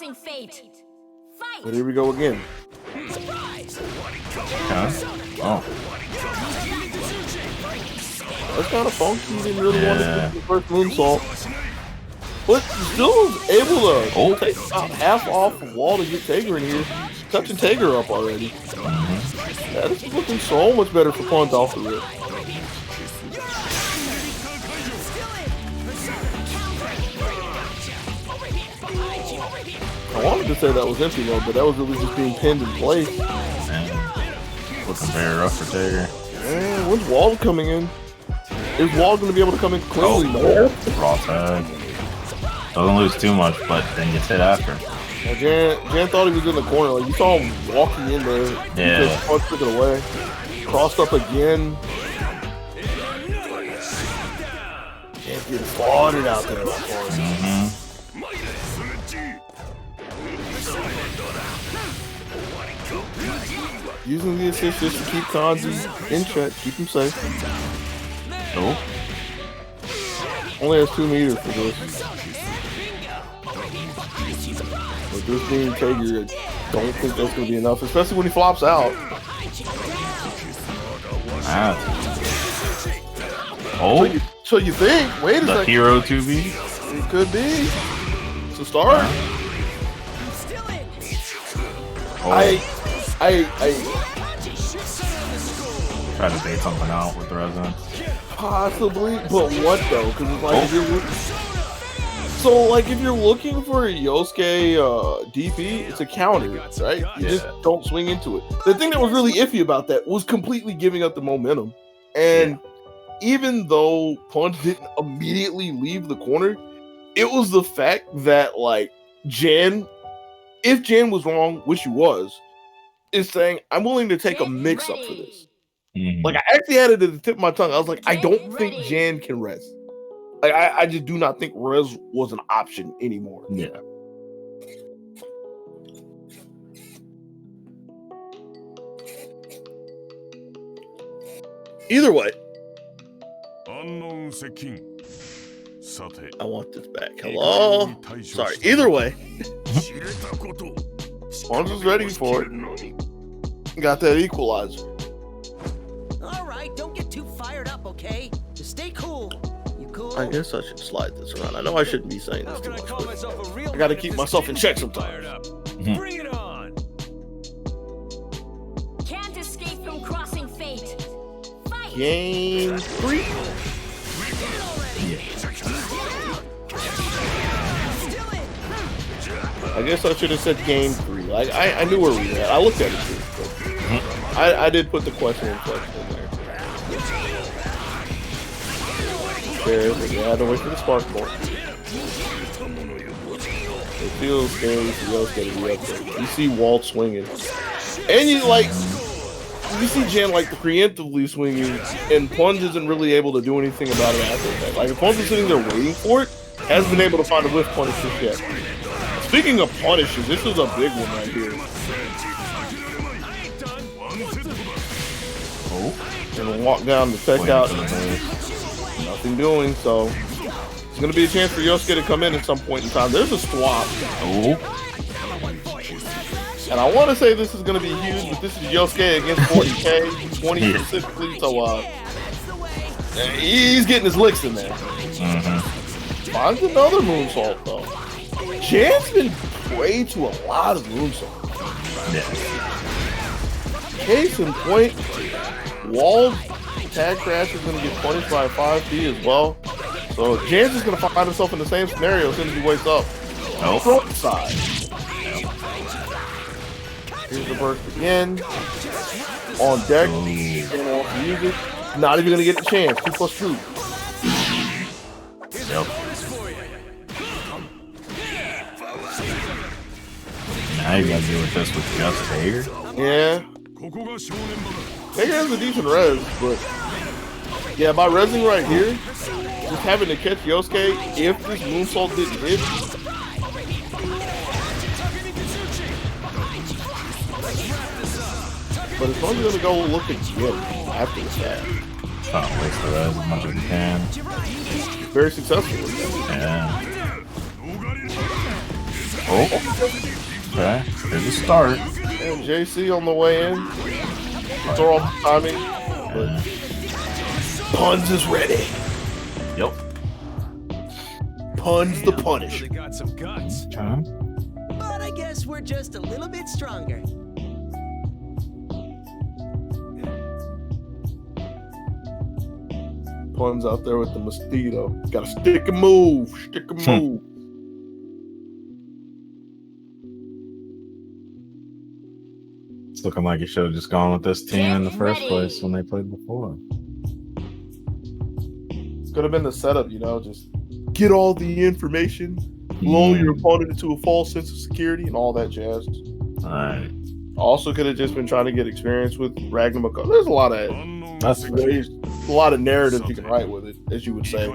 crossing fate. Fight. But here we go again. Oh. That's kind of funky. He didn't really want to do the first moonsault. But still was able to take about half off the wall to get Tager in here. Touching Tager up already. That is looking so much better for Punch off the rip. I wanted to say that was empty though, but that was really just being pinned in place. Looking very rough for Tager. Man, when's Wald coming in? Is Wald going to be able to come in cleanly? No. Raw tag. Doesn't lose too much, but then gets hit after. Now, Jan thought he was in the corner. Like, you saw him walking in there. Yeah. He just Punch took it away. Crossed up again. Jan's getting slaughtered out there. Using the assist just to keep Kanji in check, keep him safe. Oh. Only has 2 meters for this. But this being Tager, I don't think that's going to be enough, especially when he flops out. Oh. So you think, wait a second. The hero 2B? It could be. It's a start. I try to bait something out with the resident. Possibly, but what though? Because it's like if you're looking for a Yosuke DP, it's a counter, right? You just don't swing into it. The thing that was really iffy about that was completely giving up the momentum. And even though Punch didn't immediately leave the corner, it was the fact that like Jan, if Jan was wrong, which he was, is saying, I'm willing to take a mix-up for this. Like, I actually had it at the tip of my tongue. I was like, I don't think Jan can res. Like, I just do not think res was an option anymore. Yeah. Either way. I want this back. Hello? Sorry. Either way. Punch is ready for it. Got that equalizer. Alright, don't get too fired up, okay? Just stay cool. You cool? I guess I should slide this around. I know I shouldn't be saying this too much, but I gotta keep myself in check sometimes. Bring it on! Can't escape from crossing fate. Fight. Game 3. I guess I should have said game 3. Like I knew where we were at. I looked at it too. But I did put the question in there. But yeah, I had to wait for the spark ball. It feels scary for Yosuke to be up there. You see Walt swinging, and you see Jan like preemptively swinging, and Punch isn't really able to do anything about it after that. Like if Punch is sitting there waiting for it, hasn't been able to find a whiff punish just yet. Speaking of punishes, this is a big one right here. Oh, gonna walk down to check out. Nothing doing, so it's gonna be a chance for Yosuke to come in at some point in time. There's a swap. Oh. And I want to say this is gonna be huge, but this is Yosuke against 40K, 20 specifically, so he's getting his licks in there. Finds another moonsault though. Jan's been prey to a lot of moonsaults. Case in point, Wald's tag crash is going to get punished by 5P as well. So Jan's just going to find himself in the same scenario as soon as he wakes up. Front side. Here's the burst again. On deck. And off the music. Not even going to get the chance. 2+2. Yep. Now you gotta deal with this with just Tager. Yeah. Tager has a decent res, but yeah, by resing right here, just having to catch Yosuke if this moonsault didn't hit. But it's only gonna go look again after the fact. Trying to waste the res as much as you can. Very successful with that. Yeah. Oh, okay. Here's a start. And JC on the way in. Throw off the timing. But Puns is ready. Yep. Puns the punish. They got some guts. But I guess we're just a little bit stronger. Puns out there with the mosquito. Gotta stick and move. Stick and move. It's looking like you should have just gone with this team in the first place when they played before. Could have been the setup, just get all the information, lull your opponent into a false sense of security, and all that jazz. All right. Also, could have just been trying to get experience with Ragnar McCall. There's a lot of ways, a lot of narrative you can write with it, as you would say.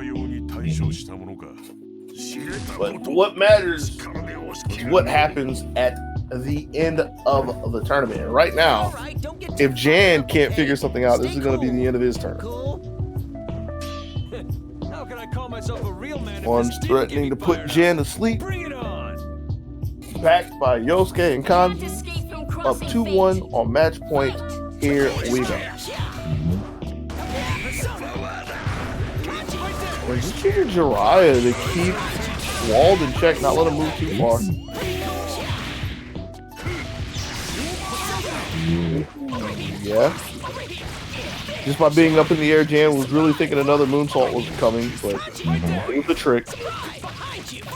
But what matters is what happens at the end of the tournament. And right now, if Jan can't figure something out, this is going to be the end of his turn. How can I call myself a real man? One's threatening to put Jan to sleep. Bring it on. Backed by Yosuke and Kanji. Up 2-1 on match point. Here we go. Is this your Jiraiya to keep Walled in check, not let him move too far? Yeah. Just by being up in the air, Jan was really thinking another moonsault was coming, but it was a trick.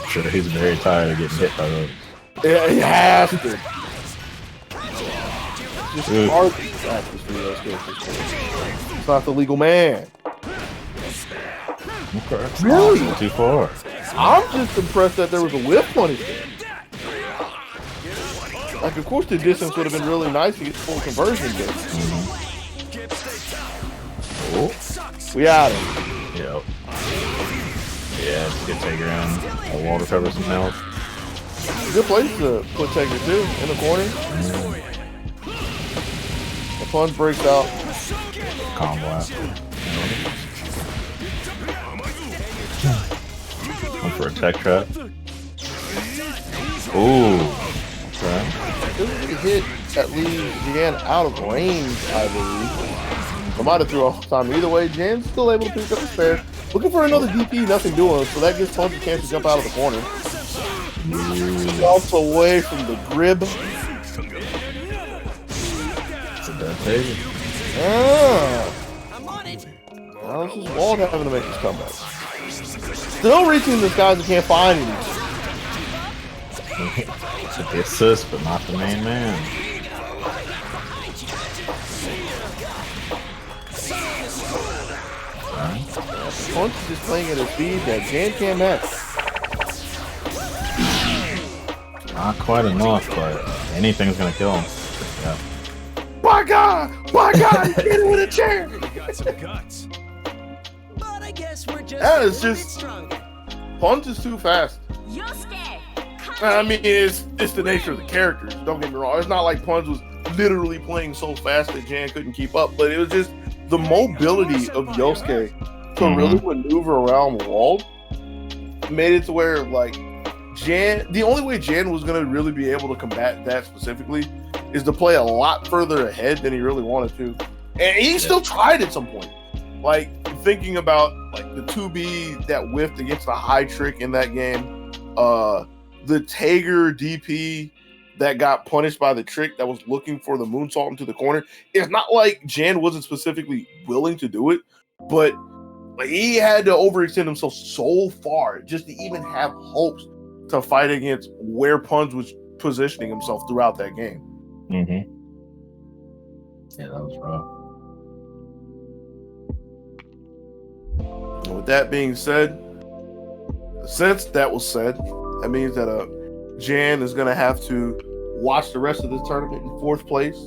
Sure, he's very tired of getting hit by those. Yeah, he has to. Just hard to practice for those characters. It's not the legal man. Okay. Really? 2-4. I'm just impressed that there was a whiff punish there. Like, of course, the distance would have been really nice to get full conversion there. Oh. We out it. Yep. Yeah, just get Taker in. A wall to cover some health. Good place to put Taker too, in the corner. The Punch breaks out. Calm blast. One for a tech trap. Ooh. Okay. This is a hit that leaves Jan out of range, I believe. I might have threw off time. Either way, Jan's still able to pick up the spare. Looking for another DP, nothing doing, so that gives Punch a chance to jump out of the corner. Walks away from the grib. It's a dead Taker. I'm on it. Now this is Wald having to make his comeback. Still reaching the skies and can't find anything. It's the assist, but not the main man. Punch is just playing at a speed that Jan can't match. Not quite enough, but anything's gonna kill him. Yeah. By God, you hit it with a chair. Got some guts. But I guess we're just That a is little just- bit stronger. Punch is too fast. Yosuke, I mean, it's the nature of the characters. Don't get me wrong. It's not like Punch was literally playing so fast that Jan couldn't keep up, but it was just the mobility of Yosuke to really maneuver around Wald made it to where, like, Jan, the only way Jan was going to really be able to combat that specifically is to play a lot further ahead than he really wanted to. And he still tried at some point. Like, thinking about, like, the 2B that whiffed against the high trick in that game, the Tager DP that got punished by the trick that was looking for the moonsault into the corner. It's not like Jan wasn't specifically willing to do it, but like, he had to overextend himself so far just to even have hopes to fight against where Punch was positioning himself throughout that game. Mm-hmm. Yeah, that was rough. And with that being said, since that was said, that means that Jan is going to have to watch the rest of this tournament in fourth place.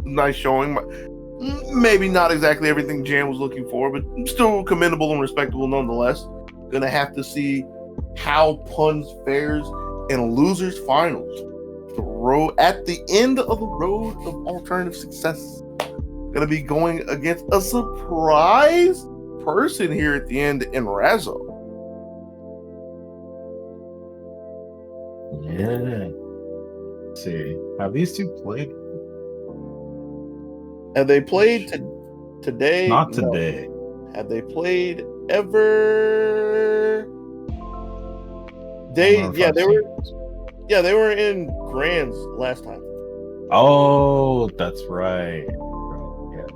Nice showing. Maybe not exactly everything Jan was looking for, but still commendable and respectable nonetheless. Going to have to see how Punch fares in losers finals. The road at the end of the road of alternative success. Going to be going against a surprise person here at the end in Razzo. Yeah. Let's see, have these two played? Have they played today? Not No. today. Have they played ever? They were in Grands last time. Oh, that's right. Yeah.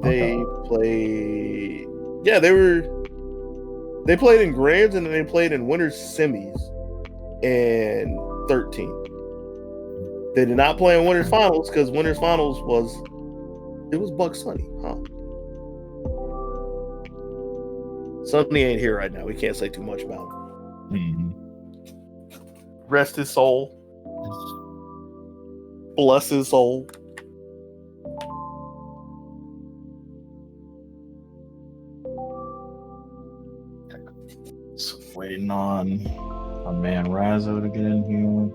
They played. Yeah, they played in Grands and then they played in Winners Semis in 13. They did not play in Winners Finals because Winners Finals was Buck Sunny, huh? Sunny ain't here right now. We can't say too much about him. Mm-hmm. Rest his soul. Bless his soul. So waiting on our man Razzo to get in here.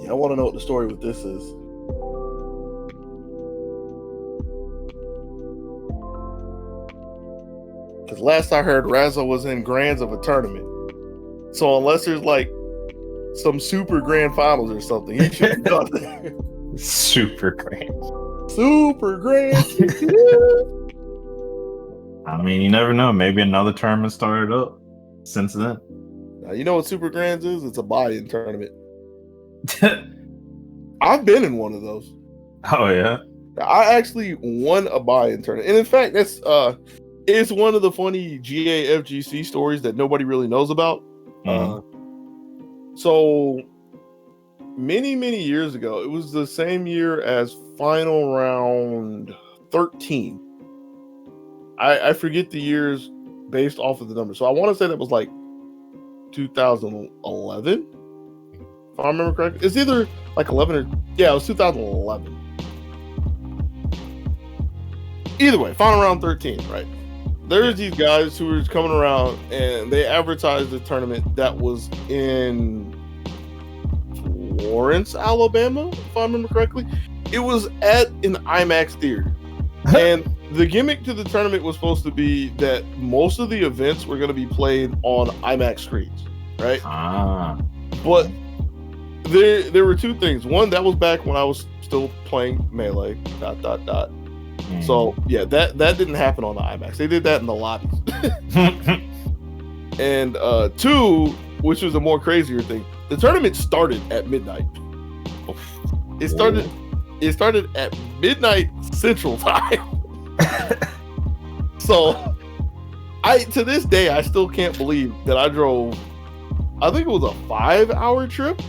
Yeah, I want to know what the story with this is. Because last I heard, Razzo was in Grands of a tournament. So unless there's like some super grand finals or something, he should have done there. Super grand. Super grand. I mean, you never know. Maybe another tournament started up since then. Now, you know what Super Grands is? It's a buy-in tournament. I've been in one of those. Oh yeah. I actually won a buy-in tournament, and in fact, that's it's one of the funny GAFGC stories that nobody really knows about. So many years ago, it was the same year as final round 13. I forget the years based off of the numbers. So I want to say that was like 2011, if I remember correctly. It's either like 11 or it was 2011. Either way, final round 13, right? There's these guys who were coming around and they advertised a tournament that was in Florence, Alabama, if I remember correctly. It was at an IMAX theater. And the gimmick to the tournament was supposed to be that most of the events were going to be played on IMAX screens, right? But there were two things. One, that was back when I was still playing Melee, ... So yeah, that didn't happen on the IMAX. They did that in the lobbies. And two, which was a more crazier thing, the tournament started at midnight. It started at midnight Central Time. So to this day I still can't believe that I drove, I think it was a 5-hour trip.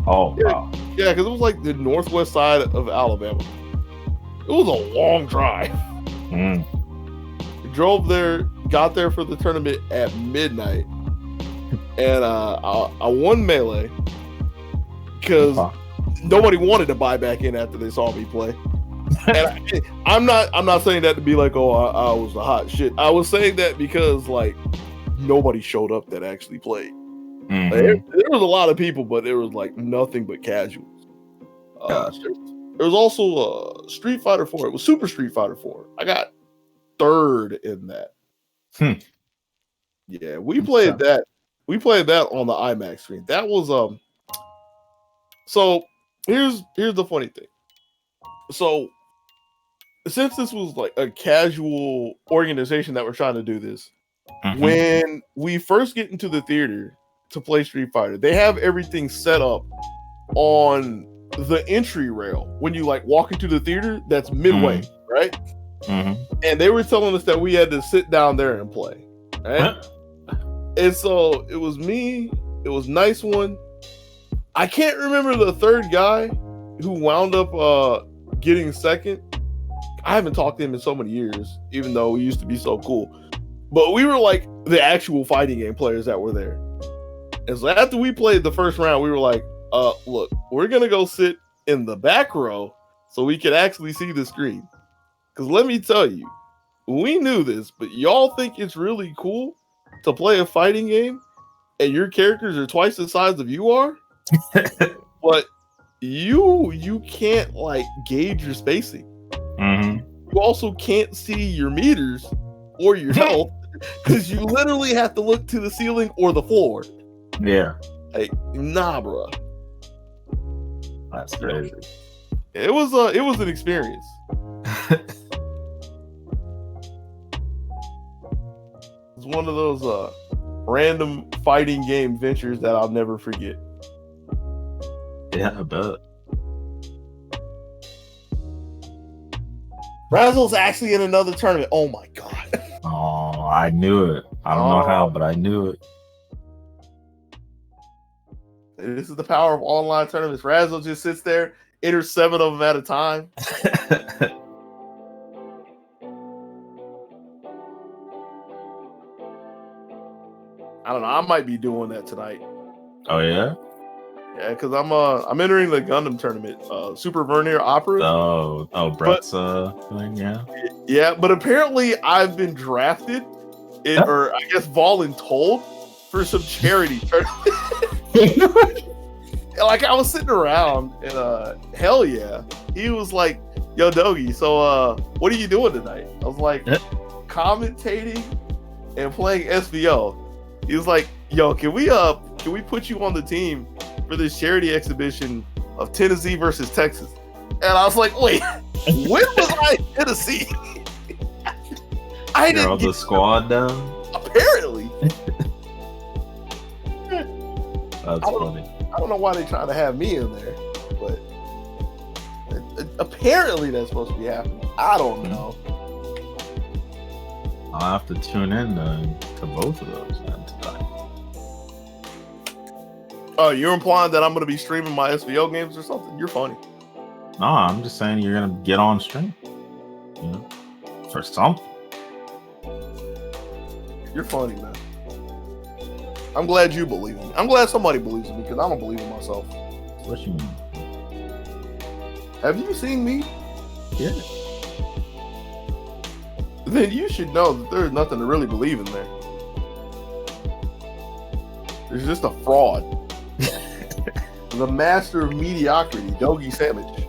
Oh wow. Yeah, because it was like the northwest side of Alabama. It was a long drive. Drove there, got there for the tournament at midnight, and I won Melee because nobody wanted to buy back in after they saw me play. And I'm not saying that to be like, oh, I was the hot shit. I was saying that because like nobody showed up that actually played. Like, there was a lot of people, but there was like nothing but casuals. There was also Street Fighter 4. It was Super Street Fighter 4. I got third in that. Yeah, we played that. We played that on the IMAX screen. That was So here's the funny thing. So since this was like a casual organization that we're trying to do this, when we first get into the theater to play Street Fighter, they have everything set up on the entry rail when you like walk into the theater. That's midway, right? And they were telling us that we had to sit down there and play, right? And so it was me, it was Nice One. I can't remember the third guy who wound up getting second. I haven't talked to him in so many years, even though we used to be so cool. But we were like the actual fighting game players that were there. And so after we played the first round, we were like, look, we're gonna go sit in the back row so we can actually see the screen. Because let me tell you, we knew this, but y'all think it's really cool to play a fighting game and your characters are twice the size of you are? But you can't like gauge your spacing. you also can't see your meters or your health because you literally have to look to the ceiling or the floor. Yeah. Like, nah, bro. That's crazy. It was an experience. It's one of those random fighting game ventures that I'll never forget. Yeah, I bet. Razzle's actually in another tournament. Oh my god. Oh, I knew it. I don't know how, but I knew it. This is the power of online tournaments. Razzle just sits there, enters 7 of them at a time. I don't know. I might be doing that tonight. Oh yeah? Yeah, because I'm entering the Gundam tournament, Super Vernier Opera. Oh, Brett's thing, yeah. Yeah, but apparently I've been drafted, or I guess voluntold for some charity tournament. Like I was sitting around and hell yeah, he was like, "Yo, Dogi, so what are you doing tonight?" I was like, "Commentating and playing SVO." He was like, "Yo, can we put you on the team for this charity exhibition of Tennessee versus Texas?" And I was like, "Wait, when was I in Tennessee?" I You're on the squad now? Apparently. That's funny. I don't know why they're trying to have me in there, but apparently that's supposed to be happening. I don't know. I'll have to tune in to both of those then tonight. Oh, you're implying that I'm going to be streaming my SVO games or something? You're funny. No, I'm just saying you're gonna get on stream. You know, for something. You're funny, man. I'm glad you believe in me. I'm glad somebody believes in me because I don't believe in myself. What you mean? Have you seen me? Yeah. Then you should know that there's nothing to really believe in there. There's just a fraud. The master of mediocrity, Dogi Sandwich.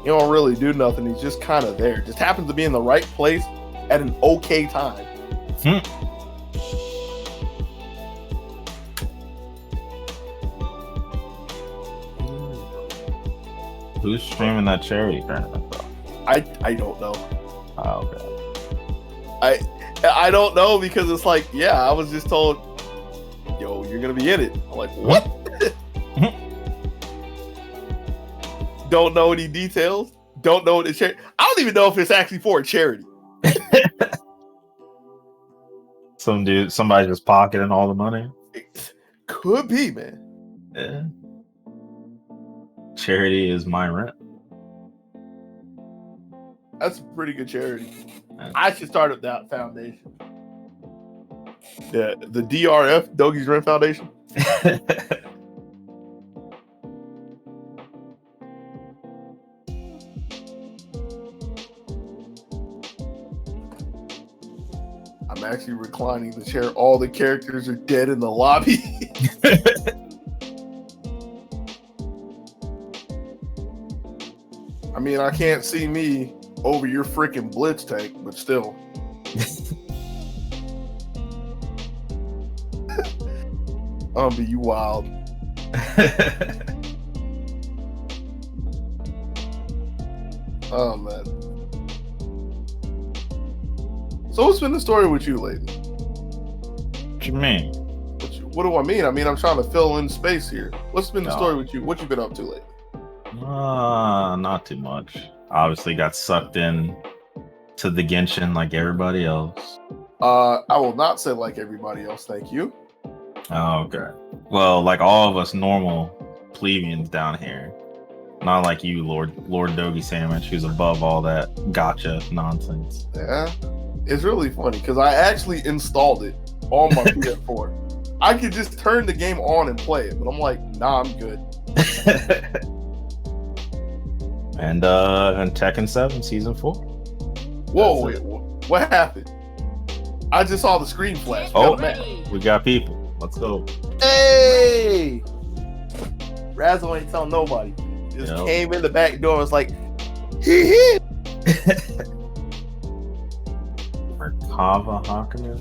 He don't really do nothing. He's just kind of there. Just happens to be in the right place at an okay time. Who's streaming that charity tournament though? I don't know. Oh, okay. I don't know because it's like, yeah, I was just told, yo, you're gonna be in it. I'm like, what? Don't know any details. Don't know what the charity. I don't even know if it's actually for a charity. Somebody just pocketing all the money. It could be, man. Yeah. Charity is my rent. That's a pretty good charity. I should start up that foundation. Yeah, the DRF, Dogi's Rent Foundation. I'm actually reclining the chair. All the characters are dead in the lobby. I mean, I can't see me over your freaking blitz tank, but still. Be you wild. Oh man. So what's been the story with you lately? What you mean? What do I mean? I mean, I'm trying to fill in space here. What's been the story with you? What you been up to lately? Not too much. Obviously got sucked in to the Genshin like everybody else. I will not say like everybody else, thank you. Oh, okay. Well, like all of us normal plebeians down here. Not like you, Lord Dogi Sandwich, who's above all that gotcha nonsense. Yeah. It's really funny because I actually installed it on my PS4. I could just turn the game on and play it, but I'm like, nah, I'm good. And Tekken 7 Season 4. Whoa, wait, what happened? I just saw the screen flash. Oh, we got people. Let's go. Hey! Razzle ain't telling nobody. Just came in the back door and was like, He hit. Merkava Hakunin.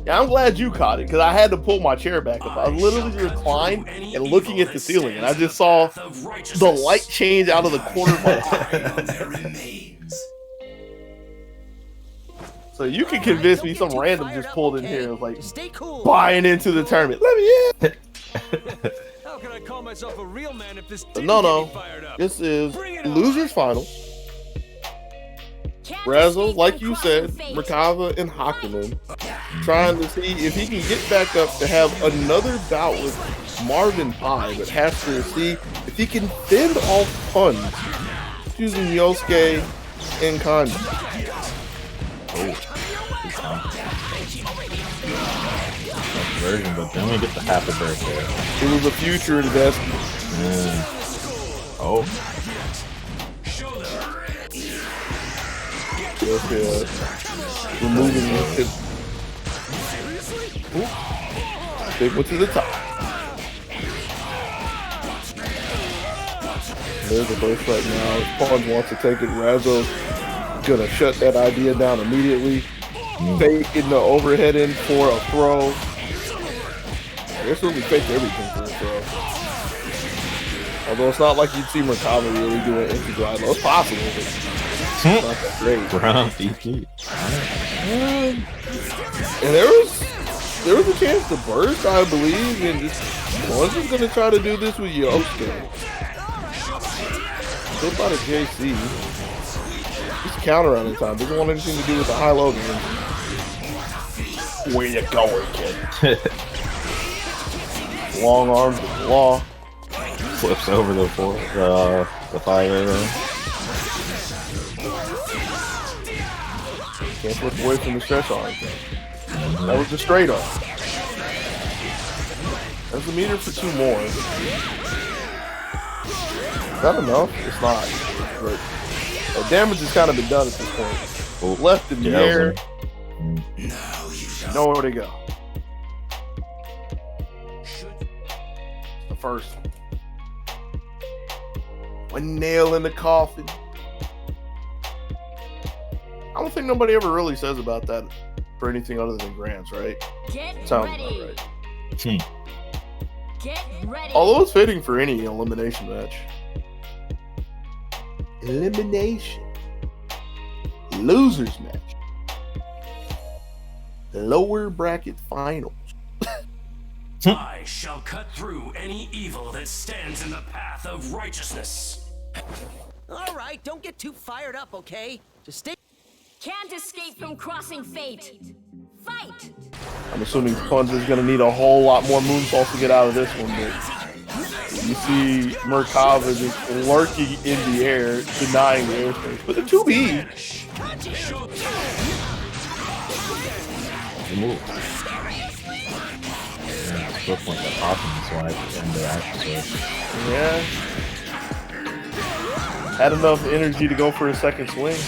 Yeah, I'm glad you caught it because I had to pull my chair back up. I was literally reclined and looking at the ceiling, and I just saw the light change out of the corner of my eye. So you can convince me some random just pulled in here and was like buying into the tournament. Let me in. How can I call myself a real man if this No. This is losers final. Razzle, like you said, Merkava and Hakunin, trying to see if he can get back up to have another bout with Marvin Pie, but has to see if he can fend off puns using Yosuke and Kanji. Version, but then we get the happy birthday. It was a future investment. Oh. Okay, removing it. Big one to the top. There's a burst right now. Pawns wants to take it. Razzo's gonna shut that idea down immediately. Faking the overhead in for a throw. This really faked everything for a throw. Although it's not like you'd see Merkava really do an empty glide. It's possible, but it's not that great. Brown DP. And there was a chance to burst, I believe, and just one's just gonna try to do this with Yosuke. Still about a JC. Just counter on the time. Doesn't want anything to do with the high-low game. Where you going, kid? Long arms with the law. Flips over the fire arrow. Can't flip away from the stretch arm. That was the straight arm. There's the meter for 2 more. Is that enough? It's not. But the damage has kind of been done at this point. Left in the air. Nowhere to go. The first one. One nail in the coffin. I don't think nobody ever really says about that for anything other than grants, right? Sounds about right. Get ready. Although it's fitting for any elimination match. Elimination. Losers match. Lower bracket finals. I shall cut through any evil that stands in the path of righteousness. All right, don't get too fired up, okay? Just stay. Can't escape from crossing fate. Fight. I'm assuming Punz is going to need a whole lot more moonsaults to get out of this one, but you see Merkava just lurking in the air, denying the airspace. But the 2B. Move. Flip like that awesome swipe and the action switch. Yeah. Had enough energy to go for a second swing.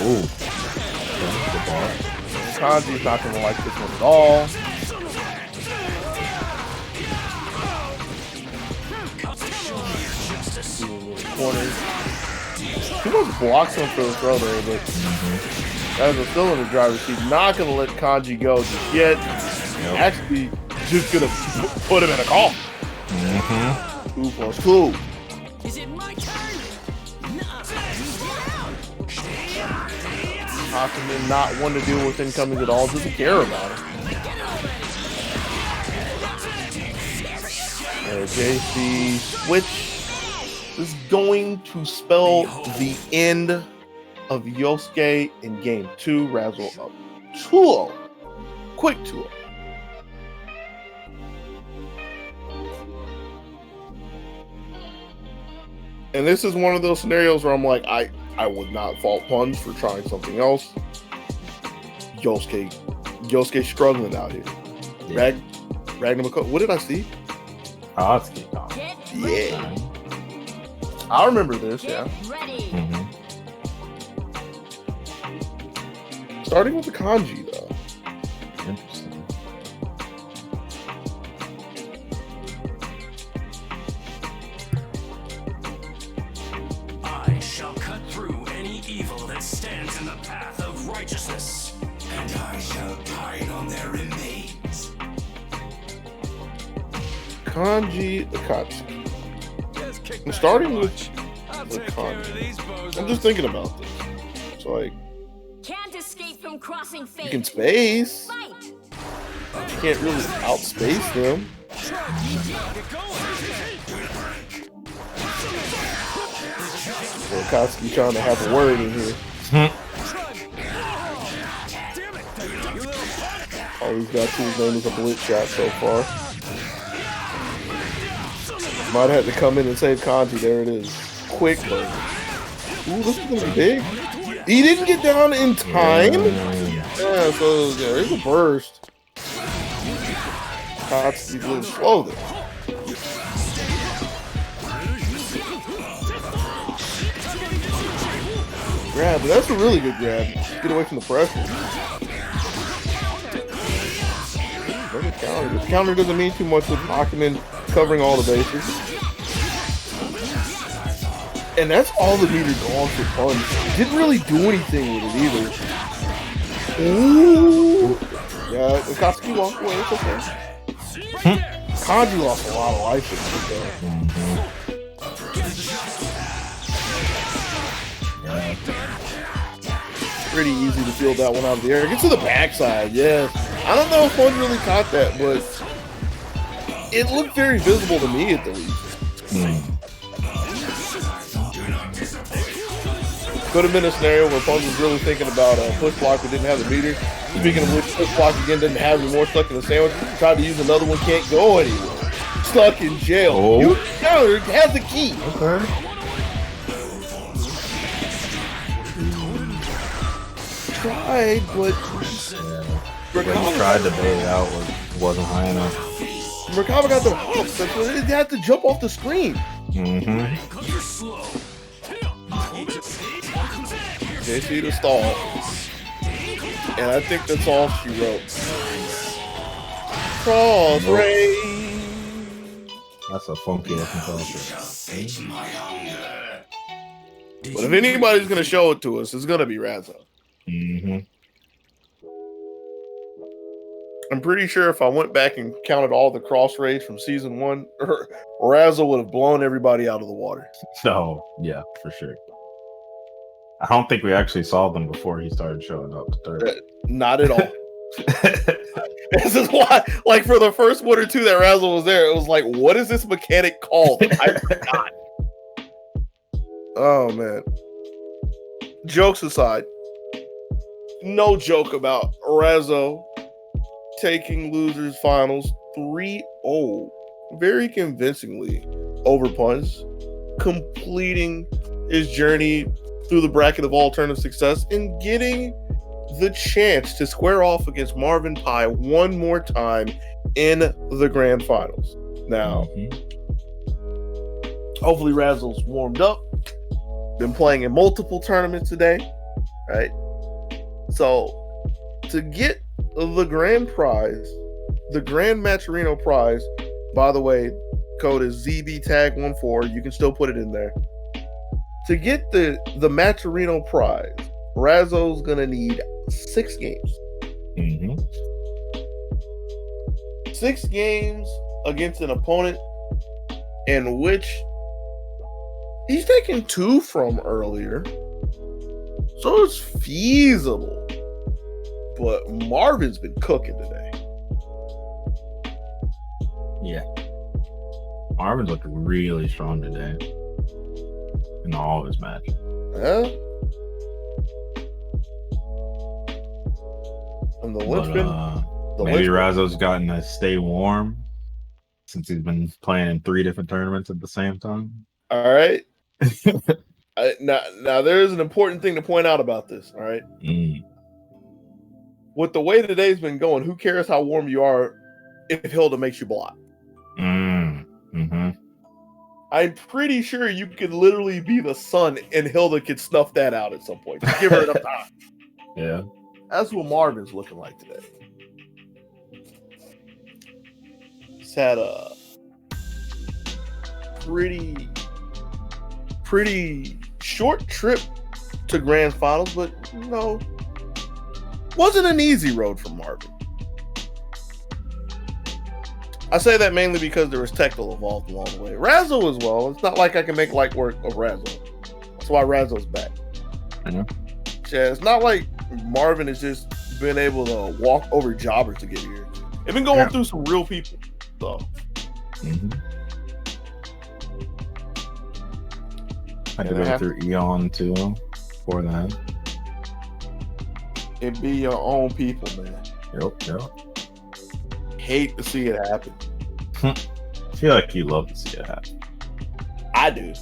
Ooh. Kanji's not going to like this one at all. Corner. He wants to block some for the throw there, but as a still in the driver's seat, not going to let Kanji go just yet. Actually, just going to put him in a call. 2+2. Is it my turn? Hakunin not one to deal with incomings at all, doesn't care about it. JC switch is going to spell the end of Yosuke in game 2. Razzle up 2-0. Quick 2-0. And this is one of those scenarios where I'm like, I would not fault Punz for trying something else. Yosuke struggling out here. Yeah. What did I see? Atsuki. Yeah. I remember this, yeah. Starting with the kanji, though. Interesting. righteousness, and I shall dine on their remains. Kanji Akatsuki. I'm starting with the Kanji. I'm just thinking about this. It's like, Can't escape from crossing fate. you can space. Fight. You can't really outspace them. So Akatsuki trying to have a word in here. All he's got to his name is a blitz shot so far. Might have to come in and save Kanji. There it is. Quick burn. Ooh, this is gonna be big. He didn't get down in time. Yeah, so there's a burst. Akatsuki's a little slow there. Grab, but that's a really good grab. Get away from the pressure. Another counter. This counter doesn't mean too much with Hakumen covering all the bases. And that's all the meter gone for punch. Didn't really do anything with it either. Ooh. Yeah, Akatsuki walked away. It's okay. Kanji lost a lot of life in this though. Pretty easy to field that one out of the air. Get to the backside, yes. I don't know if one really caught that, but it looked very visible to me at the least. Could have been a scenario where Punk was really thinking about a push block but didn't have the meter. Speaking of which, push block again didn't have any more, stuck in the sandwich. Tried to use another one, can't go anywhere. Stuck in jail. Oh. You counter has the key. Okay. Tried, but When he tried to bait it out, wasn't high enough. Merkava got the hops. That's what it had to jump off the screen. JC to stall. And I think that's all she wrote. Cross ray. That's a funky looking cross. But if anybody's going to show it to us, it's going to be Razzo. I'm pretty sure if I went back and counted all the cross raids from season 1, Razzo would have blown everybody out of the water. So, yeah, for sure. I don't think we actually saw them before he started showing up to third. Not at all. This is why, like, for the first 1 or 2 that Razzo was there, it was like, what is this mechanic called? I forgot. Oh, man. Jokes aside, no joke about Razzo taking losers finals 3-0 very convincingly over Punch, completing his journey through the bracket of alternative success and getting the chance to square off against Marvin Pye one more time in the grand finals. Now, hopefully Razzle's warmed up, been playing in multiple tournaments today, right? So to get the grand prize, the grand Matcherino prize, by the way, code is ZBTAG14. You can still put it in there. To get the Matcherino prize, Razzo's gonna need 6 games. 6 games against an opponent in which he's taken 2 from earlier. So it's feasible. But Marvin's been cooking today. Yeah. Marvin's looking really strong today in all of his matches. Yeah. And the linchpin. Maybe Razzo's gotten to stay warm since he's been playing in 3 different tournaments at the same time. All right. Now there is an important thing to point out about this. All right. With the way the day's been going, who cares how warm you are if Hilda makes you block? I'm pretty sure you could literally be the sun and Hilda could snuff that out at some point. Just give her enough time. Yeah. That's what Marvin's looking like today. He's had a pretty short trip to grand finals, but wasn't an easy road for Marvin. I say that mainly because there was technical involved along the way. Razzo as well. It's not like I can make light work of Razzo. That's why Razzo's back. Yeah. Yeah, it's not like Marvin has just been able to walk over jobbers to get here. They've been going through some real people. So. I had to go through Eon too for that. It be your own people, man. Yep. Hate to see it happen. I feel like you love to see it happen. I do.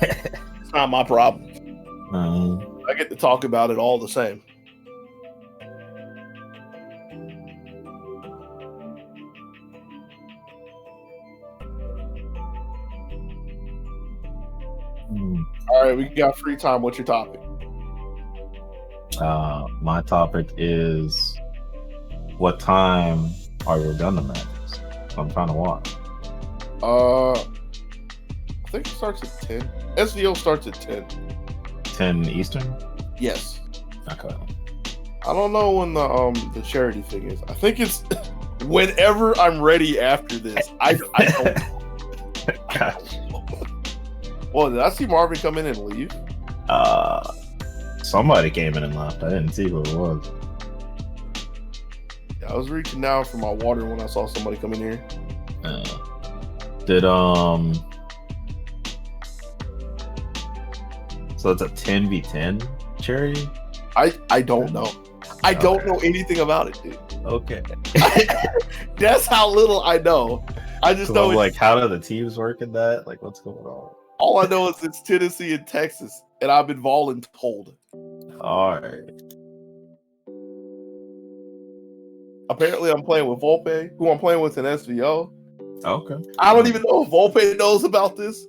It's not my problem. I get to talk about it all the same. All right, we got free time. What's your topic? My topic is what time are your Gundam matches? I'm trying to watch. I think it starts at 10. SVO starts at 10. 10 Eastern? Yes. Okay. I don't know when the charity thing is. I think it's whenever I'm ready after this. I don't. Gosh. Well, did I see Marvin come in and leave? Somebody came in and left. I didn't see who it was. Yeah, I was reaching down for my water when I saw somebody come in here. Did so it's a 10v10 charity? I don't know. I don't know anything about it, dude. Okay. That's how little I know. I just know like, how do the teams work in that? Like, what's going on? All I know is it's Tennessee and Texas, and I've been voluntold. All right. Apparently, I'm playing with Volpe, who I'm playing with in SVO. Okay. I don't even know if Volpe knows about this.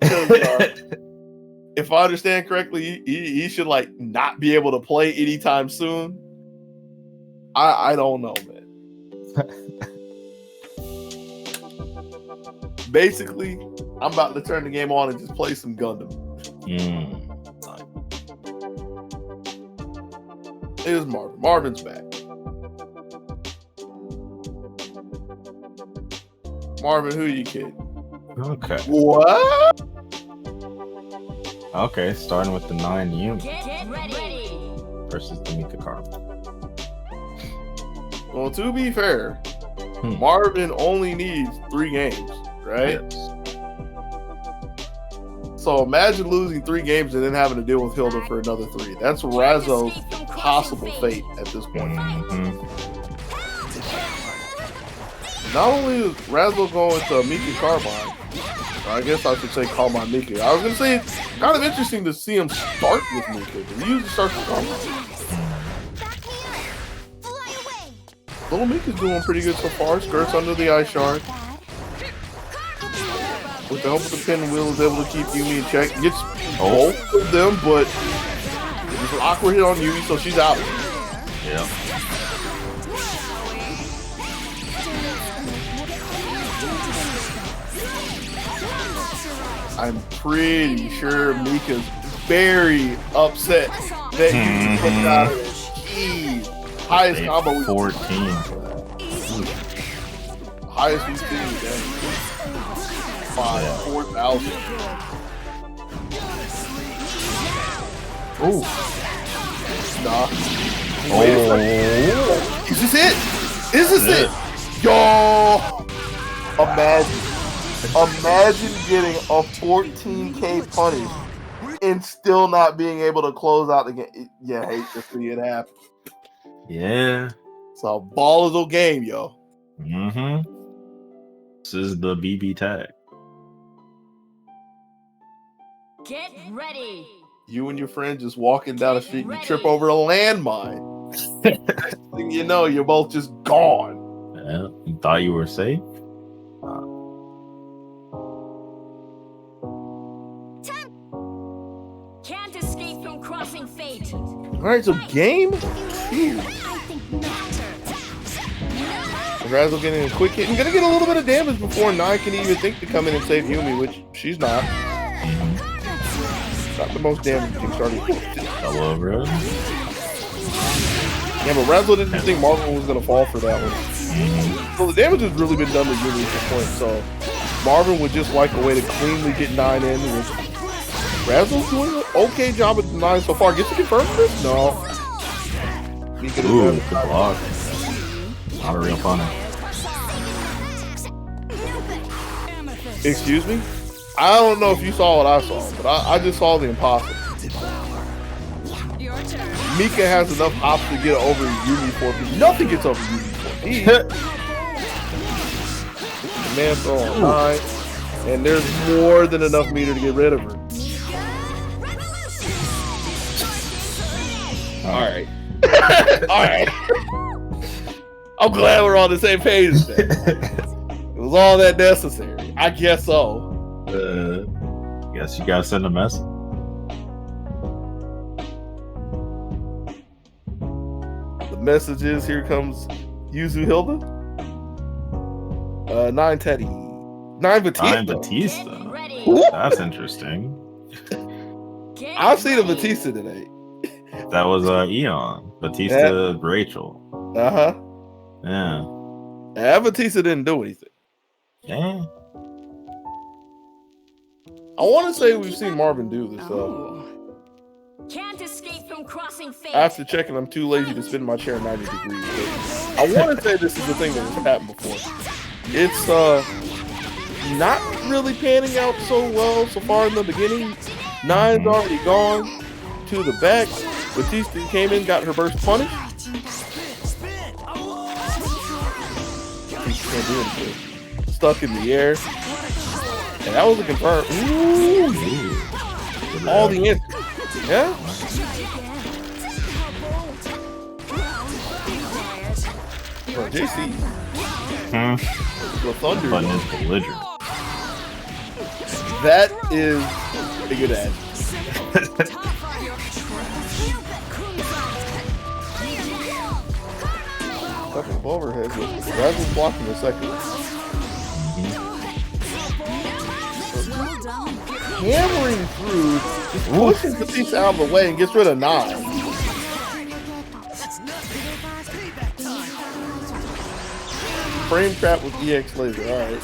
If I understand correctly, he should like not be able to play anytime soon. I don't know, man. Basically, I'm about to turn the game on and just play some Gundam. Here's Marvin. Marvin's back. Marvin, who you kidding? Okay. What? Okay, starting with the 9 unit Get ready. versus the Mika Carbon. Well, to be fair, Marvin only needs 3 games, right? Yes. So imagine losing 3 games and then having to deal with Hilda for another 3. That's Razzo's possible fate at this point. Not only is Razzo going to Mika Carbine, I guess I should say Carbine Mika. I was going to say it's kind of interesting to see him start with Mika. He usually starts with Carbine. Little Mika's doing pretty good so far. Skirts under the ice shard. With the help of the pinwheel, is able to keep Yumi in check. Gets both of them, but there's an awkward hit on Yumi, so she's out. Yeah. I'm pretty sure Mika's very upset that you took out of it. Jeez. Highest combo we've 14. Highest we've seen today. 4,000. Ooh. Nah. Wait a second. Is this it? Is this it? Yo! Imagine getting a 14K punish and still not being able to close out the game. Yeah, I hate to see it happen. Yeah. It's a volatile game, yo. This is the BB tag. Get ready. You and your friend just walking down the street and you trip over a landmine. Next thing you know, you're both just gone. Yeah. You thought you were safe? Can't escape from crossing fate. All right, so game 2. Razzle getting a quick hit and gonna get a little bit of damage before 9 can even think to come in and save Yumi, which she's not. Not the most damage team starting. All over it. Yeah, but Razzle didn't think Marvin was gonna fall for that one. So the damage has really been done to Yumi at this point. So Marvin would just like a way to cleanly get 9 in. Razzle's doing an okay job at the 9 so far. Gets to confirm this? No. He could Ooh, have good block. Not a real funny. Excuse me? I don't know if you saw what I saw, but I just saw the impossible. Mika has enough hops to get over Yumi 4P. Nothing gets over Yumi 4P. The man throwing 9, and there's more than enough meter to get rid of her. Alright. Alright. I'm glad we're on the same page then. It was all that necessary. I guess so. Guess you gotta send a message. The message is, here comes Yuzu Hilda. 9 Teddy. 9 Batista. 9 Batista. That's interesting. I've seen a Batista today. That was Eon. Batista, Rachel. Uh-huh. Yeah. That Batista didn't do anything. Yeah. I want to say we've seen Marvin do this. Can't escape from crossing fate. After checking, I'm too lazy to spin my chair 90 degrees. But I want to say this is the thing that has happened before. It's not really panning out so well so far in the beginning. 9's already gone to the back. Batista came in, got her burst punished. Can't do anything. Stuck in the air. And that was a confirm. Ooh. All the answers. Yeah? Bro, JC. The Thunder. Button is belligerent. That is a good ad. Couple of overheads. Razzle's blocking a second. Hammering through, just pushes the piece out of the way and gets rid of 9. Frame trap with EX laser, alright.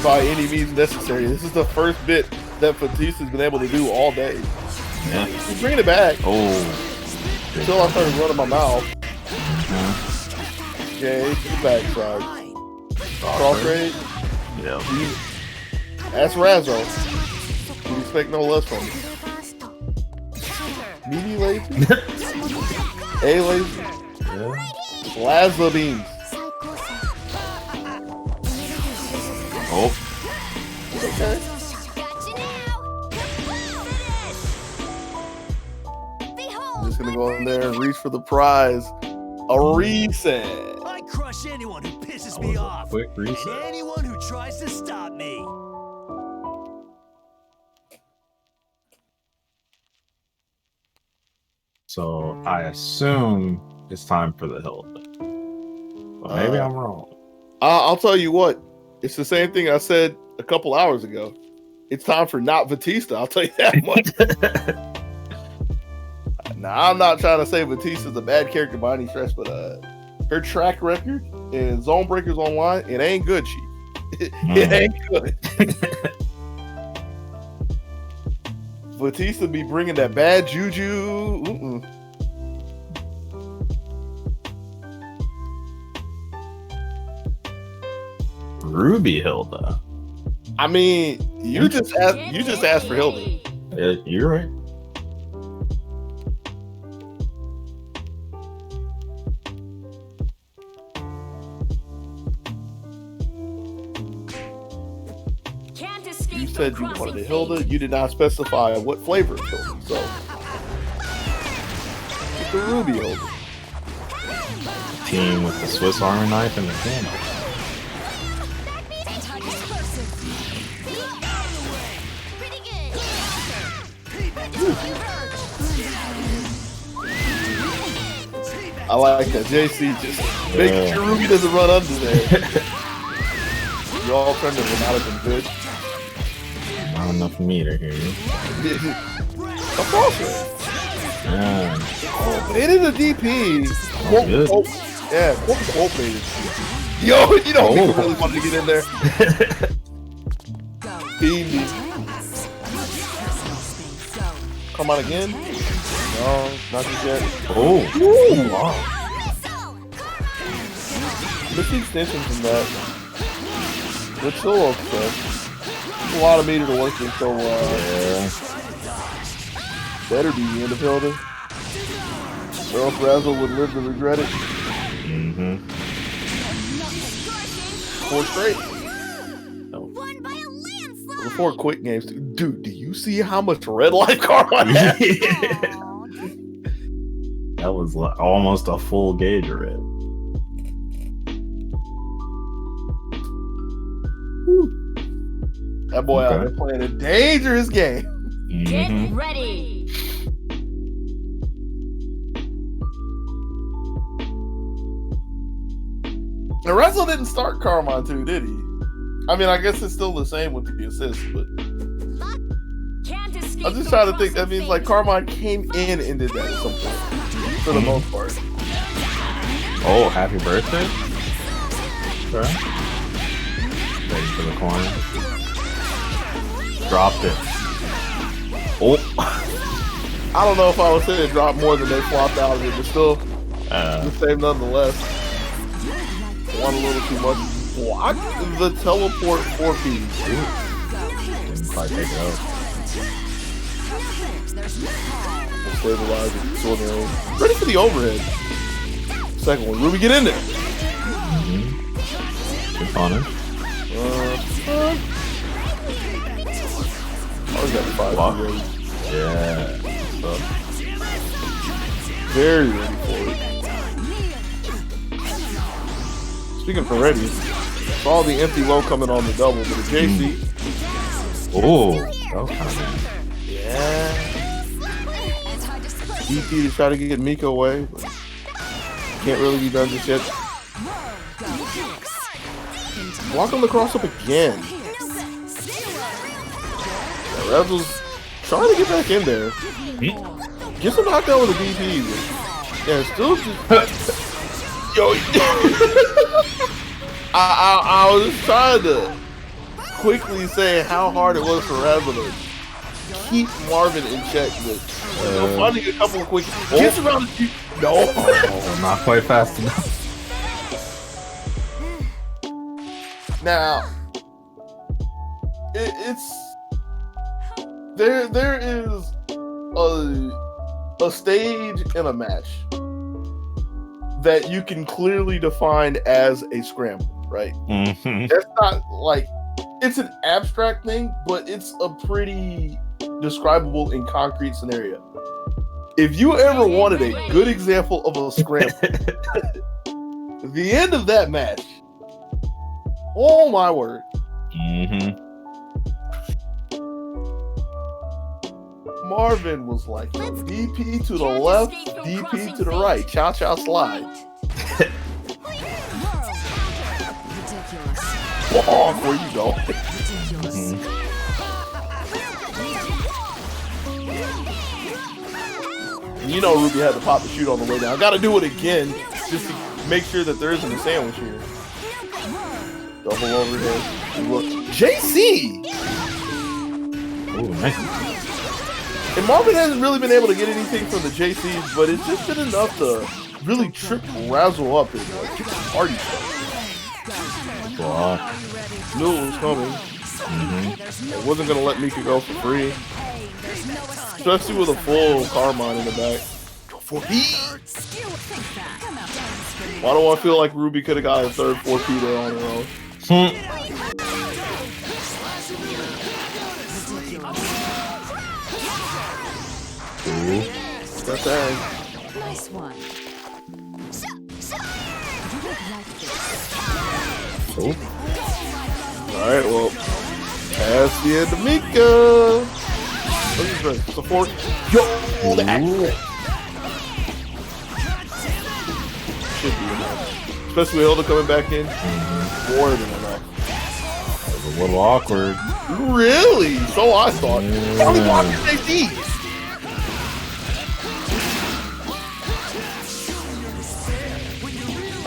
By any means necessary. This is the first bit that Batista's been able to do all day. Yeah. He's bringing it back. Oh. Until I started running my mouth. Okay, to the backside. Cross raid. Yeah. That's Razzo. You'd expect no less from me. Meaty laser. A laser. Yeah. Plaza beams. Oh. Okay. I'm just gonna go in there and reach for the prize. A reset. I crush anyone who pisses me off. Quick reset. And anyone who tries to stop me. So I assume it's time for the hill. But maybe I'm wrong. I'll tell you what. It's the same thing I said a couple hours ago. It's time for not Batista. I'll tell you that much. Now, I'm not trying to say Batista's a bad character by any stretch, but her track record in ZoneBreakers Online, it ain't good, Chief. It ain't good. Batista be bringing that bad juju. Ruby Hilda. I mean, you just asked for Hilda. Yeah, you're right. You said you wanted a Hilda. You did not specify what flavor of Hilda. So it's the Ruby Hilda. Team with the Swiss Army knife and the camera. I like that. JC just making sure Ruby doesn't run under there. You all turned to not have been good. Not enough meter here. Of course. Yeah. Oh, baited the DP. Oh, good. Yeah, quote baited. Yo, you know Mika really wanted to get in there. Beat me. Come on again. No, not just yet. Oh. Ooh. Wow. Look the extensions in that. They're still okay. A lot of meter to work with, so Yeah. better be the end of Hilda. Or else Razzle would live to regret it. Mm-hmm. 4 straight. Won by a landslide. Before quick games, dude. Do you see how much red life Carmine had? That was like almost a full gauge of red. That boy out there playing a dangerous game. Get ready. And Razzle didn't start Carmine too, did he? I mean, I guess it's still the same with the assist, but Can't escape I'm just the trying to think. That crossing means like fate. Carmine came in and did that at some point, for the most part. Oh, happy birthday! Okay. Ready for the corner. Dropped it. Oh. I don't know if I would say it dropped more than they flopped out of it, but still the same nonetheless. One a little too much. Block the teleport 4P. Didn't quite take it out. Stabilize it. Sword range. Ready for the overhead. Second one. Ruby, get in there. Good punish. Always got the 5 Block. ready. Yeah. So, Very ready for it. Speaking for ready, saw the empty low coming on the double, but the JC. oh, that was kind of Yeah. DP to try to get Mika away, but can't really be done just yet. Block on the cross up again. Yeah, Razzle's trying to get back in there. Get some knockdown with a DP. Yeah, still just. Yo, I was just trying to quickly say how hard it was for Razzle to keep Marvin in check with finding a couple of quick gets around the no. Oh, not quite fast enough. Now it's there is a stage in a match that you can clearly define as a scramble, right? Mm-hmm. That's not like it's an abstract thing, but it's a pretty describable in concrete scenario. If you ever wanted a good example of a scramble, the end of that match, oh my word. Mm-hmm. Marvin was like, DP to the left, DP to the right, chow chow slide. Oh, where you go? You know Ruby had to pop the shoot on the way down. Got to do it again just to make sure that there isn't a sandwich here. Double overhead. Look, JC. Ooh, nice. And Marvin hasn't really been able to get anything from the JCs, but it's just been enough to really trip Razzle up and like get the party started. Wow. Knew it was coming. It wasn't gonna let Mika go for free, especially with a full Carmine in the back. Why do I feel like Ruby could have got a third 4P there on her own? That's that. Nice one. Alright, well, pass the end to Mika. Look at this support. Yo, the accurate. Should be enough. Especially with Hilda coming back in. More than enough. That was a little awkward. Really? So I thought. Probably blocking JC.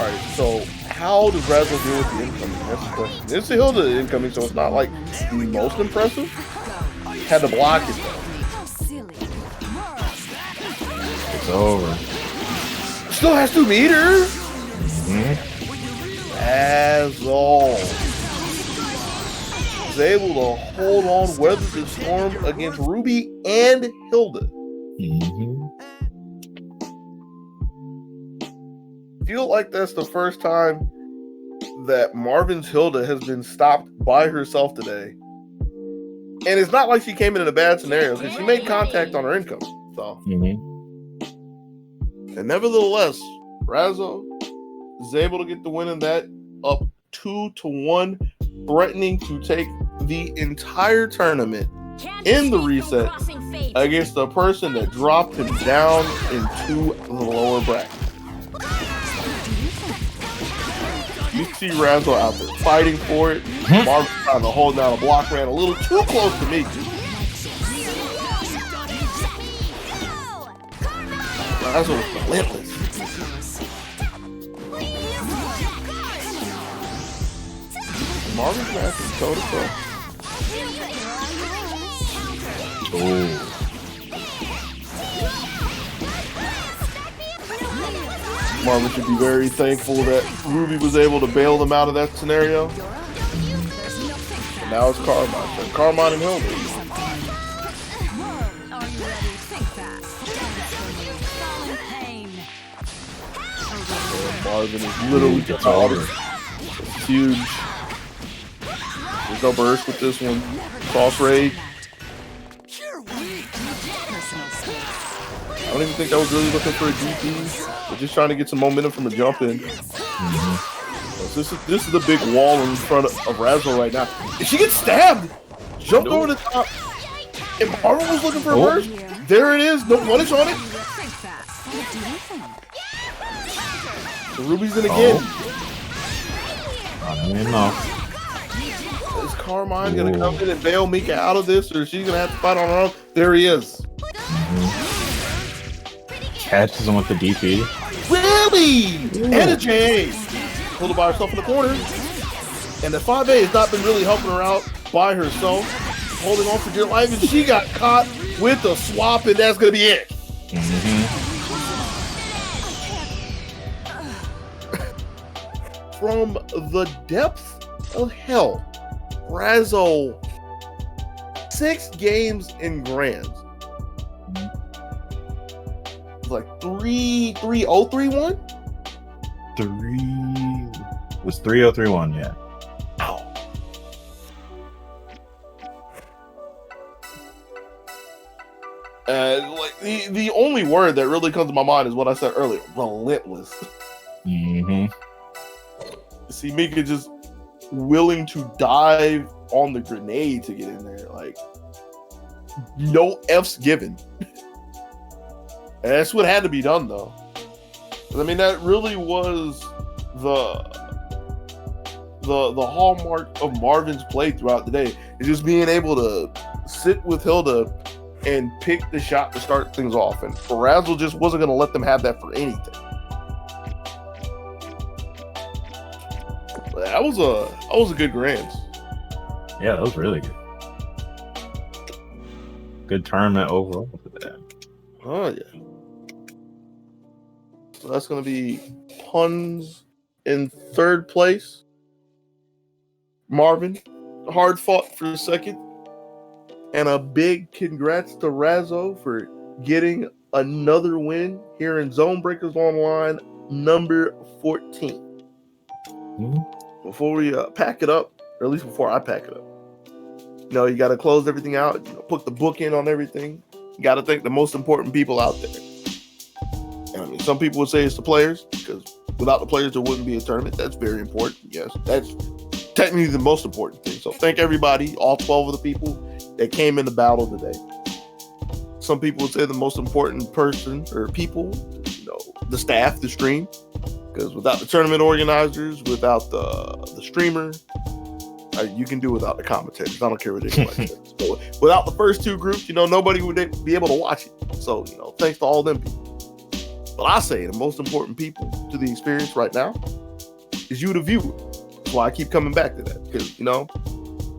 All right, so how does Razzle deal with the incoming? That's the question. It's a Hilda incoming, so it's not like the most impressive. Had to block it though. It's over. Still has 2 meters. Razzle is able to hold on, weather the storm against Ruby and Hilda. Feel like that's the first time that Marvin's Hilda has been stopped by herself today. And it's not like she came in a bad scenario because she made contact on her income. So, and nevertheless, Razzle is able to get the win in that, up 2-1, threatening to take the entire tournament in the reset against the person that dropped him down into the lower bracket. You see Razzle out there fighting for it. Marvin trying to hold down a block, ran a little too close to me. Razzle was relentless. Marvin's matching toe to toe. Marvin should be very thankful that Ruby was able to bail them out of that scenario. And now it's Carmine. So Carmine and Hilda. Marvin is literally just over. It's huge. There's no burst with this one. Cross raid. I don't even think I was really looking for a DP. We're just trying to get some momentum from a jump in. So this is the big wall in front of Razzle right now. If she gets stabbed, jumped over the top. If Marvin was looking for a burst, there it is. No punish on it. The Ruby's in again. Is Carmine gonna come in and bail Mika out of this, or is she gonna have to fight on her own? There he is. Catches him with the DP. Really? And a J. Pulled her by herself in the corner. And the 5A has not been really helping her out by herself. Holding on for dear life, and she got caught with the swap, and that's gonna be it. From the depths of hell, Razzle 6 games in grands. Like 3-0-3-1? It was 3-0-3-1, yeah. Ow. Like the only word that really comes to my mind is what I said earlier: relentless. See Mika just willing to dive on the grenade to get in there, like no F's given. And that's what had to be done, though. I mean, that really was the hallmark of Marvin's play throughout the day. Is just being able to sit with Hilda and pick the shot to start things off. And Razzle just wasn't going to let them have that for anything. That was a good Grands. Yeah, that was really good. Good tournament overall for that. Oh yeah. So that's gonna be Puns in 3rd place. Marvin, hard fought for 2nd. And a big congrats to Razzle for getting another win here in ZoneBreakers Online number 14. Before we pack it up, or at least before I pack it up, you got to close everything out, put the book in on everything. You got to thank the most important people out there. And I mean, some people would say it's the players, because without the players, there wouldn't be a tournament. That's very important. Yes, that's technically the most important thing. So thank everybody, all 12 of the people that came in the battle today. Some people would say the most important person or people, the staff, the stream, because without the tournament organizers, without the streamer, you can do without the commentators. I don't care what anybody says. So without the first 2 groups, nobody would be able to watch it. So, thanks to all them people. But I say the most important people to the experience right now is you, the viewer. That's why I keep coming back to that. Because, you know,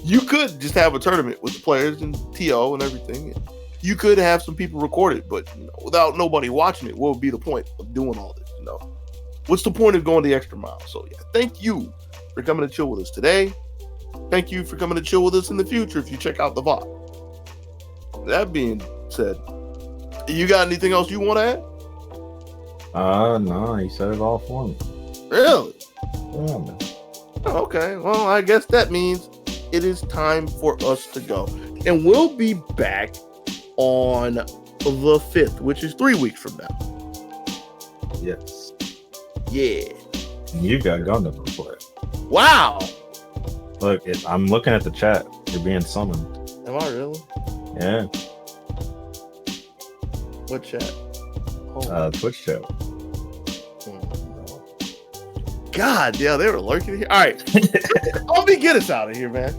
you could just have a tournament with the players and TO and everything. You could have some people record it, but you know, without nobody watching it, what would be the point of doing all this? You know, what's the point of going the extra mile? So yeah, thank you for coming to chill with us today. Thank you for coming to chill with us in the future if you check out the VOD. That being said, you got anything else you want to add? No, he said it all for me. Really? Yeah, man. Oh, okay. Well, I guess that means it is time for us to go. And we'll be back on the 5th, which is 3 weeks from now. Yes. Yeah. You got Gundam to play. Wow. Look, I'm looking at the chat. You're being summoned. Am I really? Yeah. What chat? Twitch chat. God, yeah, they were lurking here. All right. Let me get us out of here, man.